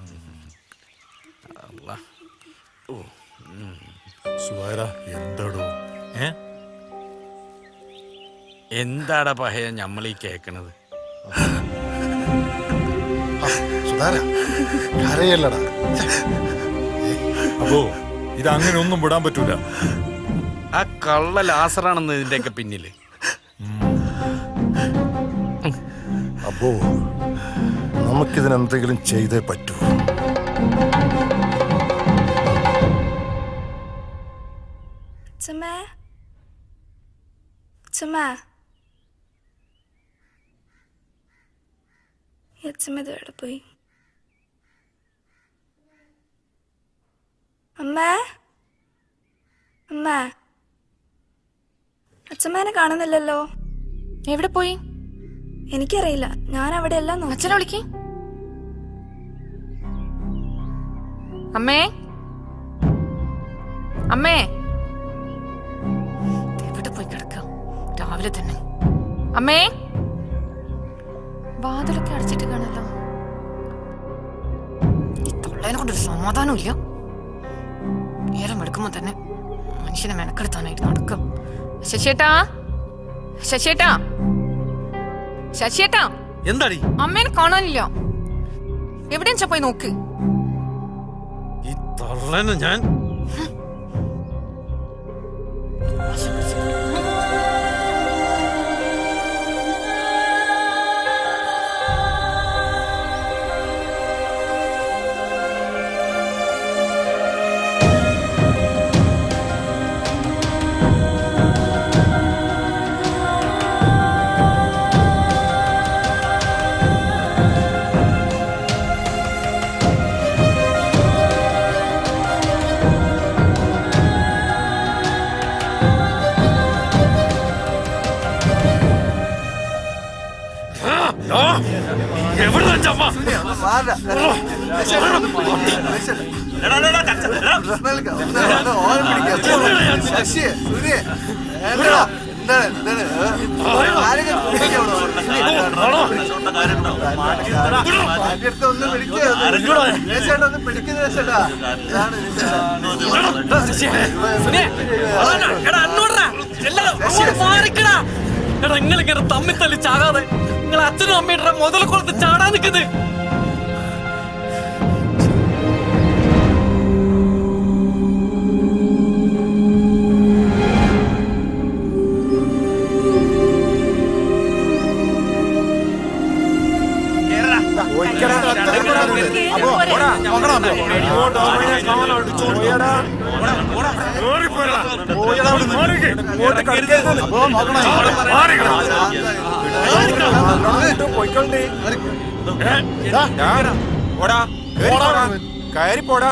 സുവാര എന്താടോ? എന്താടാ പഹയ നമ്മളീ കേക്കണത്? സുധാര കരയല്ലടാ. അപ്പോ ഇത് അങ്ങനെ ഒന്നും വിടാൻ പറ്റൂല. ആ കള്ള ലാസറാണെന്ന് ഇതിന്റെയൊക്കെ പിന്നില്. അപ്പോ നമുക്കിതിനെന്തെങ്കിലും ചെയ്തേ പറ്റൂ. എവിടെ പോയി? അമ്മേ, അമ്മേ, അച്ഛമ്മേനെ കാണുന്നില്ലല്ലോ. എവിടെ പോയി? എനിക്കറിയില്ല, ഞാൻ അവിടെ എല്ലാം നോക്കി. അച്ഛനെ വിളിക്ക്. അമ്മേ, അമ്മേ, എവിടെ പോയി കിടക്കാം രാവിലെ തന്നെ? അമ്മേ, വാതിലൊക്കെ അടച്ചിട്ട് കാണല്ലോ. ഈ തൊള്ളേനെ കൊണ്ടൊരു സമാധാനം ഇല്ല. നേരം എടുക്കുമ്പോ തന്നെ മനുഷ്യനെ മെനക്കെടുത്താനായിട്ട് നടക്കും. ശശിയേട്ടാ, ശശിയേട്ടാ, ശശിയേട്ടാ, എന്താടി? അമ്മേനെ കാണാനില്ല. എവിടെയാ പോയി നോക്ക്. ഈ തള്ളനെ ഞാൻ നിങ്ങളിങ്ങനെ തമ്മിൽ തല്ലി ചാകാതെ നിങ്ങൾ അച്ഛനും അമ്മയുടെ മുതൽ കൊളുത്ത് ചാടാൻ നിൽക്കുന്നത്. കയറിപ്പോടാ.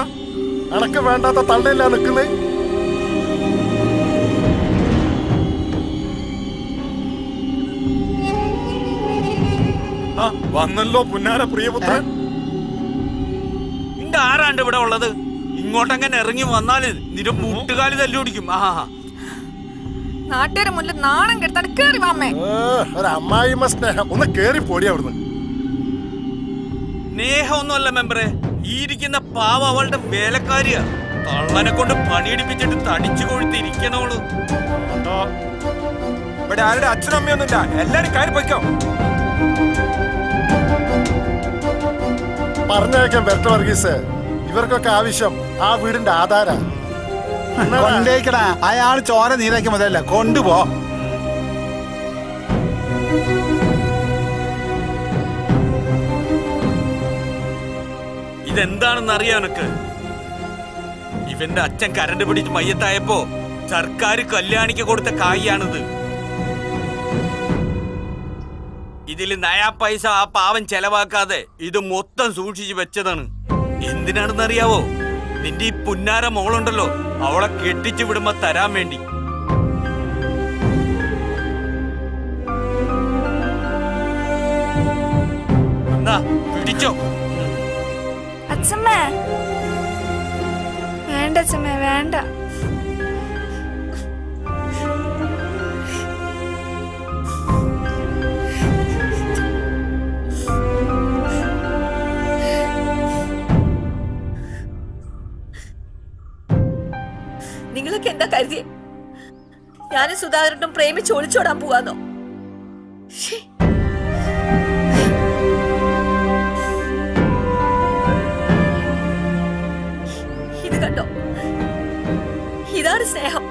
അനക്ക് വേണ്ടാത്ത തള്ളയില്ല നിക്കുന്നേ. വന്നല്ലോ പുന്നാര പ്രിയപുത്രൻ. നിന്റെ ആരാണ്ട് ഇവിടെ ഉള്ളത്? ഇങ്ങോട്ടങ്ങനെ ഇറങ്ങി വന്നാല് നിന്റെ മുട്ടുകാലി തല്ലുപിടിക്കും. നാട്ടുകാരെ മുന്നിൽ നാണം കെടുത്താണ്. കേറി വാമ്മേ. ഒരു അമ്മായിമ്മ സ്നേഹം. ഒന്ന് കേറി പോടി അവിടുന്ന്. സ്നേഹമൊന്നുമല്ല മെമ്പറെ, ഈ ഇരിക്കുന്ന പാവ അവളുടെ വേലക്കാരിയാ. തള്ളനെ കൊണ്ട് പണിയെടുപ്പിച്ചിട്ട് തടിച്ചു കൊഴുത്തിരിക്കണോള്. ഇവിടെ ആരുടെ അച്ഛനും അമ്മയൊന്നുമില്ല. എല്ലാരും കയറി പോയിക്കോ. പറഞ്ഞേക്കാം വെർട്ട വർഗീസ്. ഇവർക്കൊക്കെ ആവശ്യം ആ വീടിന്റെ ആധാര. കൊണ്ടേക്കടാ. അയാൾ ചോര നീരാക്കി മുതലല്ല, കൊണ്ടുപോ. ഇതെന്താണെന്ന് അറിയാം എനക്ക്. ഇവന്റെ അച്ഛൻ കരണ്ട് പിടിച്ച് മയ്യത്തായപ്പോ സർക്കാർ കല്യാണിക്ക് കൊടുത്ത കായാണിത്. ഇതിൽ നയാ പൈസ ആ പാവം ചെലവാക്കാതെ ഇത് മൊത്തം സൂക്ഷിച്ചു വെച്ചതാണ്. എന്തിനാണെന്നറിയാവോ? നിന്റെ ഈ പുന്നാര മോളുണ്ടല്ലോ, അവളെ കെട്ടിച്ചു വിടുമ്പോ തരാൻ വേണ്ടി. എന്നാ പിടിച്ചോ. അച്ഛമ്മേ വേണ്ട, അച്ഛമ്മേ വേണ്ട. നിങ്ങളൊക്കെ എന്താ കരുതിയേ? ഞാനും സുധാകരനും പ്രേമിച്ച് ഒളിച്ചോടാൻ പോവാന്നോ? ഇത് കണ്ടോ, ഇതാണ് സ്നേഹം.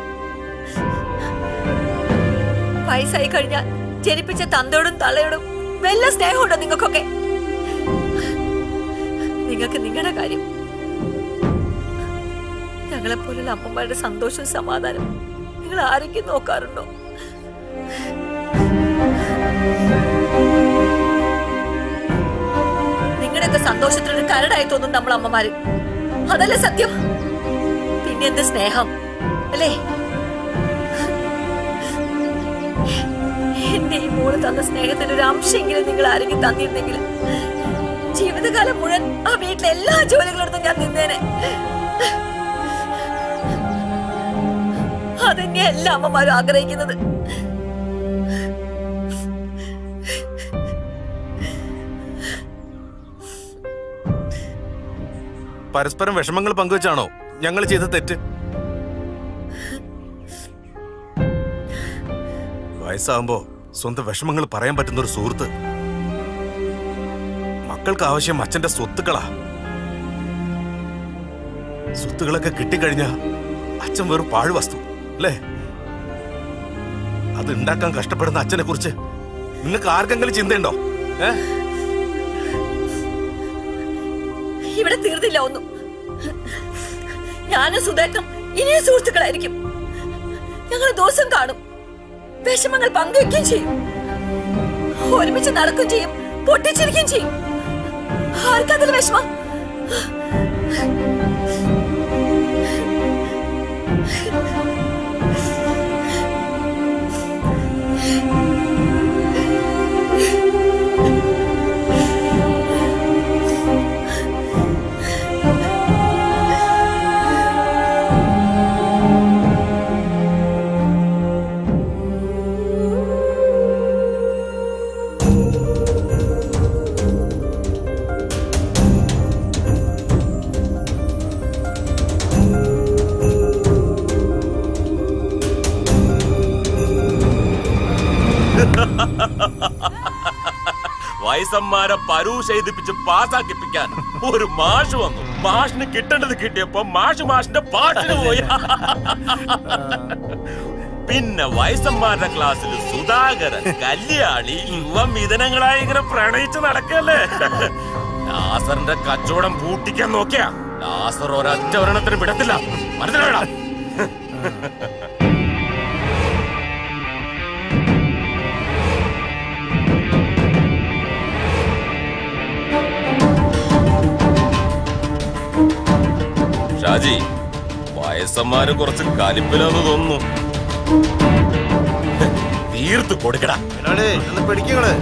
വയസ്സായി കഴിഞ്ഞാൽ ജനിപ്പിച്ച തന്തയോടും തള്ളയോടും വല്ല സ്നേഹമുണ്ടോ നിങ്ങൾക്കൊക്കെ? നിങ്ങൾക്ക് നിങ്ങളുടെ കാര്യം, ഞങ്ങളെപ്പോലുള്ള അമ്മമാരുടെ സന്തോഷവും സമാധാനം നിങ്ങൾ ആരെങ്കിലും നോക്കാറുണ്ടോ? നിങ്ങളുടെയൊക്കെ സന്തോഷത്തിനൊരു കരടായി തോന്നും നമ്മൾ അമ്മമാര്. അതല്ലേ സത്യം? പിന്നെ എന്ത് സ്നേഹം അല്ലേ? എന്റെ ഈ മോള് തന്ന സ്നേഹത്തിന്റെ ഒരു അംശമെങ്കിലും നിങ്ങൾ ആരെങ്കിലും തന്നിരുന്നെങ്കിൽ ജീവിതകാലം മുഴുവൻ ആ വീട്ടിലെ എല്ലാ ജോലികളെടുത്തും ഞാൻ നിന്നേനെ. അതന്നെ എല്ലാ അമ്മമാരും ആഗ്രഹിക്കുന്നത്. പരസ്പരം വിഷമങ്ങൾ പങ്കുവെച്ചാണോ ഞങ്ങൾ ചെയ്ത തെറ്റ്? വയസ്സാകുമ്പോ സ്വന്തം വിഷമങ്ങൾ പറയാൻ പറ്റുന്ന ഒരു സുഹൃത്ത്. മക്കൾക്ക് ആവശ്യം അച്ഛന്റെ സ്വത്തുക്കളാ. സ്വത്തുക്കളൊക്കെ കിട്ടിക്കഴിഞ്ഞ അച്ഛൻ വെറും പാഴ്വസ്തു അല്ലേ? അത് ഉണ്ടാക്കാൻ കഷ്ടപ്പെടുന്ന അച്ഛനെ കുറിച്ച് നിങ്ങൾക്ക് ആർക്കെങ്കിലും ചിന്തയുണ്ടോ? ഇവിടെ തീർന്നില്ല ഒന്നും. ഞാനും സുധേട്ടനും ഇനിയും സുഹൃത്തുക്കളായിരിക്കും. ഞങ്ങൾ ദിവസം കാണും, വിഷമങ്ങൾ പങ്കുവെക്കുകയും ചെയ്യും, ഒരുമിച്ച് നടക്കുകയും ചെയ്യും, പൊട്ടിച്ചിരിക്കുകയും ചെയ്യും. ആർക്കതിൽ വിഷമം? വയസ്സന്മാരെ പരൂഷ എഴുതിപ്പിച്ച് പാസ്സാക്കിപ്പിക്കാൻ ഒരു മാഷ് വന്നു. മാഷിന് കിട്ടേണ്ടത് കിട്ടിയപ്പോ മാഷിന്റെ പാട്ടിന് പോയി. പിന്നെ വയസ്സന്മാരുടെ ക്ലാസ്സിൽ സുധാകരൻ, കല്യാണി, യുവമിഥുനങ്ങളായി ഇങ്ങനെ പ്രണയിച്ച് നടക്കല്ലേ. നാസറിന്റെ കച്ചവടം പൂട്ടിക്കാൻ നോക്കിയാ നാസർ ഒരൊറ്റ ഒരെണ്ണത്തിന് വിടത്തില്ല. മനസ്സിലായടാ? ഷാജി, വയസ്സന്മാര് കുറച്ച് കലിപ്പിലാന്ന് തോന്നുന്നു. തീർത്ത് കൊടുക്കടാ. പിടിക്കങ്ങള്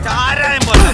ചാരായം പോലെ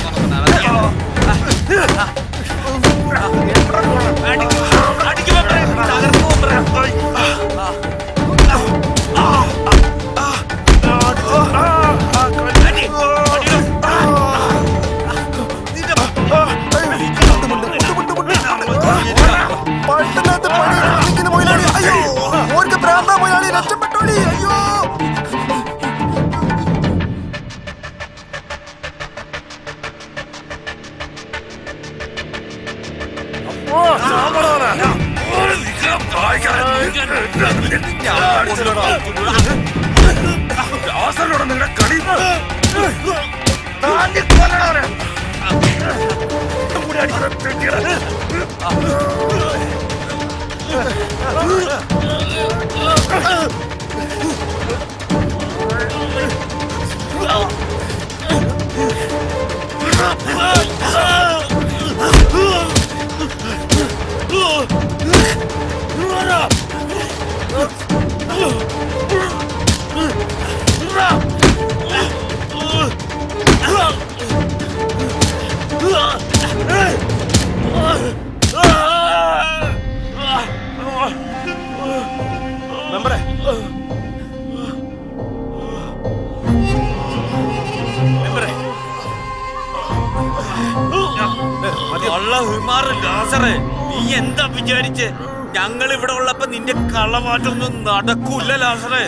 നീ എന്താ വിചാരിച്ച് ഞങ്ങൾ ഇവിടെ ഉള്ളപ്പോ നിന്റെ കള്ളമാറ്റൊന്നും നടക്കൂല ലാസറേ.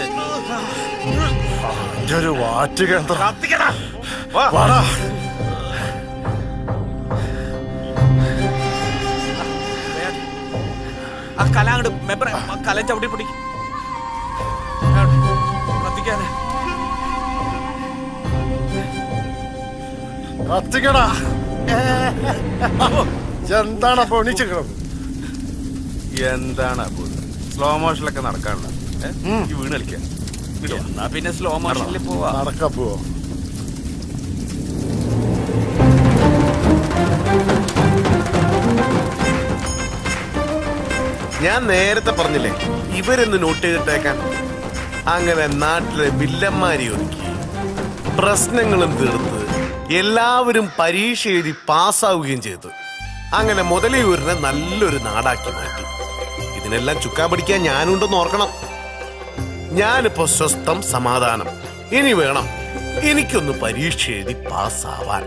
ഒരു വാറ്റ് കേന്ദ്രം ആ കല അങ്ങോട്ട് മെമ്പറെ കല ചവിട്ടി പിടി കത്തിക്കാതെ കത്തിക്കടാ. എന്താണ് പൊണിച്ചിക്കണം? എന്താണ് സ്ലോ മോഷനിലൊക്കെ നടക്കാനുള്ള ഈ വീണ് കളിക്കാൻ? എന്നാ പിന്നെ സ്ലോ മോഷനിൽ പോവാ. നടക്കാ പോവോ? ഞാൻ നേരത്തെ പറഞ്ഞില്ലേ ഇവരൊന്ന് നോട്ട് ചെയ്തിട്ടേക്കാൻ. അങ്ങനെ നാട്ടിലെ വില്ലന്മാരി ഒരുക്കി പ്രശ്നങ്ങളും തീർത്ത് എല്ലാവരും പരീക്ഷ എഴുതി പാസ്സാവുകയും ചെയ്തു. അങ്ങനെ മുതലയൂരിനെ നല്ലൊരു നാടാക്കി മാറ്റി. ഇതിനെല്ലാം ചുക്കാൻ പിടിക്കാൻ ഞാനുണ്ടെന്ന് ഓർക്കണം. ഞാനിപ്പോ സ്വസ്ഥം സമാധാനം. ഇനി വേണം എനിക്കൊന്ന് പരീക്ഷ എഴുതി പാസ്സാവാൻ.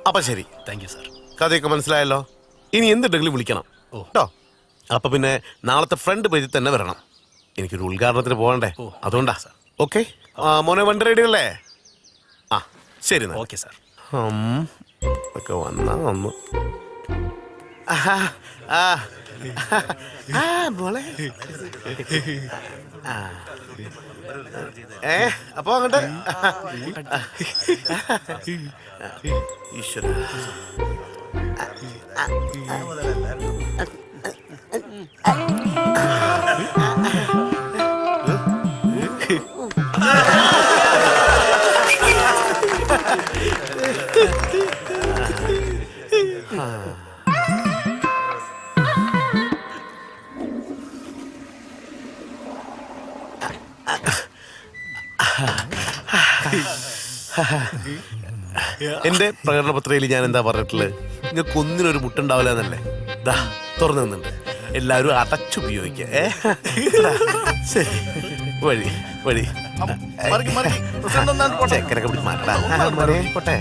അപ്പൊ ശരി, താങ്ക് യു സാർ. കഥയൊക്കെ മനസ്സിലായല്ലോ. ഇനി എന്തുണ്ടെങ്കിലും വിളിക്കണം കേട്ടോ. അപ്പൊ പിന്നെ നാളത്തെ ഫ്രണ്ട് പേജിൽ തന്നെ വരണം. എനിക്കൊരു ഉദ്ഘാടനത്തിന് പോകണ്ടേ, അതുകൊണ്ടാ. ഓക്കെ മോനെ, വണ്ടി റെഡി അല്ലേ? ആ ശരി. Okay sir. ഒക്കെ വന്നാ വന്നു. അപ്പൊ അങ്ങോട്ട് ഈശ്വര. എന്റെ പ്രകടന പത്രികയിൽ ഞാൻ എന്താ പറഞ്ഞിട്ടുള്ളത്? നിങ്ങൾക്ക് ഒന്നിനൊരു മുട്ടുണ്ടാവില്ല എന്നല്ലേ? ദാ തുറന്നു നിന്നുണ്ട്. എല്ലാവരും അടച്ചുപയോഗിക്കുക. ശരി, വഴി വഴി ചെക്കനൊക്കെ പിടിച്ച് മാറ്റടാ. പോട്ടെ.